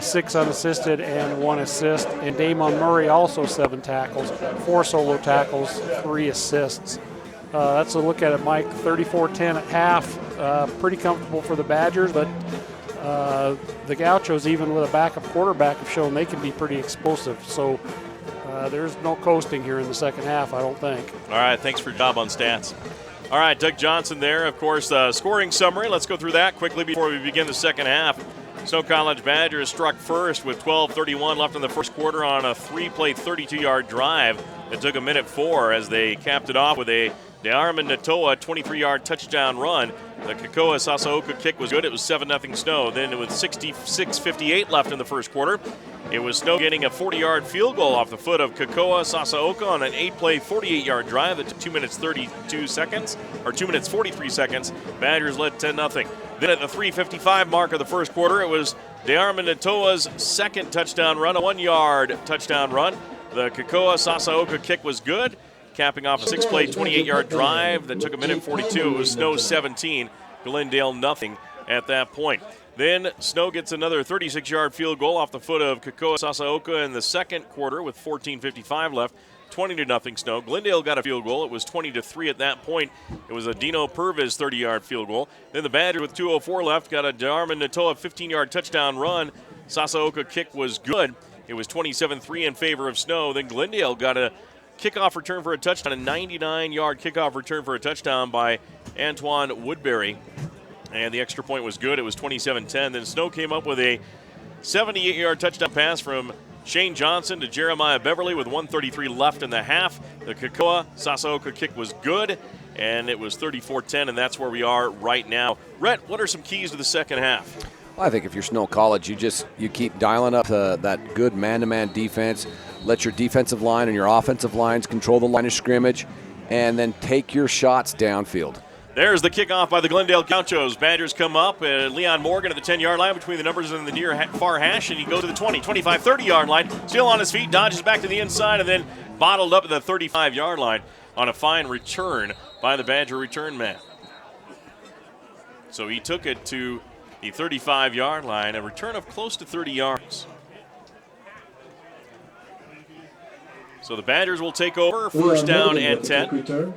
T: 6 unassisted and 1 assist. And Damon Murray also 7 tackles, 4 solo tackles, 3 assists. That's a look at it, Mike. 34-10 at half. Pretty comfortable for the Badgers, but the Gauchos, even with a backup quarterback, have shown they can be pretty explosive. So there's no coasting here in the second half, I don't think.
A: All right, thanks for your job on stats. All right, Doug Johnson there. Of course, scoring summary. Let's go through that quickly before we begin the second half. Snow College Badgers struck first with 12:31 left in the first quarter on a 3-play, 32-yard drive that took 1:04 as they capped it off with a De'Armond Natoa 23-yard touchdown run. The Kekoa Sasaoka kick was good. It was 7-0 Snow. Then with 66:58 left in the first quarter, it was Snow getting a 40-yard field goal off the foot of Kekoa Sasaoka on an 8-play, 48-yard drive that took 2 minutes 32 seconds, or 2 minutes 43 seconds. Badgers led 10-0. Then at the 3:55 mark of the first quarter, it was De'Armond Natoa's second touchdown run, a 1-yard touchdown run. The Kekoa Sasaoka kick was good, capping off a 6-play, 28-yard drive that took 1:42. It was Snow 17, Glendale nothing at that point. Then Snow gets another 36-yard field goal off the foot of Kekoa Sasaoka in the second quarter with 14:55 left. 20-0 Snow. Glendale got a field goal. It was 20-3 at that point. It was a Dino Purvis 30-yard field goal. Then the Badgers with 2:04 left got a De'Armond Natoa 15-yard touchdown run. Sasaoka kick was good. It was 27-3 in favor of Snow. Then Glendale got a kickoff return for a touchdown, a 99-yard kickoff return for a touchdown by Antoine Woodbury. And the extra point was good. It was 27-10. Then Snow came up with a 78-yard touchdown pass from Shane Johnson to Jeremiah Beverly with 1:33 left in the half. The Kekoa Sasaoka kick was good, and it was 34-10, and that's where we are right now. Rhett, what are some keys to the second half?
B: Well, I think if you're Snow College, you keep dialing up that good man-to-man defense. Let your defensive line and your offensive lines control the line of scrimmage, and then take your shots downfield.
A: There's the kickoff by the Glendale Gauchos. Badgers come up. Leon Morgan at the 10-yard line between the numbers and the near far hash, and he goes to the 20, 25, 30-yard line. Still on his feet, dodges back to the inside, and then bottled up at the 35-yard line on a fine return by the Badger return man. So he took it to the 35-yard line, a return of close to 30 yards. So the Badgers will take over, first down and 10.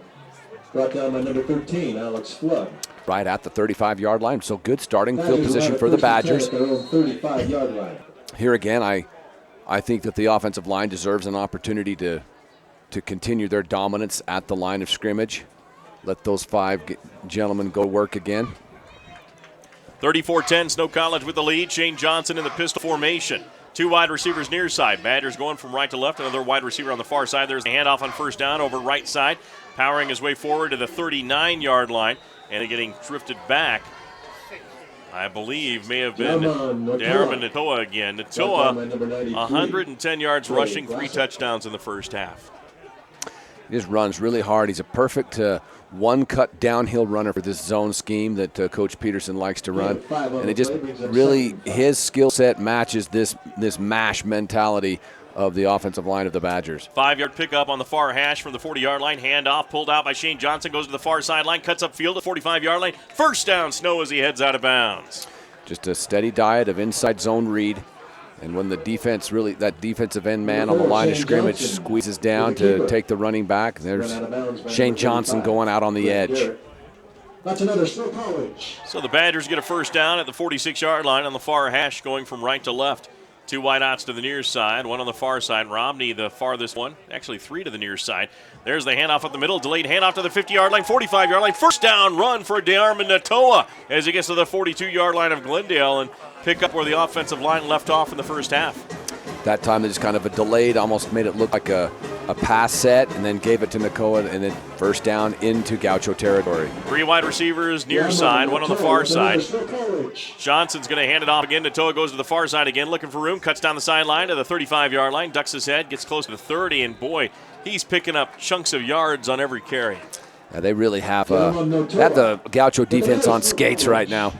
L: Brought down by number 13, Alex Flood.
B: Right at the 35-yard line, so good starting field position for the Badgers.
L: 35-yard line.
B: Here again, I think that the offensive line deserves an opportunity to continue their dominance at the line of scrimmage. Let those 5 gentlemen go work again.
A: 34-10, Snow College with the lead. Shane Johnson in the pistol formation. 2 wide receivers near side. Badgers going from right to left. Another wide receiver on the far side. There's the handoff on first down over right side. Powering his way forward to the 39-yard line. And getting drifted back, I believe, may have been De'Armond Natoa again. Natoa, 110 yards rushing, 3 touchdowns in the first half.
B: He just runs really hard. He's a perfect one-cut downhill runner for this zone scheme that Coach Peterson likes to run. And it just really, his skill set matches this mash mentality of the offensive line of the Badgers.
A: 5-yard pickup on the far hash from the 40-yard line. Handoff pulled out by Shane Johnson. Goes to the far sideline. Cuts upfield to 45-yard line. First down, Snow as he heads out of bounds.
B: Just a steady diet of inside zone read. And when the defense really, that defensive end man on the line of scrimmage squeezes down to take the running back, there's Shane Johnson going out on the edge.
L: That's another Snow College.
A: So the Badgers get a first down at the 46-yard line on the far hash, going from right to left. 2 wideouts to the near side, 1 on the far side. Romney, the farthest one, actually 3 to the near side. There's the handoff up the middle, delayed handoff to the 50-yard line, 45-yard line. First down run for DeArmond Natoa as he gets to the 42-yard line of Glendale and pick up where the offensive line left off in the first half.
B: That time they just kind of a delayed, almost made it look like a pass set, and then gave it to Nakoa, and then first down into Gaucho territory.
A: 3 wide receivers near side, 1 on the far side. Johnson's going to hand it off again. Natoa goes to the far side again, looking for room, cuts down the sideline to the 35-yard line, ducks his head, gets close to the 30, and boy, he's picking up chunks of yards on every carry.
B: Yeah, they really have the Gaucho defense on skates right now.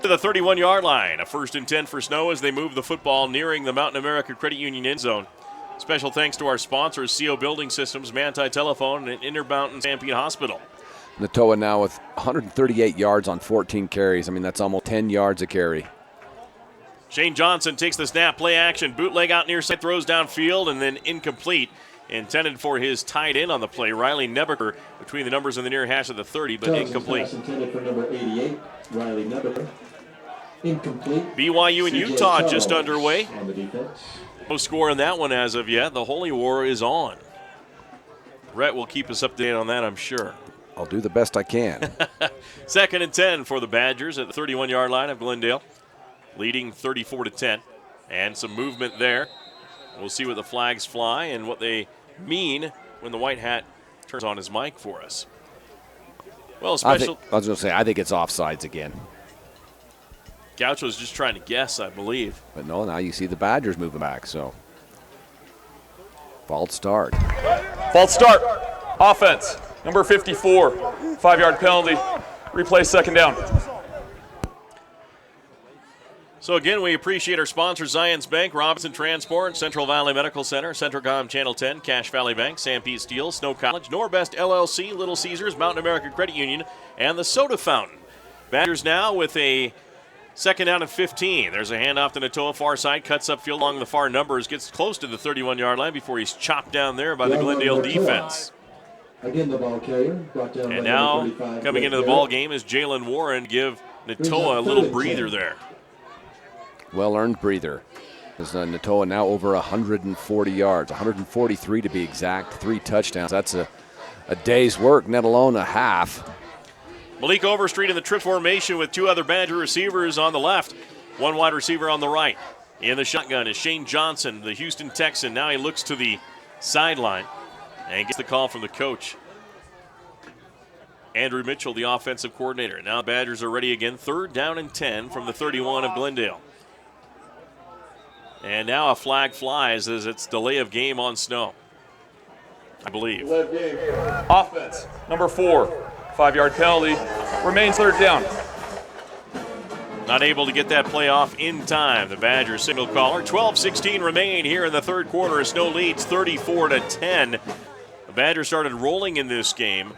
A: To the 31-yard line, a 1st and 10 for Snow as they move the football nearing the Mountain America Credit Union end zone. Special thanks to our sponsors, CO Building Systems, Manti Telephone, and Intermountain Stampede Hospital.
B: Natoa now with 138 yards on 14 carries. I mean, that's almost 10 yards a carry.
A: Shane Johnson takes the snap, play action, bootleg out near side, throws downfield, and then incomplete. Intended for his tight end on the play, Riley Nebeker, between the numbers in the near hash of the 30, but incomplete.
L: Pass intended for number 88, Riley Nebeker. Incomplete.
A: BYU and Utah
L: Charles
A: just underway.
L: on the defense.
A: No score in that one as of yet. The Holy War is on. Rhett will keep us updated on that, I'm sure.
B: I'll do the best I can.
A: 2nd and 10 for the Badgers at the 31-yard line of Glendale, leading 34-10. And some movement there. We'll see what the flags fly and what they mean when the white hat turns on his mic for us. Well,
B: I was going to say, I think it's offsides again.
A: Gaucho's just trying to guess, I believe.
B: But no, now you see the Badgers moving back, so. False start.
U: False start. Offense. Number 54. 5-yard penalty. Replay 2nd down.
A: So again, we appreciate our sponsors, Zions Bank, Robinson Transport, Central Valley Medical Center, Centricom Channel 10, Cache Valley Bank, Stampede Steel, Snow College, Norbest LLC, Little Caesars, Mountain America Credit Union, and the Soda Fountain. Badgers now with a 2nd down and 15. There's a handoff to Natoa, far side, cuts upfield along the far numbers, gets close to the 31-yard line before he's chopped down there by the Glendale defense.
L: Again, the ball carrier brought down.
A: And now coming into the ball game is Jalen Warren. Give Natoa a little breather there.
B: Well-earned breather. As Natoa now over 140 yards, 143 to be exact, 3 touchdowns. That's a day's work, let alone a half.
A: Malik Overstreet in the trip formation with 2 other Badger receivers on the left, 1 wide receiver on the right. In the shotgun is Shane Johnson, the Houston Texan. Now he looks to the sideline and gets the call from the coach. Andrew Mitchell, the offensive coordinator. Now the Badgers are ready again, 3rd down and 10 from the 31 of Glendale. And now a flag flies as it's delay of game on Snow, I believe.
U: Offense. Number 4. 5-yard penalty. Remains 3rd down.
A: Not able to get that play off in time. The Badgers signal caller. 12-16 remain here in the 3rd quarter. Snow leads 34-10. The Badgers started rolling in this game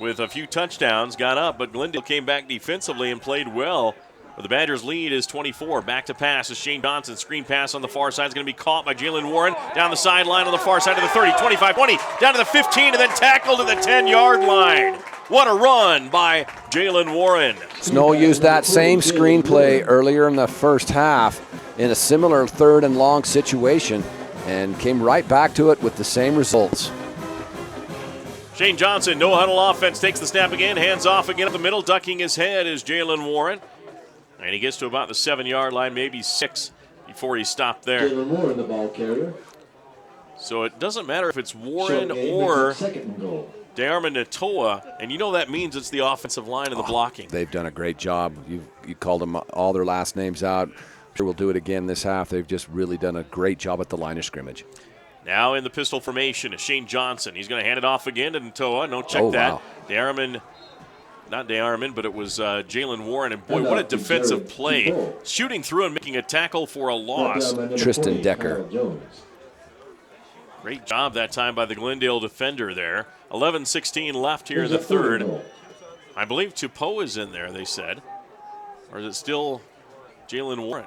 A: with a few touchdowns, got up, but Glendale came back defensively and played well. But the Badgers' lead is 24. Back to pass is Shane Johnson. Screen pass on the far side is going to be caught by Jalen Warren. Down the sideline on the far side of the 30, 25, 20, down to the 15, and then tackled at the 10-yard line. What a run by Jalen Warren.
B: Snow used that same screenplay earlier in the first half in a similar 3rd and long situation and came right back to it with the same results.
A: Shane Johnson, no huddle offense, takes the snap again, hands off again at the middle, ducking his head is Jalen Warren. And he gets to about the 7-yard line, maybe 6 before he stopped there.
L: Jalen Warren, the ball carrier.
A: So it doesn't matter if it's Warren or DeArmond Natoa, and you know that means it's the offensive line and the blocking.
B: They've done a great job. You called them all their last names out. I'm sure we'll do it again this half. They've just really done a great job at the line of scrimmage.
A: Now in the pistol formation is Shane Johnson. He's going to hand it off again to Natoa. No, check that.
B: Wow.
A: DeArmond, not DeArmond, but it was Jalen Warren. And boy, what a defensive play. Shooting through and making a tackle for a loss.
B: Tristan Decker.
A: Great job that time by the Glendale defender there. 11-16 left here in the 3rd. I believe Tupou is in there, they said. Or is it still Jalen Warren?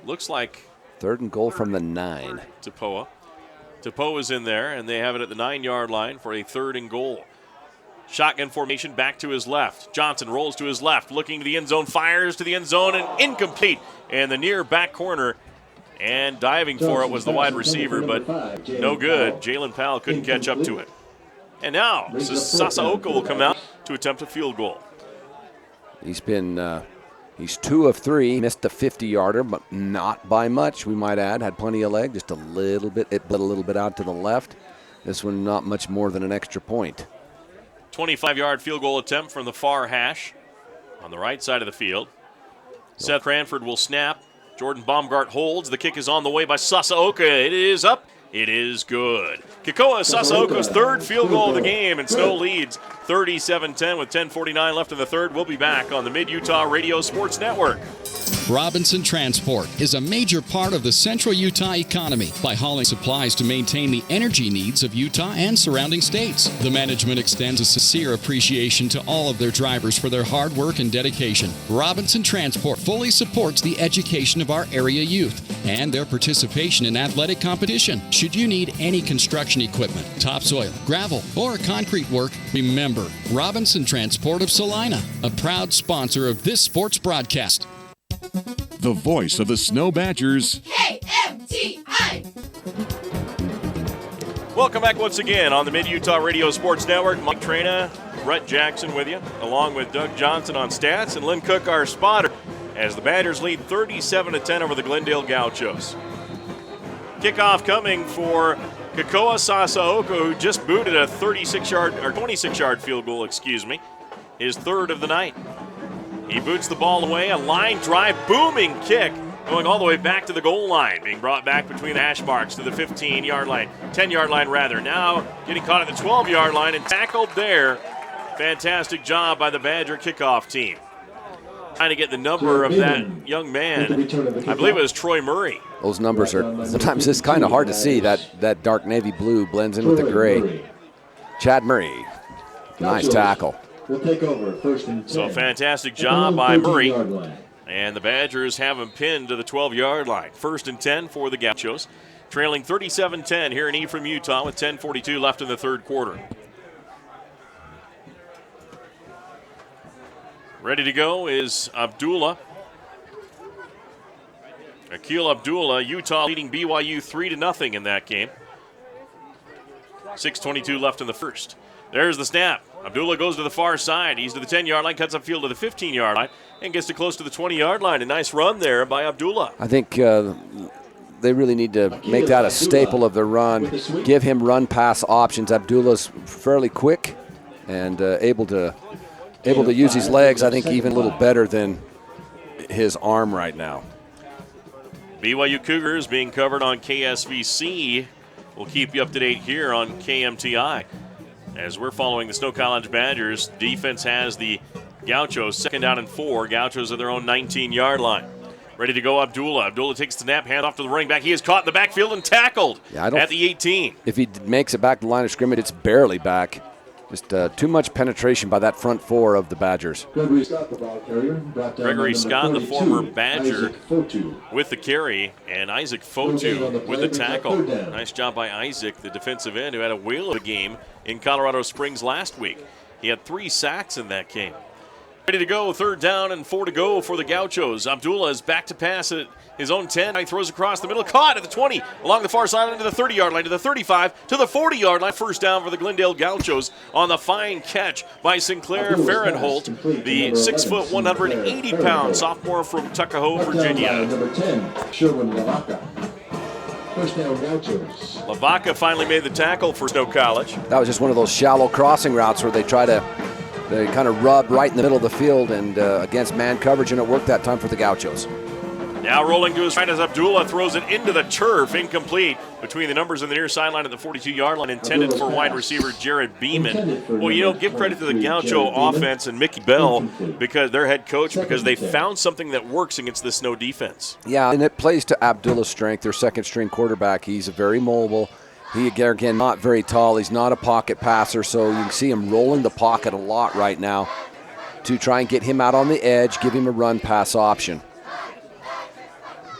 A: Looks like
B: 3rd and goal from the 9.
A: Tupou is in there, and they have it at the 9-yard line for a 3rd and goal. Shotgun formation back to his left. Johnson rolls to his left, looking to the end zone, fires to the end zone, and incomplete. And the near back corner, and diving for it was the wide receiver, but no good. Jalen Powell couldn't catch up to it. And now Sasaoka will come out to attempt a field goal.
B: He's 2 of 3, missed the 50-yarder, but not by much, we might add. Had plenty of leg, just a little bit. It bled a little bit out to the left. This one not much more than an extra point.
A: 25-yard field goal attempt from the far hash on the right side of the field. Seth Cranford will snap. Jordan Baumgart holds. The kick is on the way by Sasaoka. It is up. It is good. Kekoa Sasaoka's third field goal of the game, and Snow leads 37-10 with 10:49 left in the third. We'll be back on the Mid-Utah Radio Sports Network.
C: Robinson Transport is a major part of the central Utah economy by hauling supplies to maintain the energy needs of Utah and surrounding states. The management extends a sincere appreciation to all of their drivers for their hard work and dedication. Robinson Transport fully supports the education of our area youth and their participation in athletic competition. Should you need any construction equipment, topsoil, gravel, or concrete work, remember Robinson Transport of Salina, a proud sponsor of this sports broadcast.
M: The voice of the Snow Badgers.
N: KMTI.
A: Welcome back once again on the Mid-Utah Radio Sports Network. Mike Trena, Brett Jackson with you, along with Doug Johnson on stats and Lynn Cook, our spotter, as the Badgers lead 37-10 over the Glendale Gauchos. Kickoff coming for Kekoa Sasaoka, who just booted a 26-yard field goal, his third of the night. He boots the ball away, a line drive, booming kick, going all the way back to the goal line, being brought back between the hash marks to the 15-yard line, 10-yard line rather. Now getting caught at the 12-yard line and tackled there. Fantastic job by the Badger kickoff team. Trying to get the number of that young man. I believe it was Troy Murray.
B: Those numbers are sometimes it's kind of hard to see. That dark navy blue blends in with the gray. Chad Murray, nice tackle.
L: We'll take over first and 10.
A: So fantastic job by Murray. And the Badgers have him pinned to the 12-yard line. First and 10 for the Gauchos. Trailing 37-10 here in Ephraim, Utah with 10:42 left in the third quarter. Ready to go is Abdullah. Akil Abdullah, Utah leading BYU 3-0 in that game. 6:22 left in the first. There's the snap. Abdullah goes to the far side. He's to the 10-yard line, cuts upfield to the 15-yard line, and gets to close to the 20-yard line. A nice run there by Abdullah.
B: I think they really need to make that a staple of the run. Give him run-pass options. Abdullah's fairly quick and able to use his legs, I think, even a little better than his arm right now.
A: BYU Cougars being covered on KSVC. We'll keep you up to date here on KMTI. As we're following the Snow College Badgers, defense has the Gauchos 2nd down and 4. Gauchos at their own 19-yard line. Ready to go, Abdullah. Abdullah takes the snap, hand off to the running back. He is caught in the backfield and tackled at the 18.
B: If he makes it back to the line of scrimmage, it's barely back. Just too much penetration by that front four of the Badgers.
L: Gregory Scott, the ball carrier.
A: Gregory Scott, the former Badger, with the carry, and Isaac Fotu with the tackle. Nice job by Isaac, the defensive end, who had a whale of a game in Colorado Springs last week. He had 3 sacks in that game. Ready to go, 3rd down and 4 to go for the Gauchos. Abdullah is back to pass at his own 10. He throws across the middle, caught at the 20, along the far sideline to the 30-yard line, to the 35, to the 40-yard line. First down for the Glendale Gauchos on the fine catch by Sinclair Farrenholt, the 6', 180-pound sophomore from Tuckahoe, Virginia.
L: Number 10, Sherwin Lavaca. First down, Gauchos.
A: Lavaca finally made the tackle for Snow College.
B: That was just one of those shallow crossing routes where they kind of rub right in the middle of the field and against man coverage, and it worked that time for the Gauchos.
A: Now rolling to his right as Abdullah throws it into the turf, incomplete between the numbers on the near sideline at the 42-yard line, intended for wide receiver Jared Beeman. Well, give credit to the Gaucho offense and Mickey Bell, because their head coach, because they found something that works against the Snow defense.
B: Yeah, and it plays to Abdullah's strength, their second-string quarterback. He's very mobile. He, again, not very tall. He's not a pocket passer, so you can see him rolling the pocket a lot right now to try and get him out on the edge, give him a run-pass option.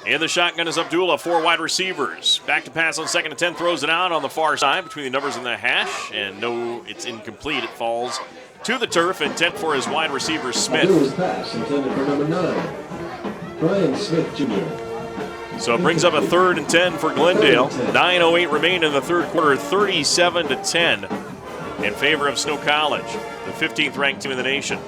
A: In the shotgun is Abdullah, 4 wide receivers. Back to pass on 2nd and 10, throws it out on the far side between the numbers and the hash, and no, it's incomplete. It falls to the turf, intent for his wide receiver, Smith.
L: Abdullah's pass intended for number 9, Brian Smith Jr.
A: So it brings up a 3rd and 10 for Glendale. 9:08 remain in the third quarter, 37-10 in favor of Snow College, the 15th ranked team in the nation.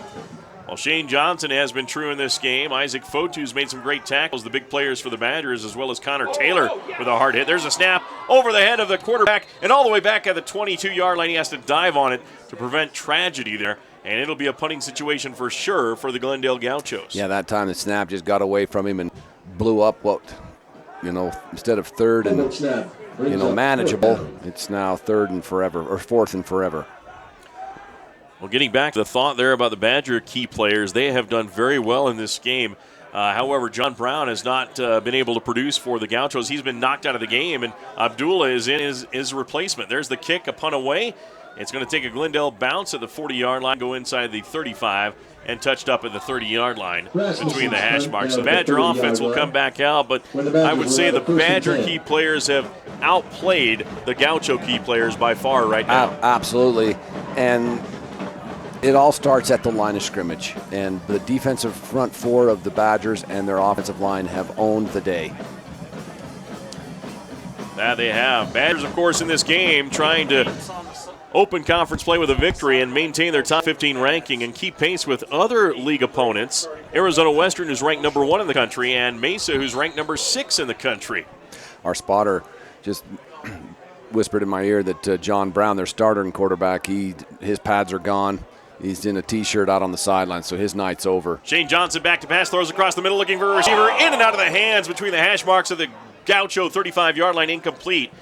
A: Well, Shane Johnson has been true in this game. Isaac Fotu's made some great tackles, the big players for the Badgers, as well as Connor Taylor with a hard hit. There's a snap over the head of the quarterback, and all the way back at the 22-yard line. He has to dive on it to prevent tragedy there, and it'll be a punting situation for sure for the Glendale Gauchos.
B: Yeah, that time the snap just got away from him and blew up instead of 3rd and, manageable, it's now 3rd and forever, or 4th and forever.
A: Well, getting back to the thought there about the Badger key players, they have done very well in this game. However, John Brown has not been able to produce for the Gauchos. He's been knocked out of the game, and Abdullah is in his replacement. There's the kick, a punt away. It's going to take a Glendale bounce at the 40-yard line, go inside the 35, and touched up at the 30-yard line between the hash marks. The Badger offense will come back out, but I would say the Badger key players have outplayed the Gaucho key players by far right now.
B: Absolutely, and it all starts at the line of scrimmage, and the defensive front 4 of the Badgers and their offensive line have owned the day.
A: That they have. Badgers, of course, in this game trying to open conference play with a victory and maintain their top 15 ranking and keep pace with other league opponents. Arizona Western, who's ranked number 1 in the country, and Mesa, who's ranked number 6 in the country.
B: Our spotter just whispered in my ear that John Brown, their starter and quarterback, his pads are gone. He's in a T-shirt out on the sideline, so his night's over.
A: Shane Johnson back to pass, throws across the middle, looking for a receiver, in and out of the hands between the hash marks of the Gaucho 35-yard line, incomplete.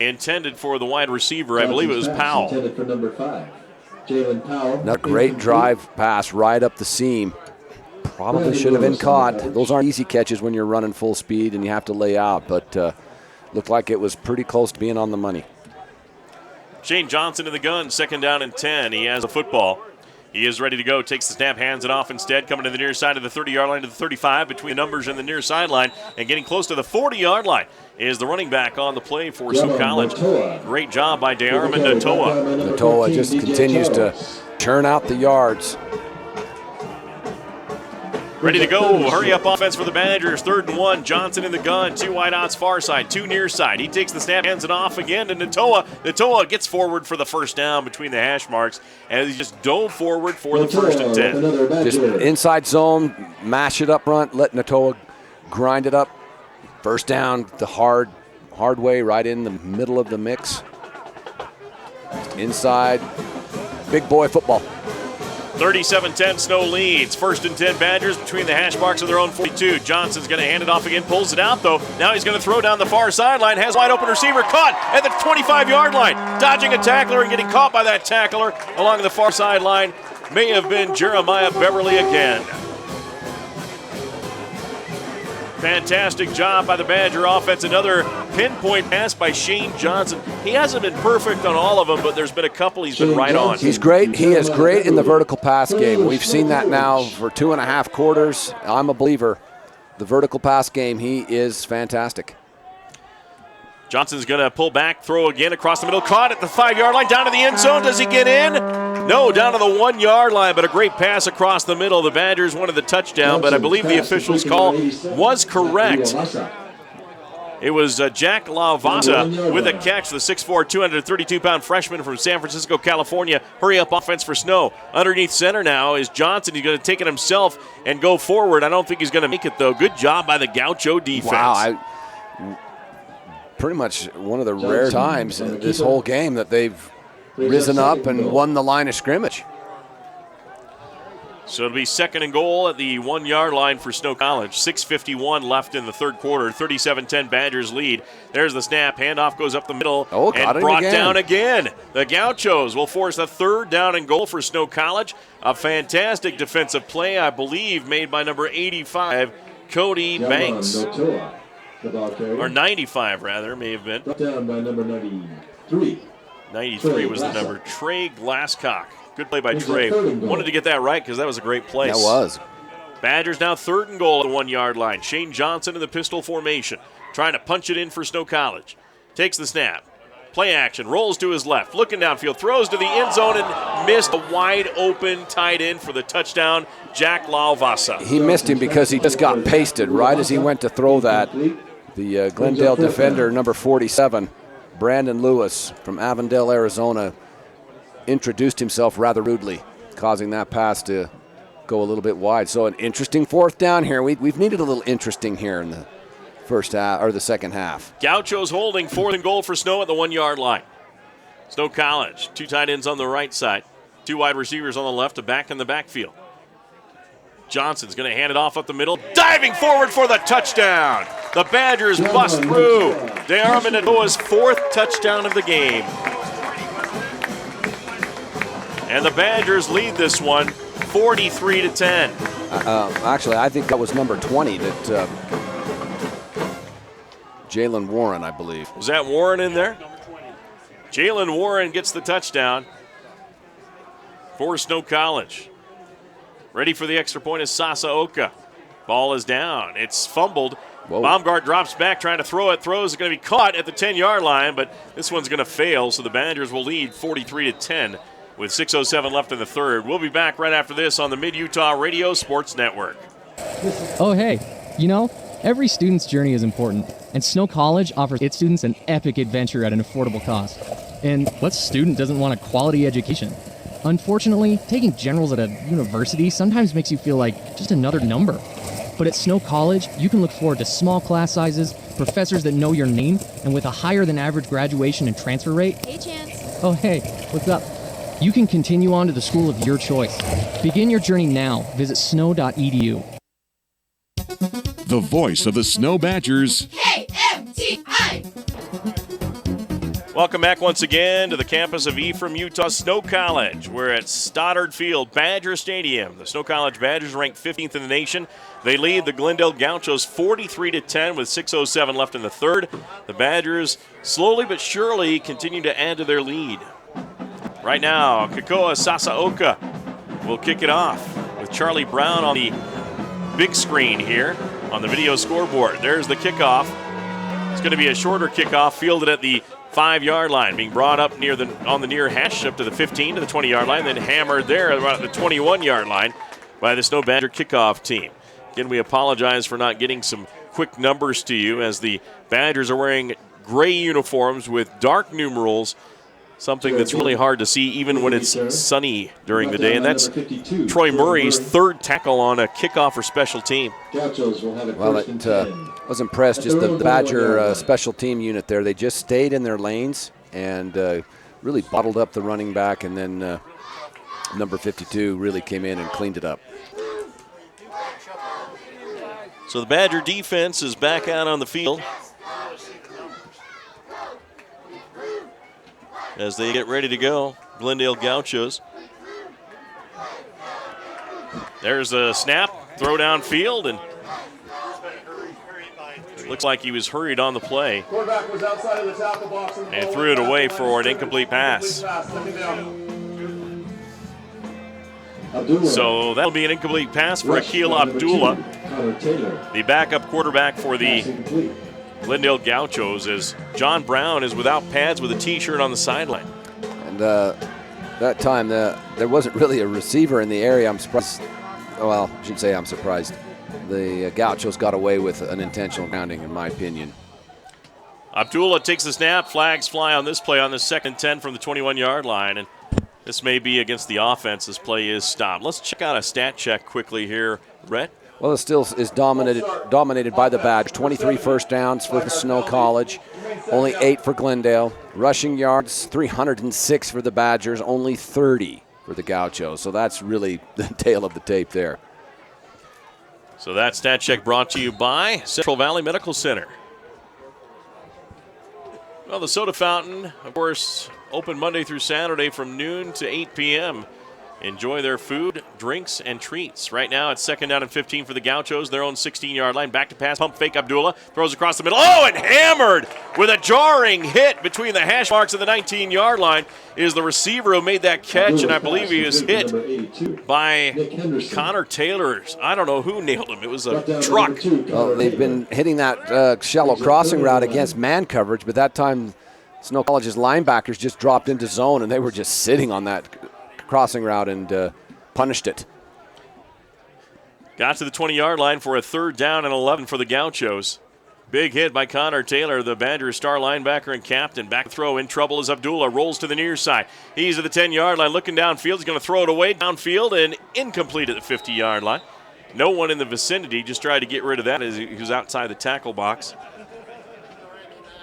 A: Intended for the wide receiver, I believe it was Powell.
L: Intended for number 5, Jalen Powell.
B: Another great drive pass right up the seam. Probably should have been caught. Those aren't easy catches when you're running full speed and you have to lay out, but looked like it was pretty close to being on the money.
A: Shane Johnson in the gun, 2nd down and 10. He has the football. He is ready to go. Takes the snap, hands it off instead. Coming to the near side of the 30-yard line to the 35 between numbers and the near sideline. And getting close to the 40-yard line is the running back on the play for Sioux College. Great job by De'Armond Natoa.
B: Natoa just continues to churn out the yards.
A: Ready to go. Hurry up offense for the Badgers. 3rd and 1. Johnson in the gun. 2 wide outs far side. 2 near side. He takes the snap, hands it off again to Natoa. Natoa gets forward for the first down between the hash marks, and he just dove forward for the 1st and 10.
B: Just inside zone, mash it up front, let Natoa grind it up. First down the hard way, right in the middle of the mix. Inside, big boy football.
A: 37-10, Snow leads. 1st and 10 Badgers between the hash marks of their own 42. Johnson's going to hand it off again, pulls it out though. Now he's going to throw down the far sideline, has a wide open receiver, caught at the 25-yard line. Dodging a tackler and getting caught by that tackler along the far sideline may have been Jeremiah Beverly again. Fantastic job by the Badger offense. Another pinpoint pass by Shane Johnson. He hasn't been perfect on all of them, but there's been a couple he's been right on.
B: He's great. He is great in the vertical pass game. We've seen that now for 2.5 quarters. I'm a believer. The vertical pass game, he is fantastic.
A: Johnson's going to pull back, throw again across the middle, caught at the 5-yard line, down to the end zone. Does he get in? No, down to the 1-yard line, but a great pass across the middle. The Badgers wanted the touchdown, but I believe the official's call was correct. It was Jack Lavasa with a catch, the 6'4", 232-pound freshman from San Francisco, California. Hurry up offense for Snow. Underneath center now is Johnson. He's going to take it himself and go forward. I don't think he's going to make it, though. Good job by the Gaucho defense.
B: Wow, pretty much one of the rare times in this whole game that they've risen up and won the line of scrimmage.
A: So it'll be 2nd and goal at the 1-yard line for Snow College. 6:51 left in the third quarter. 37-10 Badgers lead. There's the snap. Handoff goes up the middle and brought down again. The Gauchos will force a 3rd down and goal for Snow College. A fantastic defensive play, I believe, made by number 85, Cody Banks. Or 95, rather, may have been.
L: Down by number 93.
A: 93 was the number. Trey Glasscock. Good play by Trey. Wanted to get that right because that was a great play.
B: That was.
A: Badgers now 3rd and goal at the 1-yard line. Shane Johnson in the pistol formation, trying to punch it in for Snow College. Takes the snap. Play action, rolls to his left, looking downfield, throws to the end zone and missed a wide open tight end for the touchdown, Jack Lauvasa.
B: He missed him because he just got pasted right as he went to throw that. The Glendale defender, number 47, Brandon Lewis from Avondale, Arizona, introduced himself rather rudely, causing that pass to go a little bit wide. So an interesting 4th down here. We've needed a little interesting here in the first half or the second half.
A: Gauchos holding 4th and goal for Snow at the 1-yard line. Snow College, 2 tight ends on the right side, 2 wide receivers on the left, a back in the backfield. Johnson's going to hand it off up the middle, diving forward for the touchdown. The Badgers bust through. De'Armond Anoa's 4th touchdown of the game. And the Badgers lead this one 43-10.
B: Actually, I think that was number 20 that Jalen Warren, I believe.
A: Was that Warren in there? Jalen Warren gets the touchdown for Snow College. Ready for the extra point is Sasaoka. Ball is down. It's fumbled. Whoa. Baumgart drops back trying to throw it. Throws is going to be caught at the 10-yard line, but this one's going to fail, so the Badgers will lead 43-10 with 6:07 left in the third. We'll be back right after this on the Mid-Utah Radio Sports Network.
D: Oh, hey, every student's journey is important, and Snow College offers its students an epic adventure at an affordable cost. And what student doesn't want a quality education? Unfortunately, taking generals at a university sometimes makes you feel like just another number. But at Snow College, you can look forward to small class sizes, professors that know your name, and with a higher than average graduation and transfer rate.
V: Hey, Chance.
D: Oh, hey, what's up? You can continue on to the school of your choice. Begin your journey now. Visit snow.edu.
M: The voice of the Snow Badgers.
N: KMTI.
A: Welcome back once again to the campus of Ephraim, Utah Snow College. We're at Stoddard Field, Badger Stadium. The Snow College Badgers ranked 15th in the nation. They lead the Glendale Gauchos 43-10 with 6:07 left in the third. The Badgers slowly but surely continue to add to their lead. Right now, Kekoa Sasaoka will kick it off with Charlie Brown on the big screen here on the video scoreboard. There's the kickoff. It's going to be a shorter kickoff fielded at the 5-yard line, being brought up on the near hash up to the 15 to the 20-yard line, then hammered there about the 21-yard line by the Snow Badger kickoff team. Again, we apologize for not getting some quick numbers to you as the Badgers are wearing gray uniforms with dark numerals, something that's really hard to see even when it's sunny during the day. And that's Troy Murray's 3rd tackle on a kickoff or special team.
B: Well, I was impressed, just the Badger special team unit there. They just stayed in their lanes and really bottled up the running back, and then number 52 really came in and cleaned it up.
A: So the Badger defense is back out on the field as they get ready to go. Glendale Gauchos. There's a snap, throw downfield, and looks like he was hurried on the play and threw it away for an incomplete pass. So that'll be an incomplete pass for Akil Abdullah, the backup quarterback for the Glendale Gauchos, as John Brown is without pads with a T-shirt on the sideline.
B: And that time, there wasn't really a receiver in the area. I'm surprised. Well, I shouldn't say I'm surprised. The Gauchos got away with an intentional grounding, in my opinion.
A: Abdullah takes the snap. Flags fly on this play on the 2nd and 10 from the 21-yard line. And this may be against the offense. This play is stopped. Let's check out a stat check quickly here, Rhett.
B: Well, it still is dominated by the Badgers. 23 first downs for the Snow College, only 8 for Glendale. Rushing yards, 306 for the Badgers, only 30 for the Gauchos. So that's really the tail of the tape there.
A: So that stat check brought to you by Central Valley Medical Center. Well, the soda fountain, of course, open Monday through Saturday from noon to 8 p.m. enjoy their food, drinks, and treats. Right now, it's 2nd down and 15 for the Gauchos, their own 16-yard line. Back to pass, pump fake. Abdullah throws across the middle. Oh, and hammered with a jarring hit between the hash marks of the 19-yard line is the receiver who made that catch, and I believe he was hit by Connor Taylor. I don't know who nailed him. It was a truck.
B: Well, they've been hitting that shallow crossing route against man coverage, but that time Snow College's linebackers just dropped into zone, and they were just sitting on that crossing route and punished it.
A: Got to the 20-yard line for a 3rd down and 11 for the Gauchos. Big hit by Connor Taylor, the Badgers' star linebacker and captain. Back throw in trouble as Abdullah rolls to the near side. He's at the 10-yard line looking downfield. He's going to throw it away downfield and incomplete at the 50-yard line. No one in the vicinity. Just tried to get rid of that as he was outside the tackle box.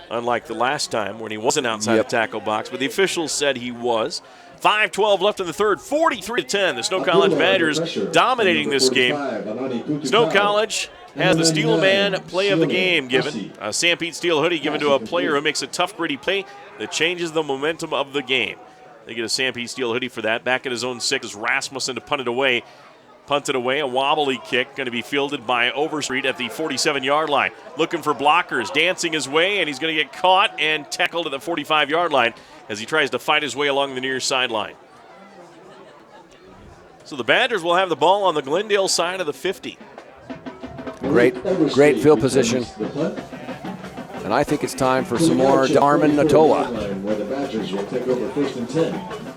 A: Unlike the last time when he wasn't outside the tackle box, but the officials said he was. 5:12 left in the third, 43-10. The Snow College Badgers dominating this game. Snow College has the Steelman play of the game given. A Sam Pete Steel hoodie given to a player who makes a tough, gritty play that changes the momentum of the game. They get a Sam Pete Steel hoodie for that. Back at his own 6 is Rasmussen to punt it away. Punted away, a wobbly kick, going to be fielded by Overstreet at the 47-yard line. Looking for blockers, dancing his way, and he's going to get caught and tackled at the 45-yard line as he tries to fight his way along the near sideline. So the Badgers will have the ball on the Glendale side of the 50.
B: Great field position. And I think it's time for some more Darman Natoa.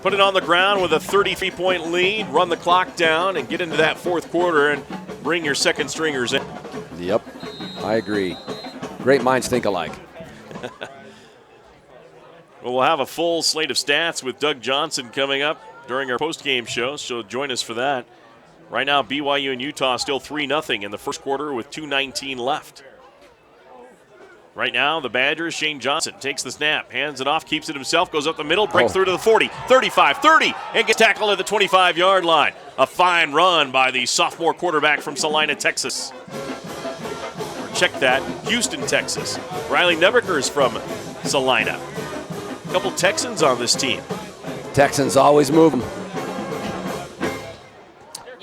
A: Put it on the ground with a 33-point lead, run the clock down, and get into that 4th quarter and bring your second stringers in.
B: Yep, I agree. Great minds think alike.
A: Well, we'll have a full slate of stats with Doug Johnson coming up during our post-game show, so join us for that. Right now, BYU and Utah still 3-0 in the first quarter with 2:19 left. Right now, the Badgers, Shane Johnson takes the snap, hands it off, keeps it himself, goes up the middle, breaks through to the 40, 35, 30, and gets tackled at the 25-yard line. A fine run by the sophomore quarterback from Salina, Texas. Check that, Houston, Texas. Riley Nebeker is from Salina. A couple Texans on this team.
B: Texans always move them.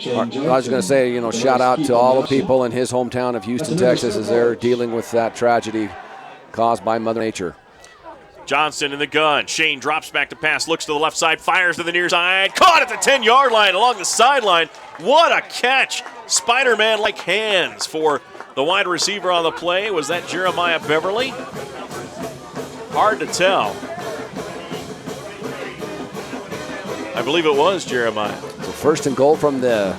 B: I was going to say, shout out to all the people in his hometown of Houston, Texas, as they're dealing with that tragedy caused by Mother Nature.
A: Johnson in the gun. Shane drops back to pass, looks to the left side, fires to the near side. Caught at the 10-yard line along the sideline. What a catch. Spider-Man-like hands for the wide receiver on the play. Was that Jeremiah Beverly? Hard to tell. I believe it was Jeremiah.
B: So 1st and goal from the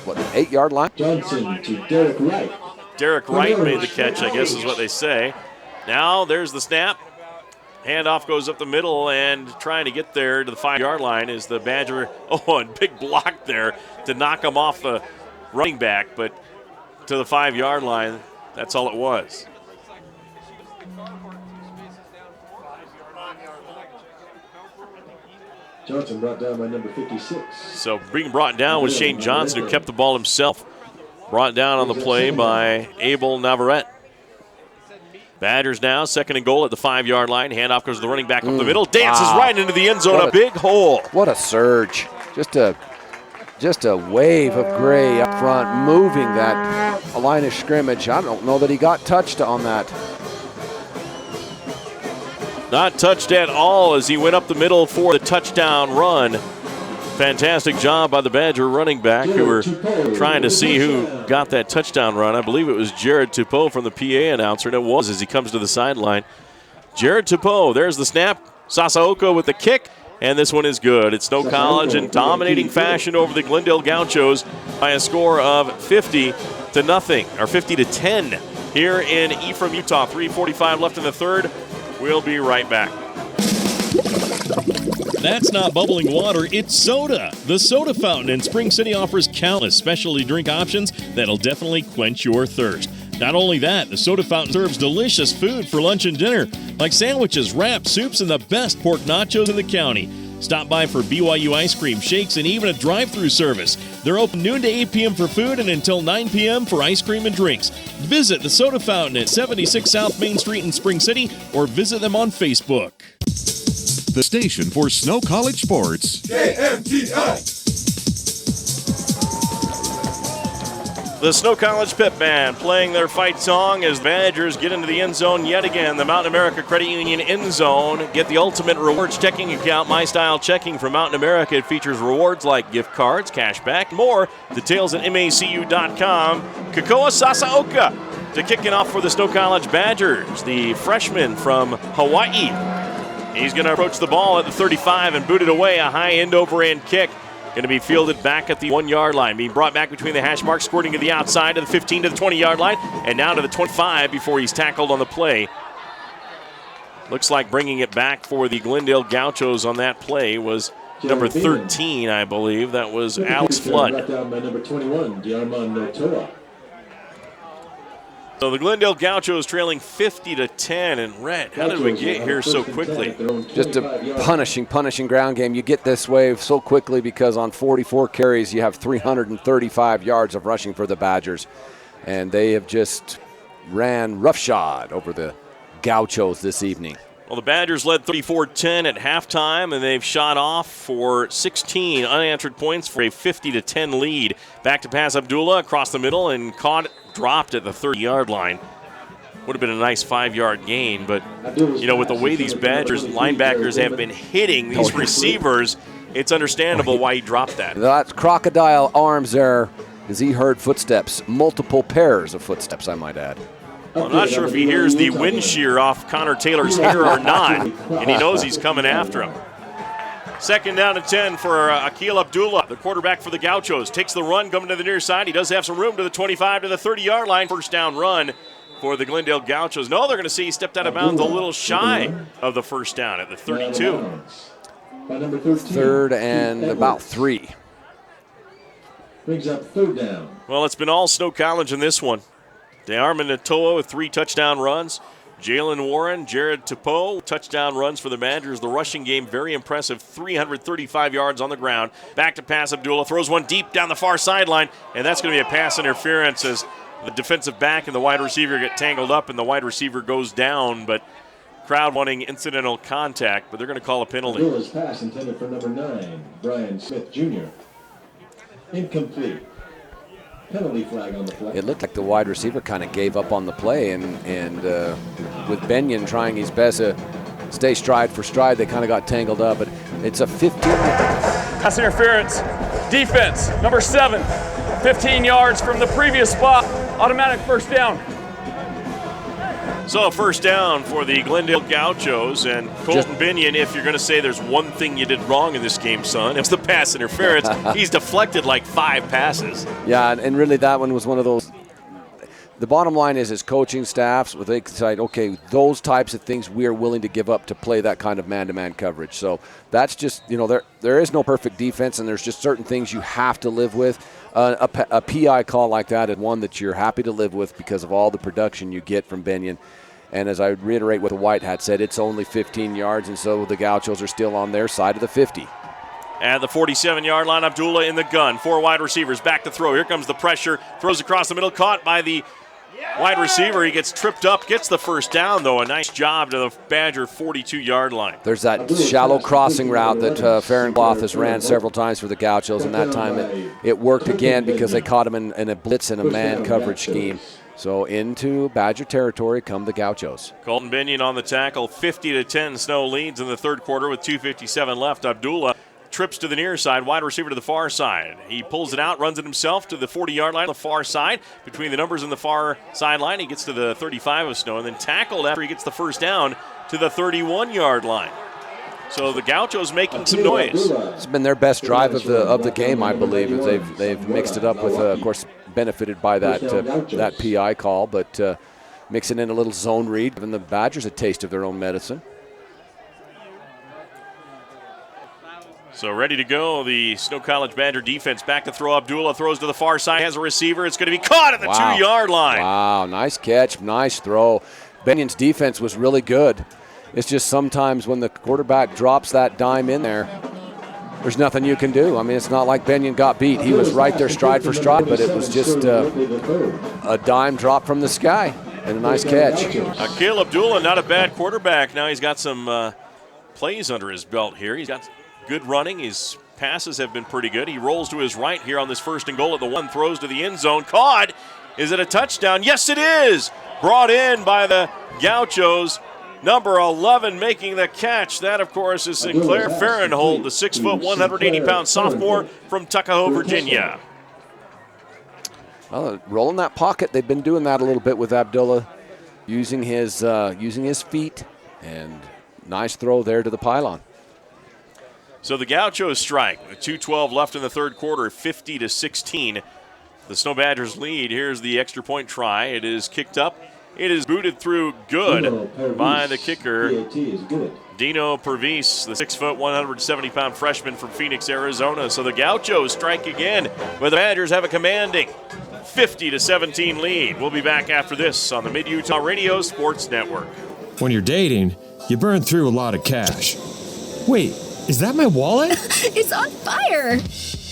B: 8-yard line?
L: Johnson to Derek Wright.
A: Derek Wright made the catch, I guess is what they say. Now there's the snap. Handoff goes up the middle, and trying to get there to the 5-yard line is the Badger. Oh, and big block there to knock him off the running back, but to the 5-yard line, that's all it was.
L: Johnson brought down by number 56.
A: So being brought down was Shane Johnson, who kept the ball himself. Brought down on the play by Abel Navarrete. Badgers now 2nd and goal at the 5-yard line. Handoff goes to the running back up the middle. Dances right into the end zone. A big hole.
B: What a surge. Just a wave of gray up front, moving that line of scrimmage. I don't know that he got touched on that.
A: Not touched at all as he went up the middle for the touchdown run. Fantastic job by the Badger running back who were trying to see who got that touchdown run. I believe it was Jared Tupou from the PA announcer, and it was as he comes to the sideline. Jared Tupou, there's the snap. Sasaoka with the kick, and this one is good. It's Snow College in dominating fashion over the Glendale Gauchos by a score of 50-0, or 50-10 here in Ephraim, Utah. 3:45 left in the third. We'll be right back.
H: That's not bubbling water, it's soda. The Soda Fountain in Spring City offers countless specialty drink options that'll definitely quench your thirst. Not only that, the Soda Fountain serves delicious food for lunch and dinner, like sandwiches, wraps, soups, and the best pork nachos in the county. Stop by for BYU ice cream, shakes, and even a drive-through service. They're open noon to 8 p.m. for food and until 9 p.m. for ice cream and drinks. Visit the Soda Fountain at 76 South Main Street in Spring City or visit them on Facebook.
M: the station for Snow College sports.
N: KMTI.
A: The Snow College Pep Band playing their fight song as the Badgers get into the end zone yet again. The Mountain America Credit Union end zone. Get the ultimate rewards checking account, My Style Checking from Mountain America. It features rewards like gift cards, cash back, more. Details at macu.com. Kakoa Sasaoka to kick it off for the Snow College Badgers, the freshman from Hawaii. He's going to approach the ball at the 35 and boot it away. A high end-over-end kick. Going to be fielded back at the 1-yard line. Being brought back between the hash marks, squirting to the outside to the 15 to the 20-yard line, and now to the 25 before he's tackled on the play. Looks like bringing it back for the Glendale Gauchos on that play was number 13, I believe. That was Alex Flood.
L: Brought down by number 21, Diarmond Notoa.
A: So the Glendale Gauchos trailing 50-10, and Red, how did we get here so quickly?
B: Just a punishing ground game. You get this way so quickly because on 44 carries you have 335 yards of rushing for the Badgers, and they have just ran roughshod over the Gauchos this evening.
A: Well, the Badgers led 34-10 at halftime, and they've shot off for 16 unanswered points for a 50-10 lead. Back to pass Abdullah across the middle and dropped at the 30-yard line. Would have been a nice 5-yard gain, but, you know, with the way these Badgers linebackers have been hitting these receivers, it's understandable why he dropped that.
B: That's crocodile arms there as he heard footsteps, multiple pairs of footsteps, I might add.
A: Well, I'm not sure if he hears the wind shear off Connor Taylor's hair or not, and he knows he's coming after him. Second down and 10 for Akil Abdullah, the quarterback for the Gauchos. Takes the run, coming to the near side. He does have some room to the 25 to the 30-yard line. First down run for the Glendale Gauchos. No, they're going to see he stepped out of bounds a little shy of the first down at the 32.
B: Third and about 3.
L: Brings up third down.
A: Well, it's been all Snow College in this one. Diarmond Notoa with 3 touchdown runs. Jalen Warren, Jared Tepeau, touchdown runs for the Badgers. The rushing game, very impressive, 335 yards on the ground. Back to pass Abdullah, throws one deep down the far sideline, and that's going to be a pass interference as the defensive back and the wide receiver get tangled up, and the wide receiver goes down, but crowd wanting incidental contact, but they're going to call a penalty.
L: Abdullah's pass intended for number 9, Brian Smith Jr. Incomplete. Penalty flag on the play.
B: It looked like the wide receiver kind of gave up on the play, and with Benyon trying his best to stay stride for stride, they kind of got tangled up. But it's a 15.
U: Pass interference. Defense, number 7. 15 yards from the previous spot. Automatic first down.
A: So first down for the Glendale Gauchos, and Colton Benyon, if you're going to say there's one thing you did wrong in this game, son, it's the pass interference. He's deflected like 5 passes.
B: Yeah, and really that one was one of those. The bottom line is coaching staffs, they decide, okay, those types of things we are willing to give up to play that kind of man-to-man coverage. So that's just, you know, there is no perfect defense, and there's just certain things you have to live with. A PI call like that is one that you're happy to live with because of all the production you get from Benyon. And as I reiterate what the White Hat said, it's only 15 yards, and so the Gauchos are still on their side of the 50.
A: At the 47-yard line, Abdullah in the gun. 4 wide receivers back to throw. Here comes the pressure. Throws across the middle, caught by the wide receiver. He gets tripped up, gets the first down, though. A nice job to the Badger 42-yard line.
B: There's that shallow crossing route that Fahrenbloth has ran several times for the Gauchos, and that time it worked again because they caught him in a blitz and a man coverage scheme. So into Badger territory come the Gauchos.
A: Colton Benyon on the tackle. 50-10 Snow leads in the third quarter with 2:57 left. Abdullah trips to the near side, wide receiver to the far side. He pulls it out, runs it himself to the 40-yard line on the far side. Between the numbers and the far sideline, he gets to the 35 of Snow, and then tackled after he gets the first down to the 31-yard line. So the Gauchos making some noise.
B: It's been their best drive of the game, I believe. As they've mixed it up with, of course, benefited by that PI call, but mixing in a little zone read, giving the Badgers a taste of their own medicine.
A: So ready to go, the Snow College Badger defense back to throw. Abdullah throws to the far side, has a receiver. It's going to be caught at the 2-yard line.
B: Wow, nice catch, nice throw. Benyon's defense was really good. It's just sometimes when the quarterback drops that dime in there, there's nothing you can do. I mean, it's not like Benyon got beat. He was right there stride for stride, but it was just a dime drop from the sky and a nice catch.
A: Akil Abdullah, not a bad quarterback. Now he's got some plays under his belt here. He's got good running. His passes have been pretty good. He rolls to his right here on this 1st and goal at the 1, throws to the end zone. Caught. Is it a touchdown? Yes, it is. Brought in by the Gauchos. Number 11 making the catch. That, of course, is Sinclair Farrenholt, the 6', 180-pound sophomore from Tuckahoe, Virginia.
B: Well, rolling that pocket, they've been doing that a little bit with Abdullah, using his feet, and nice throw there to the pylon.
A: So the Gauchos strike with 2:12 left in the third quarter, 50-16. The Snow Badgers lead. Here's the extra point try. It is kicked up. It is booted through good by the kicker, Dino Pervis, the 6', 170-pound freshman from Phoenix, Arizona. So the Gauchos strike again, where the Badgers have a commanding 50-17 lead. We'll be back after this on the Mid-Utah Radio Sports Network.
F: When you're dating, you burn through a lot of cash. Wait, is that my wallet?
V: It's on fire!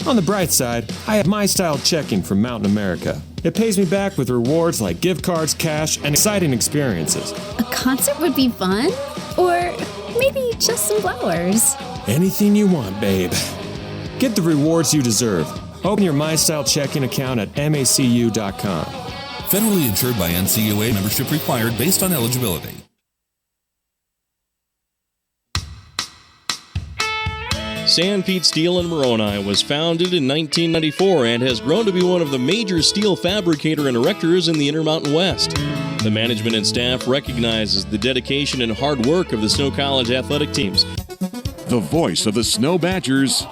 F: On the bright side, I have My Style Checking from Mountain America. It pays me back with rewards like gift cards, cash, and exciting experiences.
V: A concert would be fun? Or maybe just some flowers.
F: Anything you want, babe. Get the rewards you deserve. Open your My Style Checking account at macu.com.
W: Federally insured by NCUA, membership required based on eligibility.
H: Sanpete Steel in Moroni was founded in 1994 and has grown to be one of the major steel fabricator and erectors in the Intermountain West. The management and staff recognizes the dedication and hard work of the Snow College athletic teams.
M: The voice of the Snow Badgers.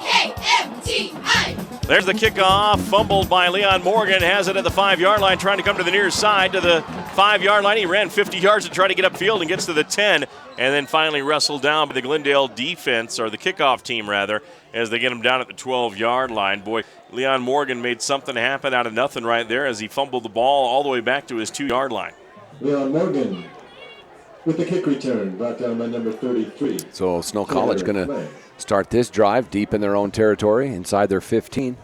A: There's the kickoff, fumbled by Leon Morgan, has it at the 5-yard line, trying to come to the near side to the 5-yard line. He ran 50 yards to try to get upfield and gets to the 10, and then finally wrestled down by the Glendale defense, or the kickoff team rather, as they get him down at the 12-yard line. Boy, Leon Morgan made something happen out of nothing right there as he fumbled the ball all the way back to his 2-yard line.
L: Leon Morgan with the kick return, brought down by number 33.
B: So Snow College going to start this drive deep in their own territory, inside their 15.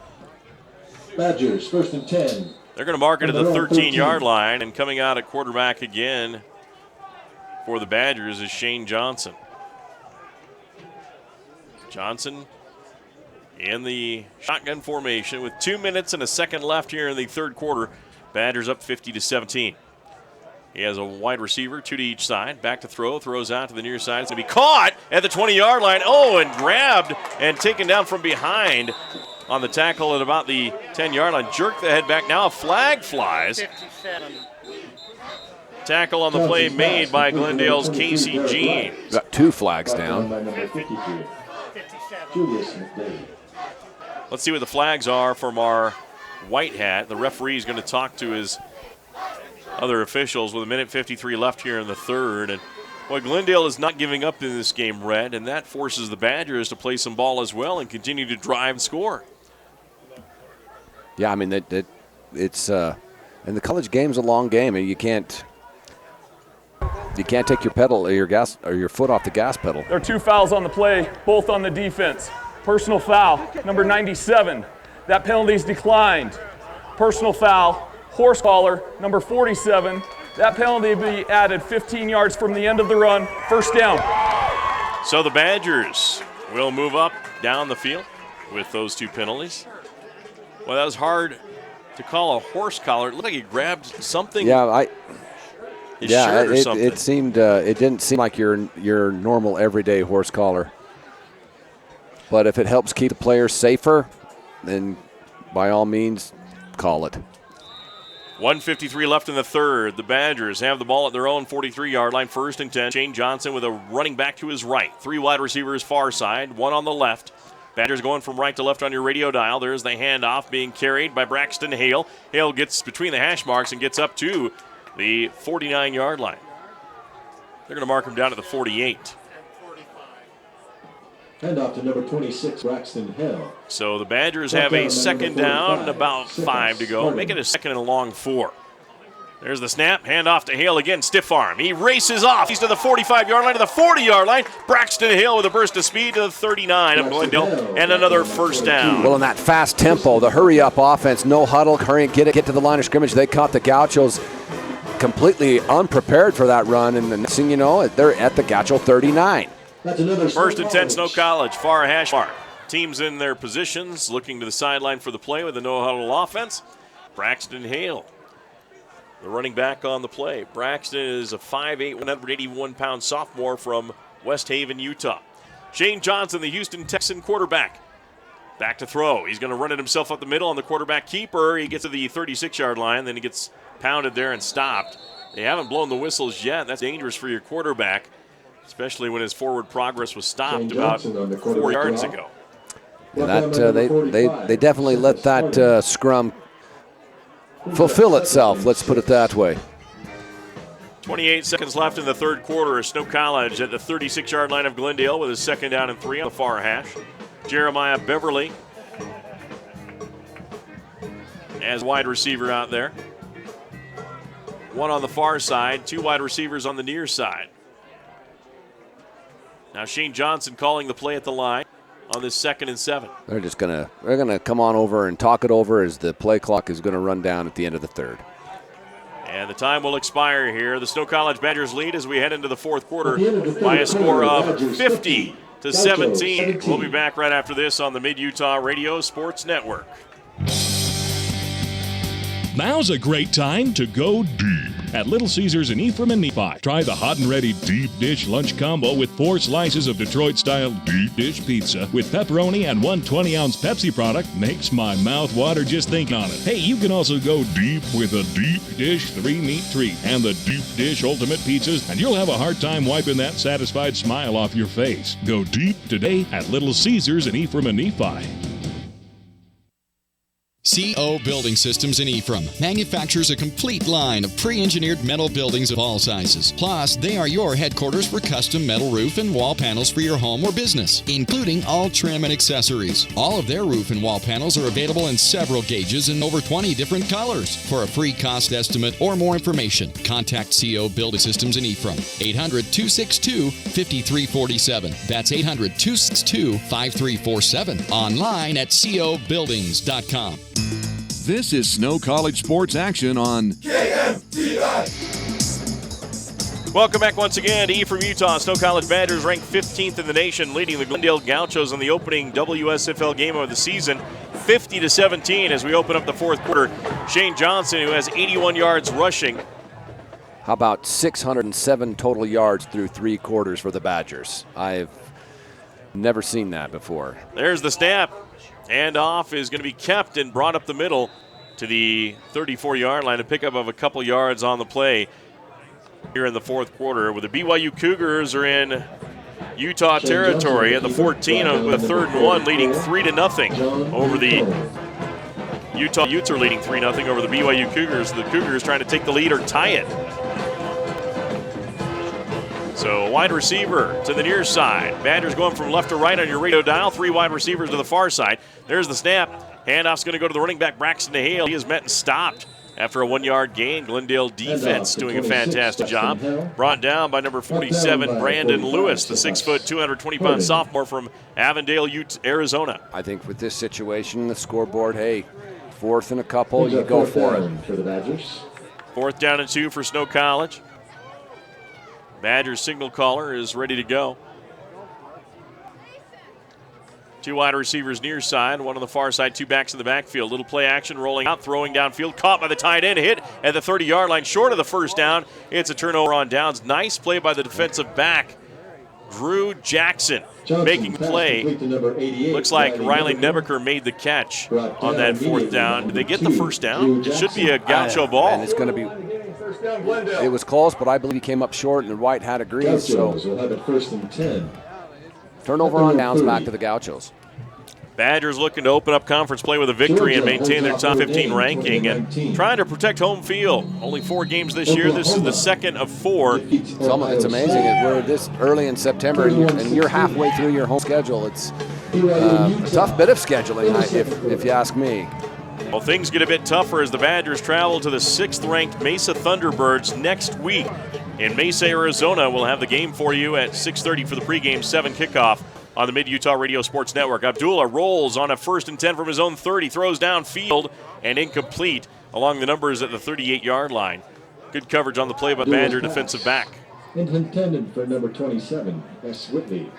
L: Badgers, 1st and 10.
A: They're going to mark it at the 13-yard line, and coming out at quarterback again for the Badgers is Shane Johnson. Johnson in the shotgun formation with 2 minutes and a second left here in the third quarter. Badgers up 50-17. He has a wide receiver, 2 to each side. Back to throw, throws out to the near side. It's going to be caught at the 20-yard line. Oh, and grabbed and taken down from behind on the tackle at about the 10-yard line. Jerk the head back. Now a flag flies.
X: 57.
A: Tackle on the play made by Glendale's Casey Jean.
B: Got 2 flags down.
A: Let's see what the flags are from our white hat. The referee is going to talk to his other officials with 1:53 left here in the third. And boy, Glendale is not giving up in this game, Red, and that forces the Badgers to play some ball as well and continue to drive and score.
B: Yeah, I mean, it's and the college game's a long game, and you can't take your pedal or your gas or your foot off the gas pedal.
U: There are 2 fouls on the play, both on the defense. Personal foul, number 97. That penalty's declined. Personal foul, horse collar, number 47. That penalty will be added 15 yards from the end of the run. 1st down.
A: So the Badgers will move up down the field with those 2 penalties. Well, that was hard to call a horse collar. It looked like he grabbed something.
B: Yeah,
A: shirt or something.
B: It seemed it didn't seem like your normal everyday horse collar. But if it helps keep the players safer, then by all means, call it.
A: 1:53 left in the third. The Badgers have the ball at their own 43-yard line, 1st and 10. Shane Johnson with a running back to his right. 3 wide receivers far side, 1 on the left. Badgers going from right to left on your radio dial. There's the handoff being carried by Braxton Hale. Hale gets between the hash marks and gets up to the 49-yard line. They're going to mark him down at the 48.
L: Hand off to number 26, Braxton Hill.
A: So the Badgers have a 2nd down and about 5 to go. Make it a 2nd and a long 4. There's the snap. Hand off to Hale again. Stiff arm. He races off. He's to the 45-yard line, to the 40-yard line. Braxton Hill with a burst of speed to the 39 of Glendale, and another 1st down.
B: Well, in that fast tempo, the hurry-up offense, no huddle, hurry and get to the line of scrimmage. They caught the Gauchos completely unprepared for that run, and the next thing you know, they're at the Gaucho 39.
A: First and 10, Snow College, far hash mark. Teams in their positions, looking to the sideline for the play with the no-huddle offense. Braxton Hale, the running back on the play. Braxton is a 5'8", 181-pound sophomore from West Haven, Utah. Shane Johnson, the Houston Texan quarterback. Back to throw. He's going to run it himself up the middle on the quarterback keeper. He gets to the 36-yard line, then he gets pounded there and stopped. They haven't blown the whistles yet. That's dangerous for your quarterback, especially when his forward progress was stopped about 4 yards ago.
B: They definitely let that scrum fulfill itself, let's put it that way.
A: 28 seconds left in the third quarter. Snow College at the 36-yard line of Glendale with a 2nd down and 3 on the far hash. Jeremiah Beverly as wide receiver out there. One on the far side, 2 wide receivers on the near side. Now Shane Johnson calling the play at the line on this 2nd and 7.
B: They're gonna come on over and talk it over as the play clock is gonna run down at the end of the third.
A: And the time will expire here. The Snow College Badgers lead as we head into the fourth quarter by a score of 50-17. We'll be back right after this on the Mid-Utah Radio Sports Network.
M: Now's a great time to go deep at Little Caesars in Ephraim and Nephi. Try the hot and ready deep dish lunch combo with 4 slices of Detroit-style deep dish pizza with pepperoni and 1 20-ounce Pepsi product. Makes my mouth water just thinking on it. Hey, you can also go deep with a deep dish 3-meat treat and the deep dish ultimate pizzas, and you'll have a hard time wiping that satisfied smile off your face. Go deep today at Little Caesars in Ephraim and Nephi.
C: CO Building Systems in Ephraim manufactures a complete line of pre-engineered metal buildings of all sizes. Plus, they are your headquarters for custom metal roof and wall panels for your home or business, including all trim and accessories. All of their roof and wall panels are available in several gauges and over 20 different colors. For a free cost estimate or more information, contact CO Building Systems in Ephraim. 800-262-5347. That's 800-262-5347. Online at cobuildings.com.
M: This is Snow College Sports Action on
N: KMTI.
A: Welcome back once again to Ephraim, Utah. Snow College Badgers ranked 15th in the nation, leading the Glendale Gauchos in the opening WSFL game of the season, 50-17 as we open up the fourth quarter. Shane Johnson, who has 81 yards rushing.
B: How about 607 total yards through 3 quarters for the Badgers? I've never seen that before.
A: There's the snap. Handoff is going to be kept and brought up the middle to the 34-yard line. A pickup of a couple yards on the play here in the fourth quarter. With the BYU Cougars are in Utah territory at the 14 with a 3rd and 1, leading 3-0 over the Utah Utes are leading 3-0 over the BYU Cougars. The Cougars trying to take the lead or tie it. So wide receiver to the near side. Badgers going from left to right on your radio dial. 3 wide receivers to the far side. There's the snap. Handoff's going to go to the running back, Braxton Hale. He is met and stopped after a 1-yard gain. Glendale defense doing a fantastic job. Brought down by number 47, Brandon Lewis, the 6', 220-pound sophomore from Avondale, Arizona.
B: I think with this situation, the scoreboard, hey, 4th and a couple, you go for it.
A: 4th down and 2 for Snow College. Badgers signal caller is ready to go. 2 wide receivers near side, 1 on the far side, 2 backs in the backfield. Little play action, rolling out, throwing downfield, caught by the tight end, hit at the 30-yard line, short of the first down. It's a turnover on downs. Nice play by the defensive back, Drew Jackson, making the play. Looks like Riley Nebeker made the catch on that 4th down. Did they get the first down? It should be a Gaucho ball.
B: And it's going to be. It was close, but I believe he came up short, and White had agreed. So
L: will have it 1st and 10.
B: Turnover on downs back to the Gauchos.
A: Badgers looking to open up conference play with a victory and maintain their top 15 ranking and trying to protect home field. Only 4 games this year. This is the 2nd of 4.
B: It's amazing. We're this early in September, and you're halfway through your home schedule. It's a tough bit of scheduling, if you ask me.
A: Well, things get a bit tougher as the Badgers travel to the 6th-ranked Mesa Thunderbirds next week in Mesa, Arizona. We'll have the game for you at 6:30 for the pregame 7 kickoff on the Mid-Utah Radio Sports Network. Abdullah rolls on a 1st and 10 from his own 30, throws downfield and incomplete along the numbers at the 38-yard line. Good coverage on the play by Badger defensive back.
L: Intended for number 27, S. Whitley.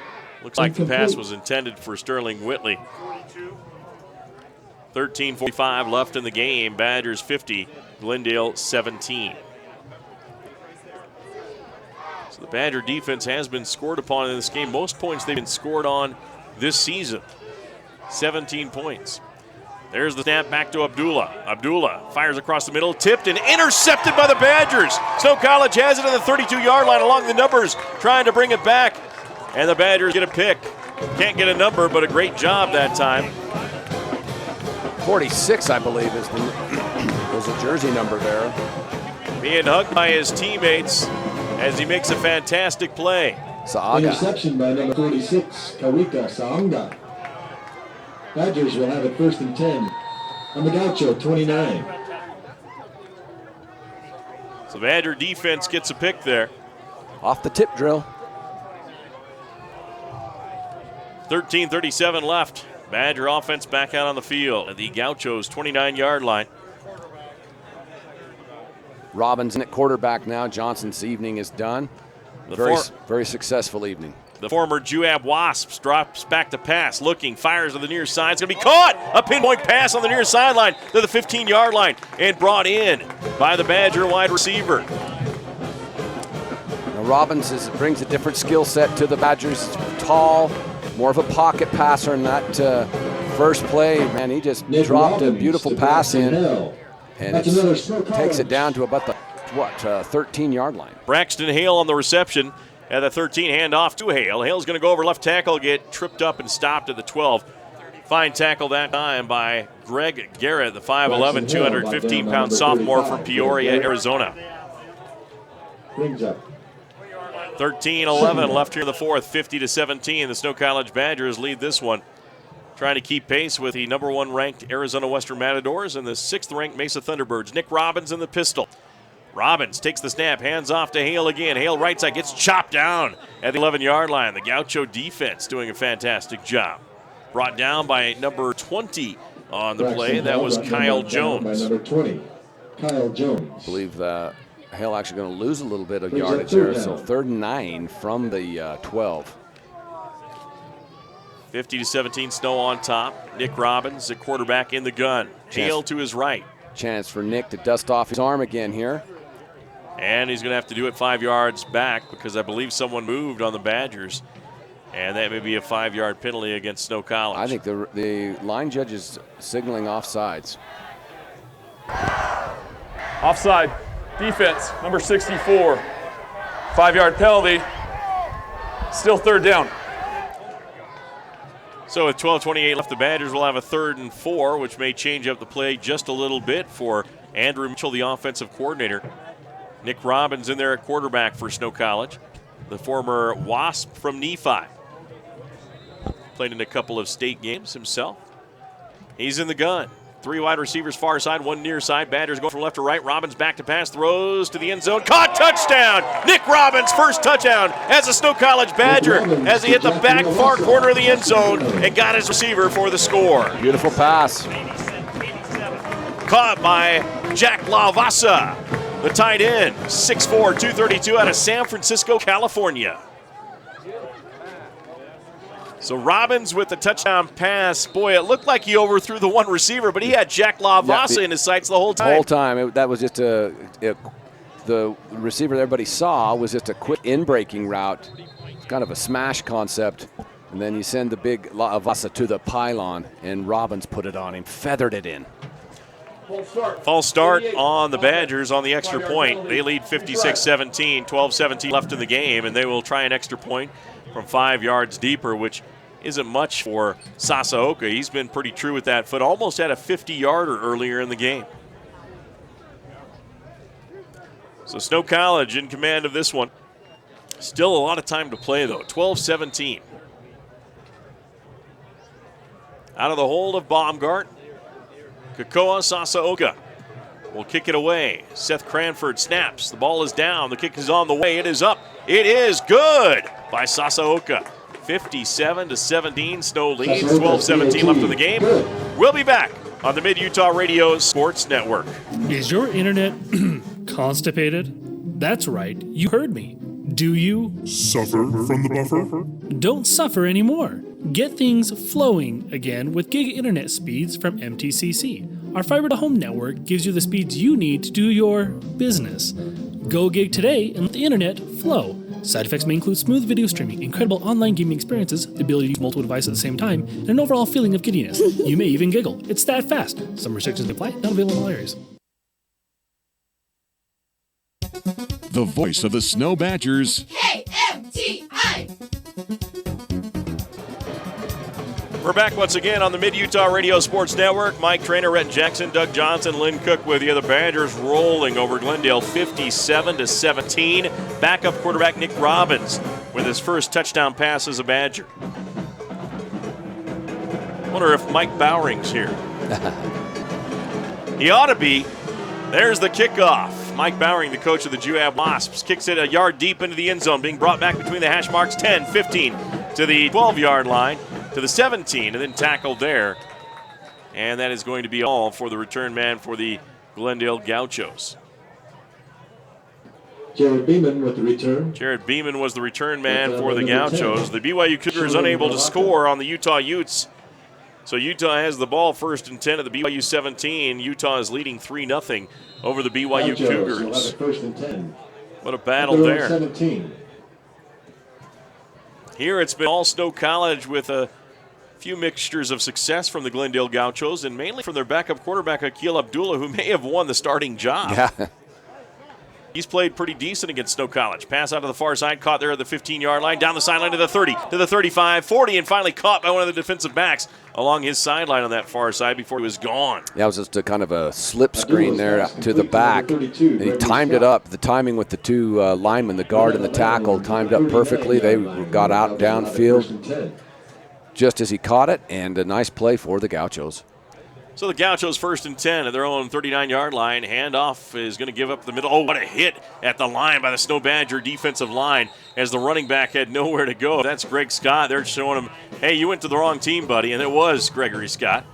A: Looks like the pass was intended for Sterling Whitley. 13:45 left in the game. Badgers 50, Glendale 17. So the Badger defense has been scored upon in this game. Most points they've been scored on this season. 17 points. There's the snap back to Abdullah. Abdullah fires across the middle, tipped and intercepted by the Badgers. Snow College has it at the 32-yard line along the numbers, trying to bring it back. And the Badgers get a pick. Can't get a number, but a great job that time.
B: 46, I believe, is the jersey number there.
A: Being hugged by his teammates as he makes a fantastic play.
B: Saaga.
L: Interception by number 46, Kawika Saanga. Badgers will have it 1st and 10 on the Gaucho 29.
A: So Badger defense gets a pick there.
B: Off the tip drill.
A: 13:37 left. Badger offense back out on the field at the Gauchos 29-yard line.
B: Robbins in at quarterback now. Johnson's evening is done. Very successful evening.
A: The former Juab Wasps drops back to pass, looking, fires to the near side. It's going to be caught. A pinpoint pass on the near sideline to the 15-yard line and brought in by the Badger wide receiver.
B: Now Robbins brings a different skill set to the Badgers. He's tall, more of a pocket passer in that first play. Man, he just dropped a beautiful pass in, and takes it down to about the 13-yard line.
A: Braxton Hale on the reception. At the 13, handoff to Hale. Hale's going to go over left tackle, get tripped up and stopped at the 12. Fine tackle that time by Greg Garrett, the 5'11", 215-pound sophomore from Peoria, Arizona. 13-11 left here in the fourth, 50-17. The Snow College Badgers lead this one, trying to keep pace with the number 1 ranked Arizona Western Matadors and the 6th ranked Mesa Thunderbirds. Nick Robbins in the pistol. Robbins takes the snap, hands off to Hale again. Hale right side gets chopped down at the 11-yard line. The Gaucho defense doing a fantastic job. Brought down by number 20 on the play. That was Kyle Jones.
L: Number 20, Kyle Jones.
B: I believe Hale actually going to lose a little bit of yardage there. So 3rd and 9 from the 12.
A: 50-17, Snow on top. Nick Robbins, the quarterback in the gun. Hale to his right.
B: Chance for Nick to dust off his arm again here.
A: And he's going to have to do it 5 yards back because I believe someone moved on the Badgers. And that may be a 5-yard penalty against Snow College.
B: I think the line judge is signaling offsides.
U: Offside. Defense, number 64. 5-yard penalty. Still 3rd down.
A: So with 12:28 left, the Badgers will have a 3rd and 4, which may change up the play just a little bit for Andrew Mitchell, the offensive coordinator. Nick Robbins in there at quarterback for Snow College, the former Wasp from Nephi. Played in a couple of state games himself. He's in the gun. 3 wide receivers far side, 1 near side. Badgers go from left to right. Robbins back to pass, throws to the end zone. Caught, touchdown! Nick Robbins' first touchdown as a Snow College Badger as he hit the back far corner of the end zone and got his receiver for the score.
B: Beautiful pass.
A: Caught by Jack Lavasa, the tight end, 6'4", 232 out of San Francisco, California. So Robbins with the touchdown pass. Boy, it looked like he overthrew the 1 receiver, but he had Jack Lavasa in his sights the whole time.
B: The whole time. That was just the receiver that everybody saw was just a quick in-breaking route. It's kind of a smash concept. And then you send the big Lavasa to the pylon, and Robbins put it on him, feathered it in.
A: False start on the Badgers on the extra point. They lead 56-17, 12-17 left in the game, and they will try an extra point from 5 yards deeper, which isn't much for Sasaoka. He's been pretty true with that foot. Almost had a 50-yarder earlier in the game. So Snow College in command of this one. Still a lot of time to play, though. 12-17. Out of the hold of Baumgart, Kakoa Sasaoka will kick it away. Seth Cranford snaps. The ball is down. The kick is on the way. It is up. It is good by Sasaoka. 57-17. Snow leads. 12-17 left in the game. We'll be back on the Mid-Utah Radio Sports Network.
I: Is your internet constipated? That's right. You heard me. Do you
O: suffer from the buffer?
I: Don't suffer anymore. Get things flowing again with gig internet speeds from MTCC. Our fiber to home network gives you the speeds you need to do your business. Go gig today and let the internet flow. Side effects may include smooth video streaming, incredible online gaming experiences, the ability to use multiple devices at the same time, and an overall feeling of giddiness. You may even giggle. It's that fast. Some restrictions apply, not available in all areas.
M: The voice of the Snow Badgers.
N: KMTI.
A: We're back once again on the Mid-Utah Radio Sports Network. Mike Trainer, Rhett Jackson, Doug Johnson, Lynn Cook with you. The Badgers rolling over Glendale 57-17. Backup quarterback Nick Robbins with his first touchdown pass as a Badger. Wonder if Mike Bowering's here. He ought to be. There's the kickoff. Mike Bowering, the coach of the Juab Wasps, kicks it a yard deep into the end zone, being brought back between the hash marks 10, 15 to the 12-yard line, to the 17, and then tackled there. And that is going to be all for the return man for the Glendale Gauchos.
L: Jared Beeman with the return.
A: Jared Beeman was the return man for the Gauchos. The BYU Cougars unable to score on the Utah Utes. So Utah has the ball first and 10 at the BYU 17. Utah is leading 3-0 over the BYU Cougars.
L: First and 10.
A: What a battle there.
L: 17.
A: Here it's been all Snow College with a few mixtures of success from the Glendale Gauchos and mainly from their backup quarterback Akil Abdullah, who may have won the starting job.
B: Yeah.
A: He's played pretty decent against Snow College. Pass out to the far side, caught there at the 15-yard line, down the sideline to the 30, to the 35, 40, and finally caught by one of the defensive backs along his sideline on that far side before he was gone.
B: That was just a kind of a slip screen there to the back, and he timed it up. The timing with the two linemen, the guard and the tackle, timed up perfectly. They got out downfield just as he caught it, and a nice play for the Gauchos.
A: So the Gauchos first and 10 at their own 39-yard line. Handoff is going to give up the middle. Oh, what a hit at the line by the Snow Badger defensive line as the running back had nowhere to go. That's Greg Scott. They're showing him, hey, you went to the wrong team, buddy, and it was Gregory Scott.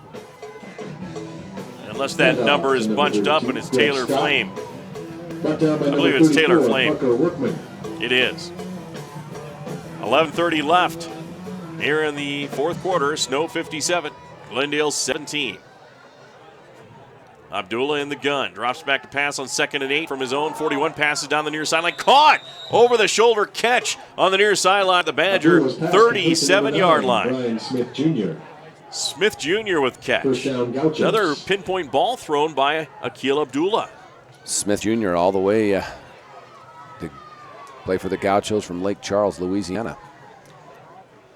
A: Unless that number is bunched up and it's Taylor Flame. I believe it's Taylor Flame. It is. 11:30 left here in the fourth quarter. Snow 57, Glendale 17. Abdullah in the gun. Drops back to pass on 2nd and 8 from his own 41. Passes down the near sideline. Caught! Over the shoulder catch on the near sideline. The Badger 37-yard line.
L: Brian Smith Jr.
A: Smith Jr. with catch.
L: First down, Gauchos.
A: Another pinpoint ball thrown by Akil Abdullah.
B: Smith Jr. all the way to play for the Gauchos from Lake Charles, Louisiana.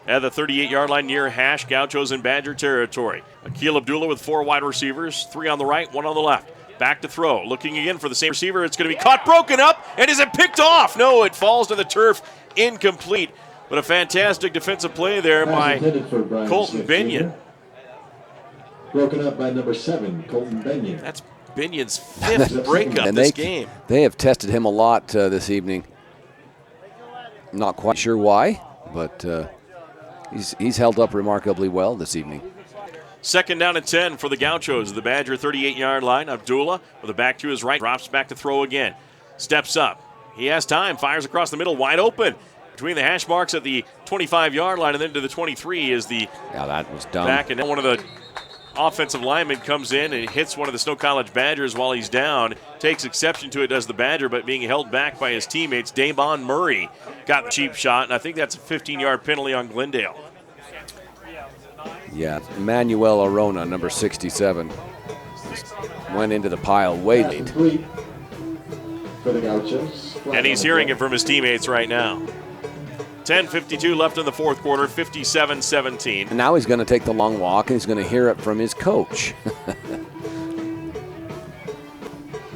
A: At the 38-yard line near hash, Gauchos in Badger territory. Akil Abdullah with 4 wide receivers, 3 on the right, 1 on the left. Back to throw. Looking again for the same receiver. It's going to be caught, broken up, and is it picked off? No, it falls to the turf, incomplete. But a fantastic defensive play there by Colton Binion.
L: Broken up by number 7, Colton Binion.
A: That's Binion's 5th breakup this game.
B: They have tested him a lot this evening. I'm not quite sure why, but he's held up remarkably well this evening.
A: 2nd down and 10 for the Gauchos. The Badger 38-yard line. Abdullah with a back to his right. Drops back to throw again. Steps up. He has time. Fires across the middle. Wide open. Between the hash marks at the 25-yard line and then to the 23 is the
B: that was dumb.
A: back. And then one of the offensive linemen comes in and hits one of the Snow College Badgers while he's down. Takes exception to it, does the Badger, but being held back by his teammates. Damon Murray got the cheap shot, and I think that's a 15-yard penalty on Glendale.
B: Yeah, Manuel Arona, number 67, went into the pile way late.
L: For the Gauchos.
A: And he's hearing it from his teammates right now. 10:52 left in the fourth quarter, 57-17.
B: And now he's going to take the long walk, and he's going to hear it from his coach.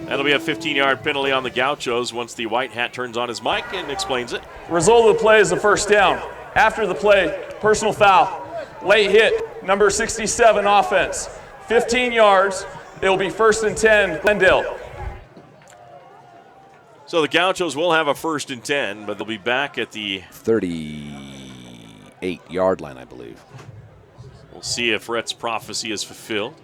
A: That'll be a 15-yard penalty on the Gauchos once the white hat turns on his mic and explains it.
U: Result of the play is a first down. After the play, personal foul. Late hit, number 67 offense. 15 yards. It will be 1st and 10, Glendale.
A: So the Gauchos will have a 1st and 10, but they'll be back at the
B: 38-yard line, I believe.
A: We'll see if Rhett's prophecy is fulfilled.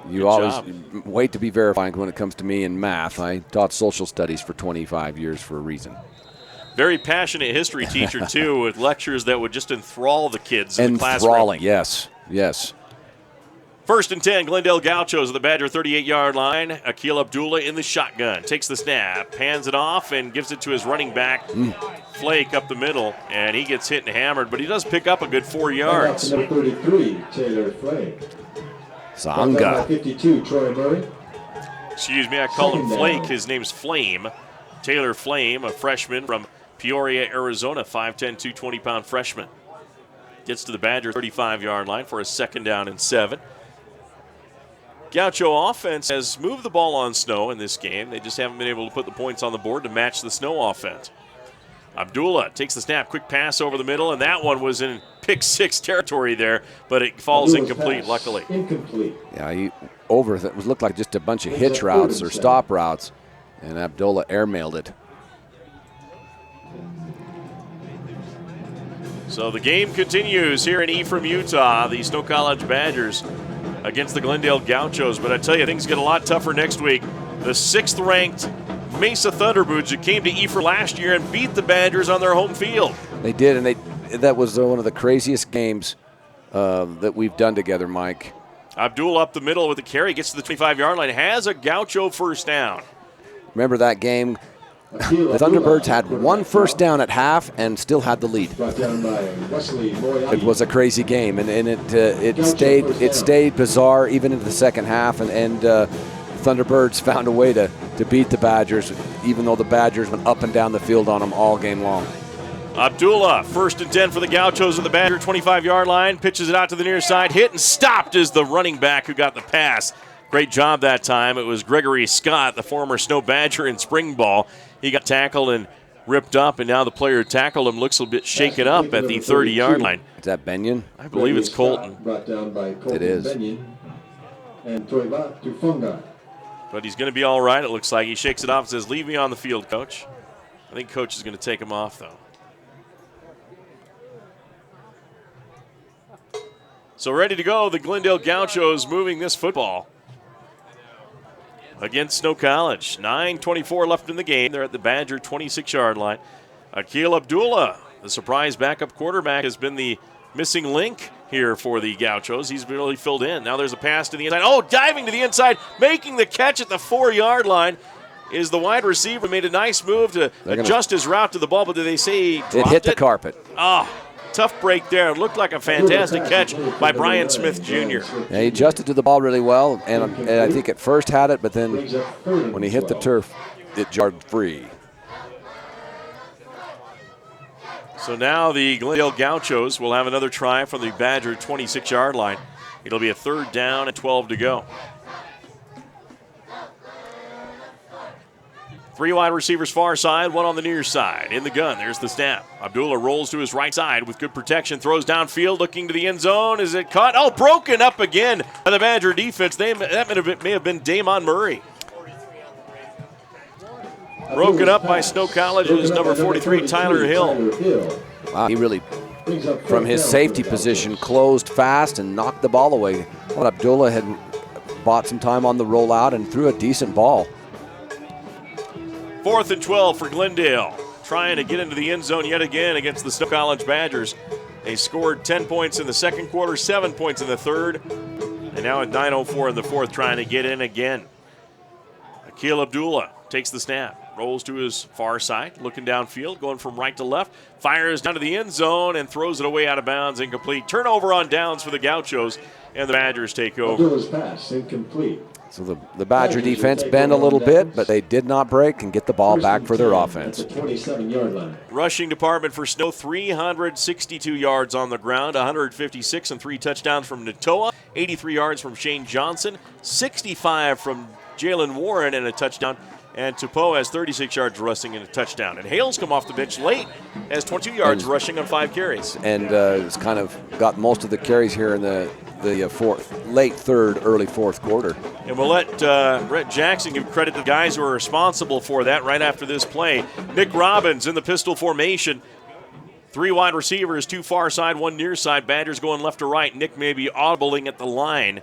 B: You
A: Good
B: always
A: job.
B: wait to be verifying when it comes to me in math. I taught social studies for 25 years for a reason.
A: Very passionate history teacher, too, with lectures that would just enthrall the kids in the classroom.
B: Enthralling, yes. Yes.
A: 1st and 10, Glendale Gauchos at the Badger 38-yard line. Akil Abdullah in the shotgun. Takes the snap, hands it off, and gives it to his running back, Flake, up the middle. And he gets hit and hammered, but he does pick up a good 4 yards.
L: Number 33, Taylor Flake.
B: Zanga.
L: 52, Troy Murray.
A: Excuse me, I call him Flake. His name's Flame. Taylor Flame, a freshman from Peoria, Arizona, 5'10", 220-pound freshman. Gets to the Badger 35-yard line for a 2nd down and 7. Gaucho offense has moved the ball on Snow in this game. They just haven't been able to put the points on the board to match the Snow offense. Abdullah takes the snap, quick pass over the middle, and that one was in pick 6 territory there, but it falls incomplete, luckily.
L: Incomplete.
B: Yeah, he looked like just a bunch of hitch routes or stop routes, and Abdullah airmailed it.
A: So the game continues here in Ephraim, Utah. The Snow College Badgers against the Glendale Gauchos. But I tell you, things get a lot tougher next week. The 6th-ranked Mesa Thunderbirds that came to Ephraim last year and beat the Badgers on their home field.
B: They did, and that was one of the craziest games that we've done together, Mike.
A: Abdul up the middle with the carry, gets to the 25-yard line, has a Gaucho first down.
B: Remember that game? The Thunderbirds had 1 first down at half and still had the lead. It was a crazy game, and it stayed bizarre even into the second half, and Thunderbirds found a way to beat the Badgers, even though the Badgers went up and down the field on them all game long.
A: Abdullah, 1st and 10 for the Gauchos at the Badger 25-yard line, pitches it out to the near side, hit and stopped is the running back who got the pass. Great job that time. It was Gregory Scott, the former Snow Badger in spring ball. He got tackled and ripped up, and now the player who tackled him looks a bit shaken up at the 30-yard line.
B: Is that Benyon?
A: I believe it's Colton.
L: Brought down by Colton
B: It is.
L: Benyon and Toiva Tufunga.
A: But he's going to be all right, it looks like. He shakes it off and says, "Leave me on the field, Coach." I think Coach is going to take him off, though. So ready to go, the Glendale Gauchos moving this football against Snow College. 9:24 left in the game. They're at the Badger 26-yard line. Akil Abdullah, the surprise backup quarterback, has been the missing link here for the Gauchos. He's really filled in. Now there's a pass to the inside. Oh, diving to the inside, making the catch at the 4-yard line is the wide receiver. Made a nice move to adjust his route to the ball, but did they say he dropped
B: it? Hit the carpet.
A: Oh, tough break there. It looked like a fantastic catch by Brian Smith Jr.
B: Yeah, he adjusted to the ball really well, and I think at first had it, but then when he hit the turf, it jarred free.
A: So now the Glendale Gauchos will have another try from the Badger 26-yard line. It'll be a 3rd down and 12 to go. 3 wide receivers far side, 1 on the near side. In the gun, there's the snap. Abdullah rolls to his right side with good protection, throws downfield, looking to the end zone. Is it caught? Oh, broken up again by the Badger defense. That may have been Damon Murray. Broken up by Snow College's number 43, Tyler Hill.
B: Wow, he really, from his safety position, closed fast and knocked the ball away. Well, Abdullah had bought some time on the rollout and threw a decent ball.
A: 4th and 12 for Glendale. Trying to get into the end zone yet again against the Snow College Badgers. They scored 10 points in the second quarter, 7 points in the third, and now at 9:04 in the fourth trying to get in again. Akil Abdullah takes the snap. Rolls to his far side, looking downfield, going from right to left, fires down to the end zone and throws it away out of bounds, incomplete. Turnover on downs for the Gauchos, and the Badgers take over.
L: Abdullah's pass, incomplete.
B: So the Badger defense bent a little bit, but they did not break and get the ball back for their offense.
L: 27-yard line.
A: Rushing department for Snow, 362 yards on the ground, 156 and 3 touchdowns from Natoa, 83 yards from Shane Johnson, 65 from Jalen Warren and a touchdown. And Tupou has 36 yards rushing and a touchdown. And Hales come off the bench late, has 22 yards rushing on 5 carries.
B: And it's kind of got most of the carries here in the late third, early fourth quarter.
A: And we'll let Brett Jackson give credit to the guys who are responsible for that right after this play. Nick Robbins in the pistol formation. 3 wide receivers, 2 far side, 1 near side. Badgers going left to right. Nick may be audibling at the line.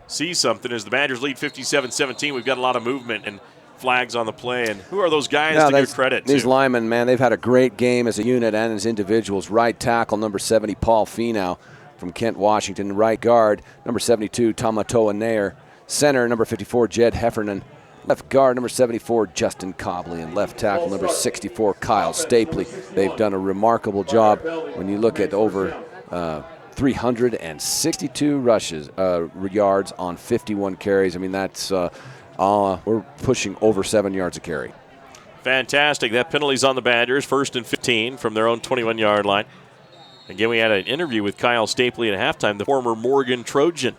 A: See something as the Badgers lead 57-17. We've got a lot of movement. And flags on the play. And who are those guys to give credit to?
B: These linemen, man, they've had a great game as a unit and as individuals. Right tackle, number 70, Paul Finau from Kent, Washington. Right guard, number 72, Tamatoa Nair. Center, number 54, Jed Heffernan. Left guard, number 74, Justin Cobley. And left tackle, number 64, Kyle Stapley. They've done a remarkable job when you look at over 362 rushes, yards on 51 carries. I mean, that's we're pushing over 7 yards a carry.
A: Fantastic. That penalty's on the Badgers, 1st and 15 from their own 21-yard line. Again, we had an interview with Kyle Stapley at halftime, the former Morgan Trojan.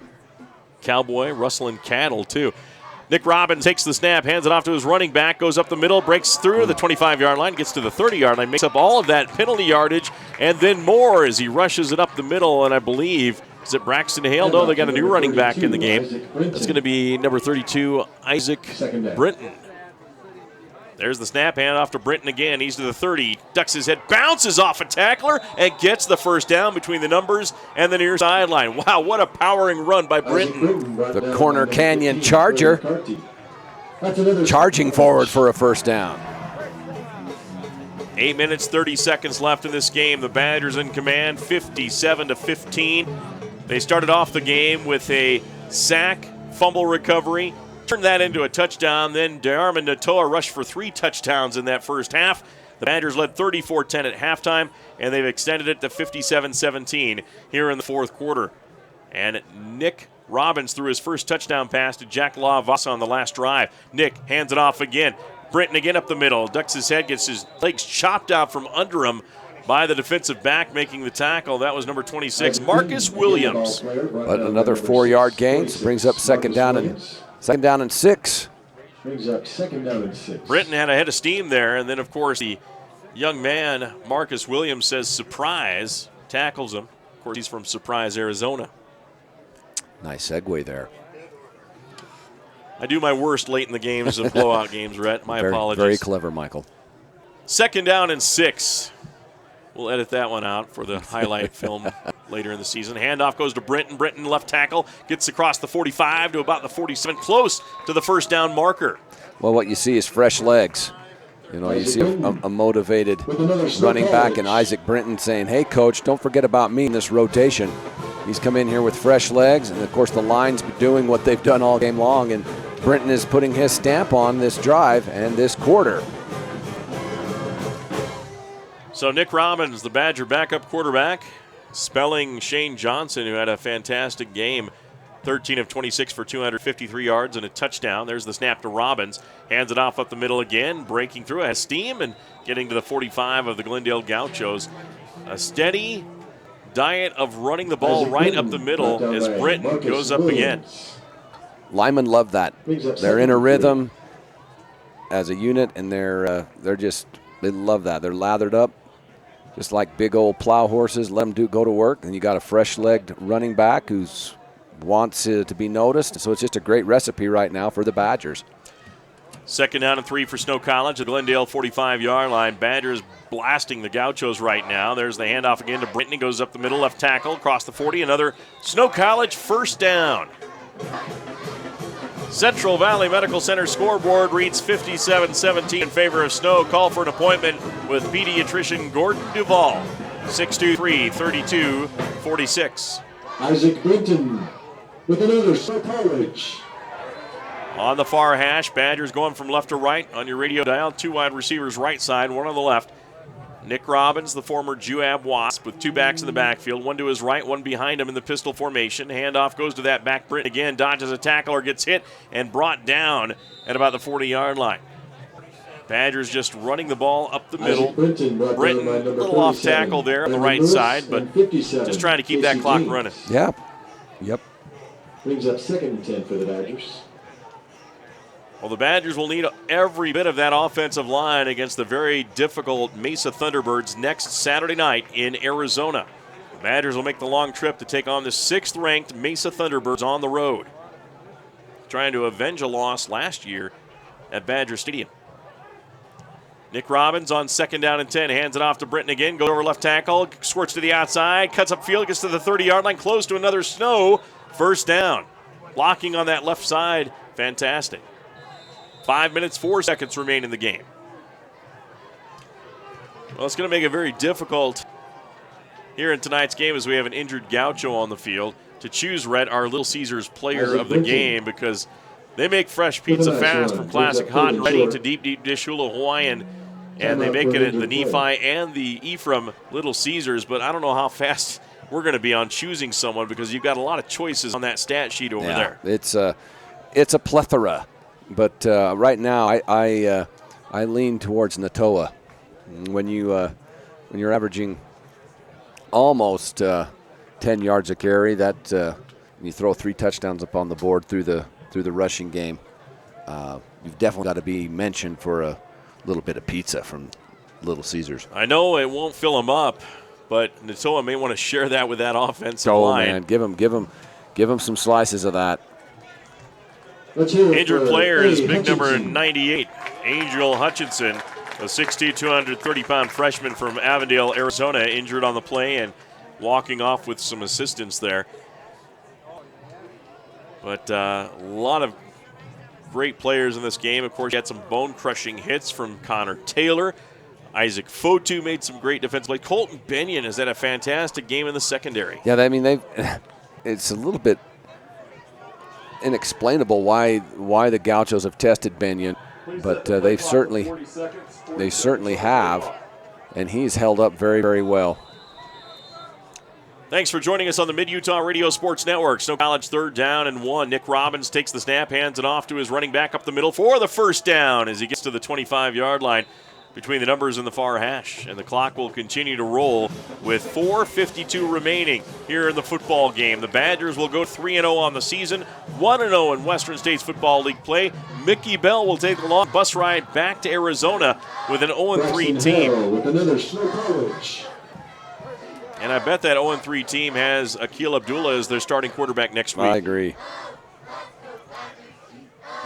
A: Cowboy, rustling cattle, too. Nick Robbins takes the snap, hands it off to his running back, goes up the middle, breaks through the 25-yard line, gets to the 30-yard line, makes up all of that penalty yardage, and then more as he rushes it up the middle. And I believe, is it Braxton Hale? No, they got a new running back in the game. That's going to be number 32, Isaac Brinton. There's the snap, hand off to Brinton again. He's to the 30, ducks his head, bounces off a tackler, and gets the first down between the numbers and the near sideline. Wow, what a powering run by Brinton.
B: The Corner Canyon Charger charging forward for a first down.
A: 8 minutes, 30 seconds left in this game. The Badgers in command, 57-15. They started off the game with a sack, fumble recovery, turned that into a touchdown. Then Darman Natoa rushed for 3 touchdowns in that first half. The Badgers led 34-10 at halftime, and they've extended it to 57-17 here in the fourth quarter. And Nick Robbins threw his first touchdown pass to Jack LaVasa on the last drive. Nick hands it off again. Brinton again up the middle, ducks his head, gets his legs chopped out from under him by the defensive back making the tackle. That was number 26, Marcus Williams.
B: But another 4-yard gain, brings up second down and 6.
L: Brings up second down and 6.
A: Brinton had a head of steam there, and then, of course, the young man, Marcus Williams, says surprise, tackles him. Of course, he's from Surprise, Arizona.
B: Nice segue there.
A: I do my worst late in the games of blowout games, Rhett. My apologies.
B: Very clever, Michael.
A: Second down and 6. We'll edit that one out for the highlight film later in the season. Handoff goes to Brinton. Brinton, left tackle, gets across the 45 to about the 47, close to the first down marker.
B: Well, what you see is fresh legs. You know, you see a motivated running back in Isaac Brinton saying, hey, coach, don't forget about me in this rotation. He's come in here with fresh legs, and, of course, the line's doing what they've done all game long, and Brinton is putting his stamp on this drive and this quarter.
A: So Nick Robbins, the Badger backup quarterback, spelling Shane Johnson, who had a fantastic game. 13 of 26 for 253 yards and a touchdown. There's the snap to Robbins. Hands it off up the middle again, breaking through, has steam, and getting to the 45 of the Glendale Gauchos. A steady diet of running the ball right up the middle as Brinton goes up again.
B: Linemen love that. They're in a rhythm as a unit, and they love that. They're lathered up, just like big old plow horses. Let them go to work, and you got a fresh-legged running back who wants to be noticed. So it's just a great recipe right now for the Badgers.
A: Second down and 3 for Snow College at Glendale 45-yard line. Badgers blasting the Gauchos right now. There's the handoff again to Brinton. He goes up the middle, left tackle, across the 40. Another Snow College first down. Central Valley Medical Center scoreboard reads 57-17 in favor of Snow. Call for an appointment with pediatrician Gordon Duvall. 623-3246.
L: Isaac Brinton with another Snow College.
A: On the far hash, Badgers going from left to right on your radio dial. 2 wide receivers right side, 1 on the left. Nick Robbins, the former Juab Wasp, with 2 backs in the backfield. 1 to his right, 1 behind him in the pistol formation. Handoff goes to that back. Brinton again dodges a tackle or gets hit and brought down at about the 40-yard line. Badgers just running the ball up the middle. Brinton, a little off tackle there on the right side, but just trying to keep that clock running.
B: Yep.
L: Brings up second and 10 for the Badgers.
A: Well, the Badgers will need every bit of that offensive line against the very difficult Mesa Thunderbirds next Saturday night in Arizona. The Badgers will make the long trip to take on the 6th-ranked Mesa Thunderbirds on the road, trying to avenge a loss last year at Badger Stadium. Nick Robbins on second down and 10, hands it off to Brinton again, goes over left tackle, squirts to the outside, cuts up field, gets to the 30-yard line, close to another Snow first down. Blocking on that left side, fantastic. 5 minutes, 4 seconds remain in the game. Well, it's going to make it very difficult here in tonight's game as we have an injured Gaucho on the field to choose, Rhett, our Little Caesars player of the game, because they make fresh pizza fast, from classic hot and ready to deep dish hula Hawaiian, and they make it at the Nephi and the Ephraim Little Caesars, but I don't know how fast we're going to be on choosing someone because you've got a lot of choices on that stat sheet over there.
B: It's a plethora, but right now I lean towards Natoa. When you're averaging almost 10 yards a carry, that you throw 3 touchdowns up on the board through the rushing game, you've definitely got to be mentioned for a little bit of pizza from Little Caesars.
A: I know it won't fill him up, but Natoa may want to share that with that offensive line.
B: Man, give him some slices of that.
A: Injured player is big number 98, Angel Hutchinson, a 6'2", 230-pound freshman from Avondale, Arizona, injured on the play and walking off with some assistance there. But a lot of great players in this game. Of course, you had some bone-crushing hits from Connor Taylor. Isaac Fotu made some great defensive play. Colton Benyon has had a fantastic game in the secondary.
B: Yeah, I mean, it's a little bit inexplainable why the Gauchos have tested Benyon, but they certainly have, and he's held up very, very well.
A: Thanks for joining us on the Mid-Utah Radio Sports Network. Snow College 3rd down and 1. Nick Robbins takes the snap, hands it off to his running back up the middle for the first down as he gets to the 25-yard line between the numbers and the far hash. And the clock will continue to roll with 4:52 remaining here in the football game. The Badgers will go 3-0 on the season, 1-0 in Western States Football League play. Mickey Bell will take the long bus ride back to Arizona with an 0-3 team.
L: With another Snow College.
A: And I bet that 0-3 team has Akil Abdullah as their starting quarterback next week.
B: I agree.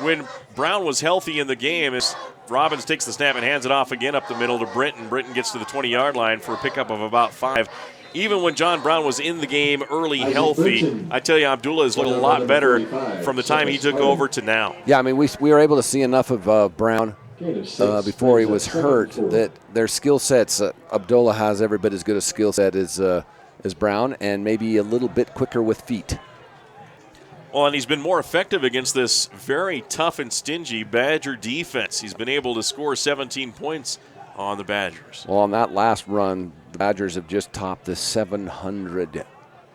A: When Brown was healthy in the game, as Robbins takes the snap and hands it off again up the middle to Britton. Britton gets to the 20-yard line for a pickup of about 5. Even when John Brown was in the game early healthy, I tell you, Abdullah has looked a lot better from the time he took over to now.
B: Yeah, I mean, we were able to see enough of Brown before he was hurt that their skill sets, Abdullah has every bit as good a skill set as Brown, and maybe a little bit quicker with feet.
A: Well, and he's been more effective against this very tough and stingy Badger defense. He's been able to score 17 points on the Badgers.
B: Well, on that last run, the Badgers have just topped the 700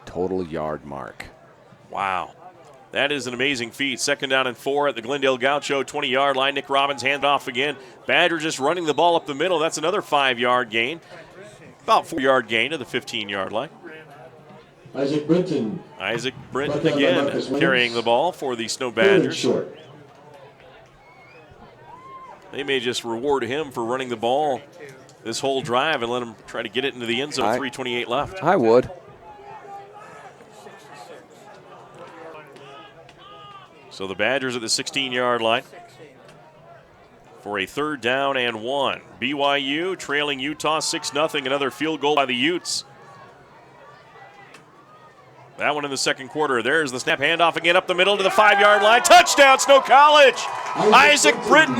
B: total yard mark.
A: Wow. That is an amazing feat. 2nd down and 4 at the Glendale Gaucho 20-yard line. Nick Robbins hand off again. Badgers just running the ball up the middle. That's another 5-yard gain. About 4-yard gain to the 15-yard line.
L: Isaac Britton
A: again carrying the ball for the Snow Badgers. They may just reward him for running the ball this whole drive and let him try to get it into the end zone. 3:28 left.
B: I would.
A: So the Badgers at the 16-yard line for a 3rd down and 1. BYU trailing Utah 6-0. Another field goal by the Utes. That one in the second quarter. There's the snap, handoff again up the middle to the 5-yard line. Touchdown, Snow College! Isaac Britton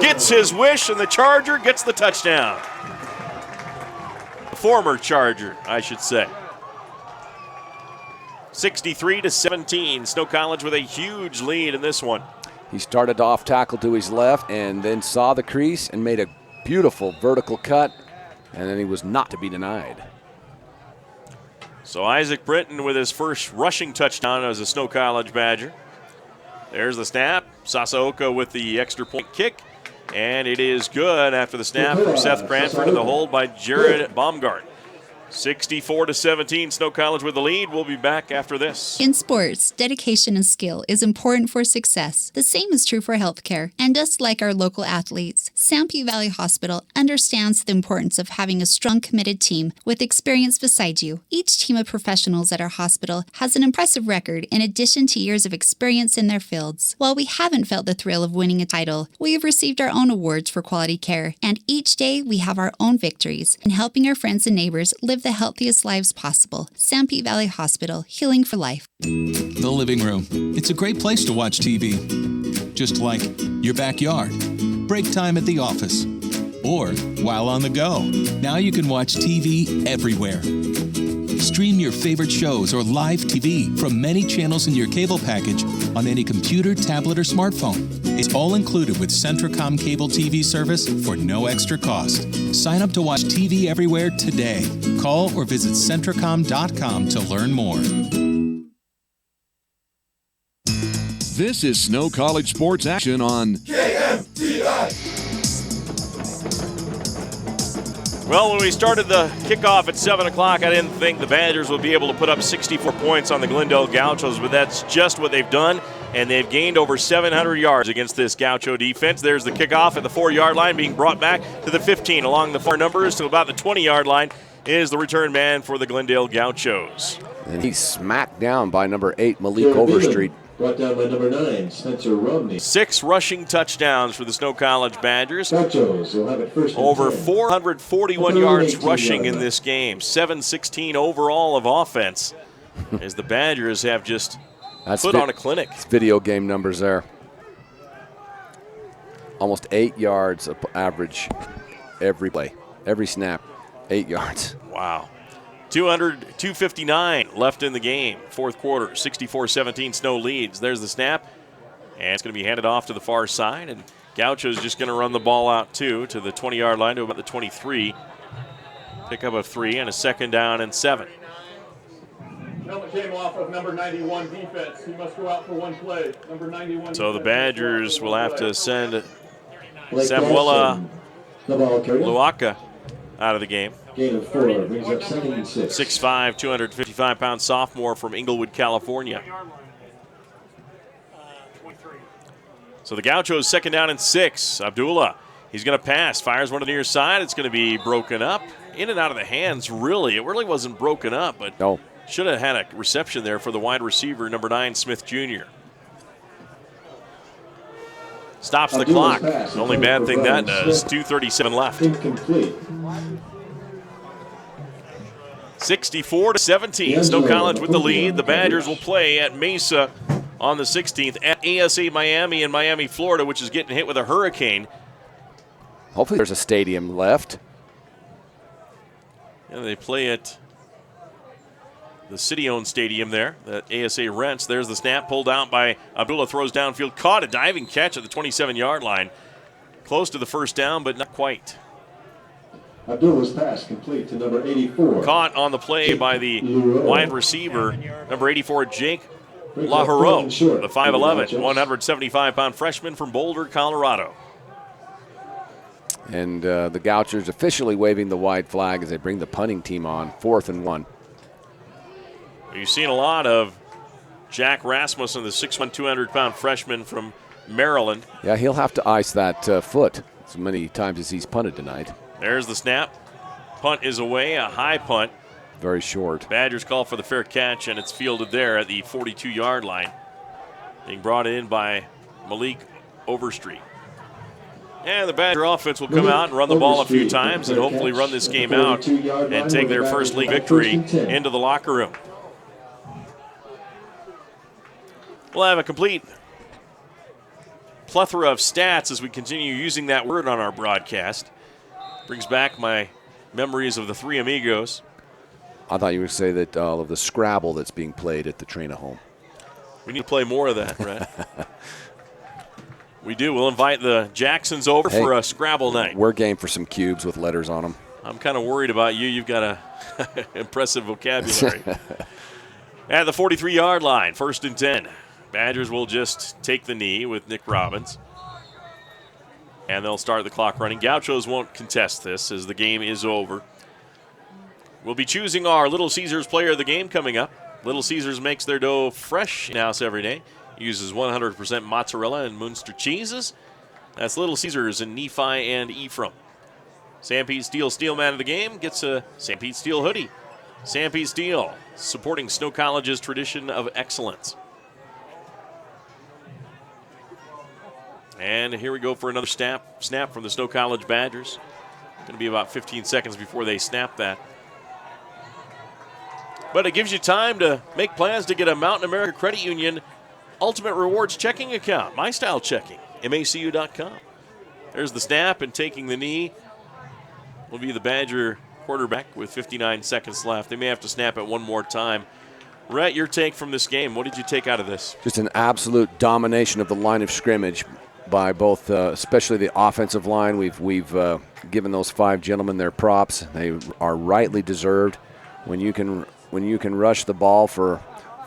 A: gets his wish, and the Charger gets the touchdown. The former Charger, I should say. 63-17. Snow College with a huge lead in this one.
B: He started off tackle to his left and then saw the crease and made a beautiful vertical cut, and then he was not to be denied.
A: So Isaac Britton with his first rushing touchdown as a Snow College Badger. There's the snap. Sasaoka with the extra point kick. And it is good after the snap from Seth Cranford and the hold by Jared Baumgart. 64-17, Snow College with the lead. We'll be back after this.
V: In sports, dedication and skill is important for success. The same is true for healthcare. And just like our local athletes, Sanpete Valley Hospital understands the importance of having a strong, committed team with experience beside you. Each team of professionals at our hospital has an impressive record in addition to years of experience in their fields. While we haven't felt the thrill of winning a title, we have received our own awards for quality care. And each day we have our own victories in helping our friends and neighbors live the healthiest lives possible. Sanpete Valley Hospital, healing for life.
W: The living room. It's a great place to watch TV.
J: just like your backyard, break time at the office, or while on the go. Now you can watch TV everywhere. Stream your favorite shows or live TV from many channels in your cable package on any computer, tablet, or smartphone. It's all included with Centracom cable TV service for no extra cost. Sign up to watch TV everywhere today. Call or visit Centracom.com to learn more.
P: This is Snow College Sports Action on
N: KMTI.
A: Well, when we started the kickoff at 7 o'clock, I didn't think the Badgers would be able to put up 64 points on the Glendale Gauchos, but that's just what they've done, and they've gained over 700 yards against this Gaucho defense. There's the kickoff at the 4-yard line, being brought back to the 15 along the far numbers to about the 20-yard line is the return man for the Glendale Gauchos.
B: And he's smacked down by number 8, Malik Overstreet.
L: Brought down by number 9, Spencer Romney.
A: 6 rushing touchdowns for the Snow College Badgers.
L: Gauchos will have it first and
A: Over
L: 10.
A: 441 yards rushing in this game. 716 overall of offense as the Badgers have just put on a clinic.
B: It's video game numbers there. Almost 8 yards of average every play, every snap. 8 yards.
A: Wow. 259 left in the game. Fourth quarter, 64-17 Snow leads. There's the snap, and it's going to be handed off to the far side, and Gaucho's just going to run the ball out, too, to the 20-yard line to about the 23. Pick up a 3 and a second down and 7.
U: Helmet came off of number 91 defense. He must go out for one play. Number 91.
A: So the Badgers will have to send Samuela Luaka out of the game.
L: Gain of 4 brings up 2nd and 6.
A: 6'5", 255-pound sophomore from Inglewood, California. So the Gauchos second down and 6. Abdullah, he's going to pass, fires one to the near side. It's going to be broken up. In and out of the hands, really. It really wasn't broken up, but should have had a reception there for the wide receiver, number 9, Smith Jr. Stops the clock. The only bad thing that does. 2:37 left.
L: Incomplete.
A: 64-17. Snow College with the lead. The Badgers will play at Mesa on the 16th at ASA Miami in Miami, Florida, which is getting hit with a hurricane.
B: Hopefully there's a stadium left.
A: And they play at the city-owned stadium there that ASA rents. There's the snap pulled out by Abdullah, throws downfield, caught a diving catch at the 27-yard line. Close to the first down, but not quite.
L: Abdullah's pass complete to number 84.
A: Caught on the play by the wide receiver, number 84, Jake LaHaro, the 5'11", 175-pound freshman from Boulder, Colorado.
B: And the Gauchos officially waving the white flag as they bring the punting team on, 4th and 1.
A: You've seen a lot of Jack Rasmussen, the 6'1", 200-pound freshman from Maryland.
B: Yeah, he'll have to ice that foot as many times as he's punted tonight.
A: There's the snap. Punt is away, a high punt.
B: Very short.
A: Badgers call for the fair catch, and it's fielded there at the 42-yard line. Being brought in by Malik Overstreet. And the Badger offense will come out and run the ball a few times and hopefully run this game out and take their first league victory into the locker room. We'll have a complete plethora of stats as we continue using that word on our broadcast. Brings back my memories of the Three Amigos.
B: I thought you would say that all of the Scrabble that's being played at the Trina home.
A: We need to play more of that, Brad. We do. We'll invite the Jacksons over for a Scrabble night.
B: We're game for some cubes with letters on them.
A: I'm kind of worried about you. You've got a impressive vocabulary. At the 43-yard line, 1st and 10. Badgers will just take the knee with Nick Robbins. And they'll start the clock running. Gauchos won't contest this as the game is over. We'll be choosing our Little Caesars player of the game coming up. Little Caesars makes their dough fresh in-house every day. Uses 100% mozzarella and Munster cheeses. That's Little Caesars in Nephi and Ephraim. Sam Pete Steel Steelman of the game gets a Sam Pete Steel hoodie. Sam Pete Steel, supporting Snow College's tradition of excellence. And here we go for another snap from the Snow College Badgers. Going to be about 15 seconds before they snap that. But it gives you time to make plans to get a Mountain America Credit Union Ultimate Rewards checking account, My Style Checking, MACU.com. There's the snap, and taking the knee will be the Badger quarterback with 59 seconds left. They may have to snap it one more time. Rhett, your take from this game. What did you take out of this?
B: Just an absolute domination of the line of scrimmage by both, especially the offensive line. We've given those 5 gentlemen their props. They are rightly deserved. When you can rush the ball for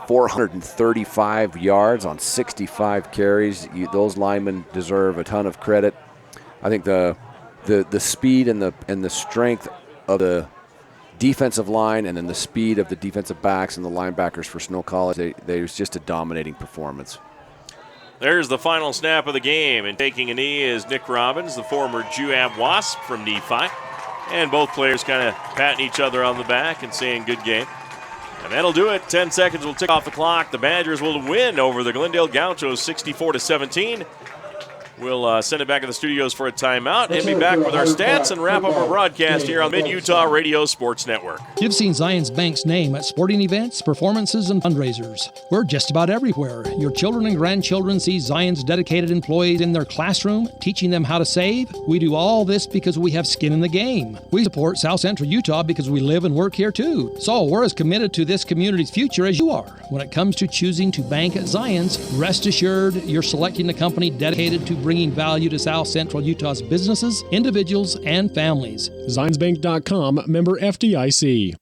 B: 435 yards on 65 carries, those linemen deserve a ton of credit. I think the speed and the strength of the defensive line, and then the speed of the defensive backs and the linebackers for Snow College, there's just a dominating performance.
A: There's the final snap of the game, and taking a knee is Nick Robbins, the former Juab Wasp from Nephi. And both players kind of patting each other on the back and saying good game. And that'll do it. 10 seconds will tick off the clock. The Badgers will win over the Glendale Gauchos 64-17. We'll send it back to the studios for a timeout and be back with our stats and wrap up our broadcast here on Mid-Utah Radio Sports Network.
Q: You've seen Zions Bank's name at sporting events, performances, and fundraisers. We're just about everywhere. Your children and grandchildren see Zion's dedicated employees in their classroom, teaching them how to save. We do all this because we have skin in the game. We support South Central Utah because we live and work here too. So we're as committed to this community's future as you are. When it comes to choosing to bank at Zion's, rest assured you're selecting a company dedicated to bringing value to South Central Utah's businesses, individuals, and families.
R: ZionsBank.com, member FDIC.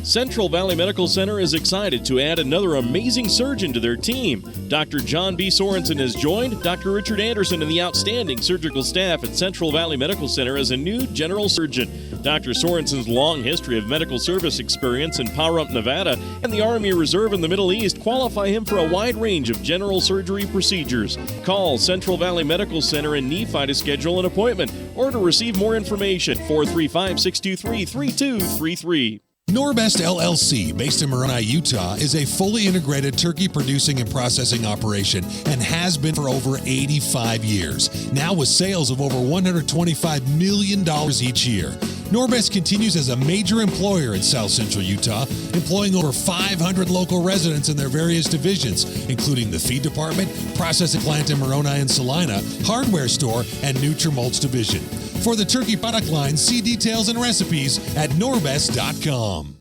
H: Central Valley Medical Center is excited to add another amazing surgeon to their team. Dr. John B. Sorensen has joined Dr. Richard Anderson and the outstanding surgical staff at Central Valley Medical Center as a new general surgeon. Dr. Sorensen's long history of medical service experience in Pahrump, Nevada, and the Army Reserve in the Middle East qualify him for a wide range of general surgery procedures. Call Central Valley Medical Center in Nephi to schedule an appointment or to receive more information. 435-623-3233.
G: Norbest LLC, based in Moroni, Utah, is a fully integrated turkey producing and processing operation and has been for over 85 years. Now with sales of over $125 million each year. Norbest continues as a major employer in South Central Utah, employing over 500 local residents in their various divisions, including the feed department, processing plant in Moroni and Salina, hardware store, and Nutrimulch division. For the turkey product line, see details and recipes at norbest.com.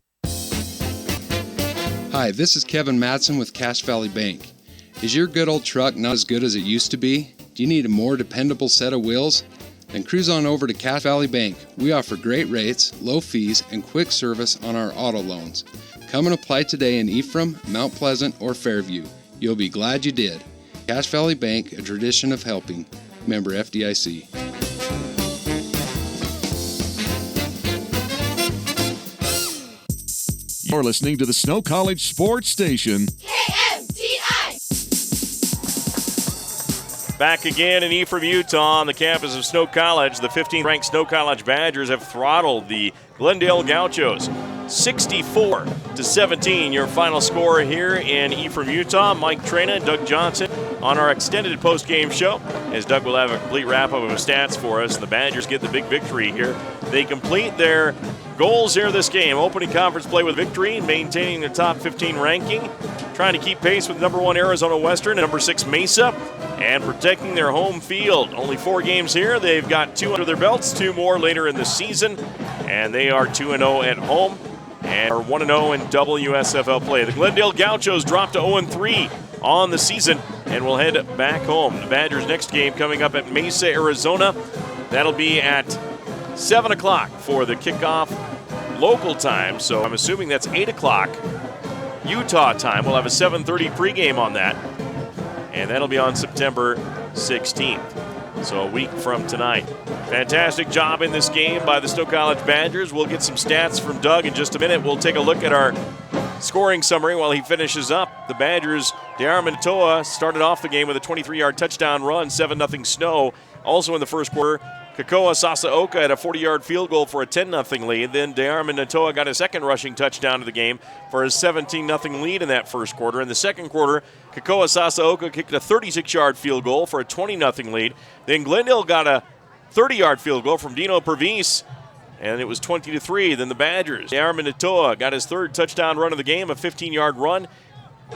K: Hi, this is Kevin Matson with Cache Valley Bank. Is your good old truck not as good as it used to be? Do you need a more dependable set of wheels? Then cruise on over to Cache Valley Bank. We offer great rates, low fees, and quick service on our auto loans. Come and apply today in Ephraim, Mount Pleasant, or Fairview. You'll be glad you did. Cache Valley Bank, a tradition of helping. Member FDIC.
P: You're listening to the Snow College Sports Station.
A: Back again in Ephraim, Utah, on the campus of Snow College. The 15th-ranked Snow College Badgers have throttled the Glendale Gauchos. 64-17, your final score here in Ephraim, Utah. Mike Trena and Doug Johnson on our extended post-game show, as Doug will have a complete wrap-up of stats for us. The Badgers get the big victory here. They complete their goals here this game. Opening conference play with victory, maintaining their top 15 ranking, trying to keep pace with number 1 Arizona Western and number 6 Mesa, and protecting their home field. Only 4 games here. They've got 2 under their belts, 2 more later in the season, and they are 2-0 at home and are 1-0 in WSFL play. The Glendale Gauchos dropped to 0-3 on the season and will head back home. The Badgers' next game coming up at Mesa, Arizona. That'll be at 7 o'clock for the kickoff local time, so I'm assuming that's 8 o'clock Utah time. We'll have a 7:30 pregame on that, and that'll be on September 16th, so a week from tonight. Fantastic job in this game by the Snow College Badgers. We'll get some stats from Doug in just a minute. We'll take a look at our scoring summary while he finishes up. The Badgers, De'Armond Natoa started off the game with a 23-yard touchdown run, 7-0 Snow. Also in the first quarter, Kakoa Sasaoka had a 40-yard field goal for a 10-0 lead. Then De'Armond Natoa got a second rushing touchdown of the game for a 17-0 lead in that first quarter. In the second quarter, Kakoa Sasaoka kicked a 36-yard field goal for a 20-0 lead. Then Glendale got a 30-yard field goal from Dino Pervis, and it was 20-3. Then the Badgers, De'Armond Natoa got his third touchdown run of the game, a 15-yard run.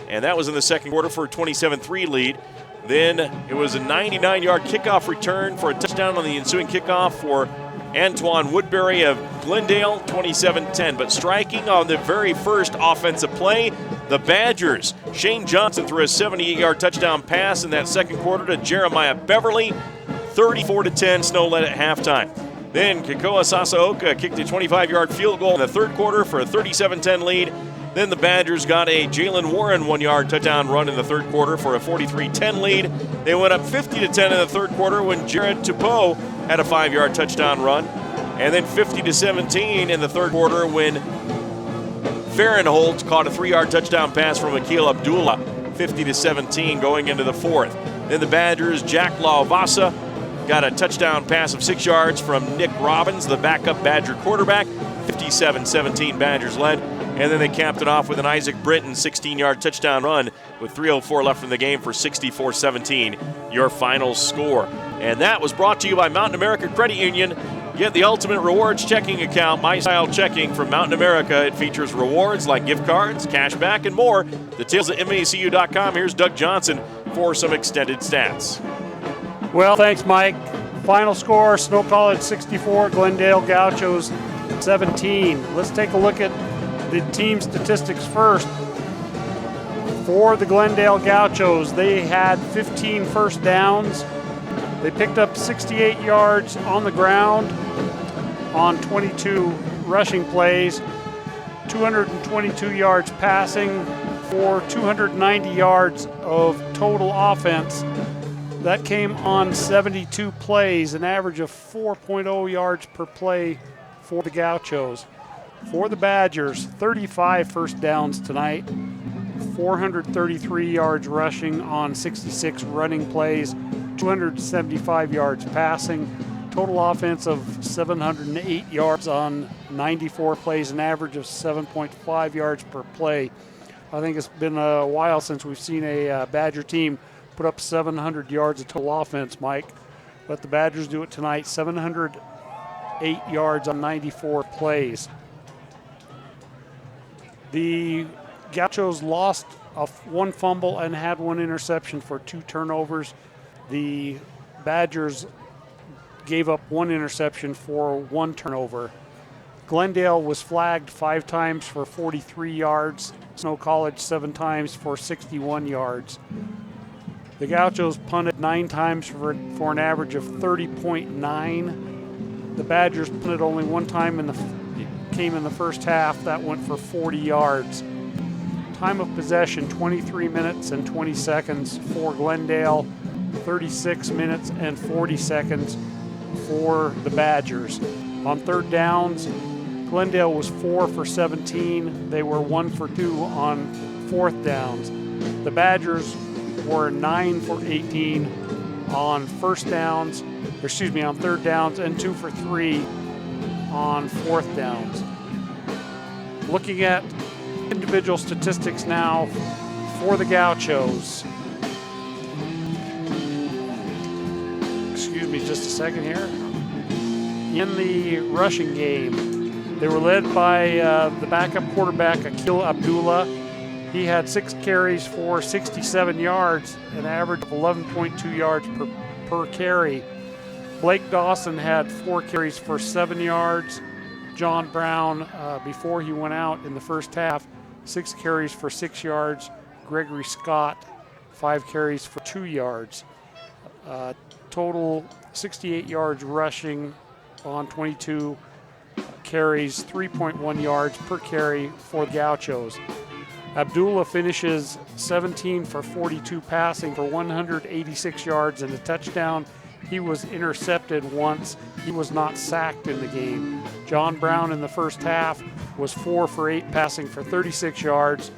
A: and that was in the second quarter for a 27-3 lead. Then it was a 99-yard kickoff return for a touchdown on the ensuing kickoff for Antoine Woodbury of Glendale, 27-10. But striking on the very first offensive play, the Badgers. Shane Johnson threw a 78-yard touchdown pass in that second quarter to Jeremiah Beverly, 34-10. Snow led at halftime. Then Kekoa Sasaoka kicked a 25-yard field goal in the third quarter for a 37-10 lead. Then the Badgers got a Jalen Warren 1-yard touchdown run in the third quarter for a 43-10 lead. They went up 50-10 in the third quarter when Jared Tupou had a 5-yard touchdown run. And then 50-17 in the third quarter when Farrenholt caught a 3-yard touchdown pass from Akil Abdullah, 50-17 going into the fourth. Then the Badgers, Jack Lauvasa, got a touchdown pass of 6 yards from Nick Robbins, the backup Badger quarterback. 57-17 Badgers led. And then they capped it off with an Isaac Britton 16-yard touchdown run with 3:04 left in the game for 64-17, your final score. And that was brought to you by Mountain America Credit Union. Get the ultimate rewards checking account, My Style Checking from Mountain America. It features rewards like gift cards, cash back, and more. Details at MACU.com. Here's Doug Johnson for some extended stats.
E: Well, thanks, Mike. Final score, Snow College 64, Glendale Gauchos 17. Let's take a look at the team statistics first. For the Glendale Gauchos, they had 15 first downs. They picked up 68 yards on the ground on 22 rushing plays, 222 yards passing for 290 yards of total offense. That came on 72 plays, an average of 4.0 yards per play for the Gauchos. For the Badgers, 35 first downs tonight, 433 yards rushing on 66 running plays, 275 yards passing, total offense of 708 yards on 94 plays, an average of 7.5 yards per play. I think it's been a while since we've seen a Badger team put up 700 yards of total offense, Mike. Let the Badgers do it tonight, 708 yards on 94 plays. The Gauchos lost one fumble and had one interception for 2 turnovers. The Badgers gave up one interception for 1 turnover. Glendale was flagged 5 times for 43 yards. Snow College 7 times for 61 yards. The Gauchos punted 9 times for an average of 30.9. The Badgers punted only 1 time came in the first half. That went for 40 yards. Time of possession, 23 minutes and 20 seconds for Glendale, 36 minutes and 40 seconds for the Badgers. On third downs, Glendale was 4 for 17. They were 1 for 2 on fourth downs. The Badgers were 9 for 18 on third downs and 2 for 3 on fourth downs. Looking at individual statistics now for the Gauchos. Excuse me just a second here. In the rushing game, they were led by the backup quarterback, Akil Abdullah. He had 6 carries for 67 yards, an average of 11.2 yards per carry. Blake Dawson had 4 carries for 7 yards. John Brown, before he went out in the first half, 6 carries for 6 yards. Gregory Scott, 5 carries for 2 yards. Total 68 yards rushing on 22 carries, 3.1 yards per carry for the Gauchos. Abdullah finishes 17 for 42 passing for 186 yards and a touchdown. He was intercepted once. He was not sacked in the game. John Brown in the first half was 4 for 8 passing for 36 yards.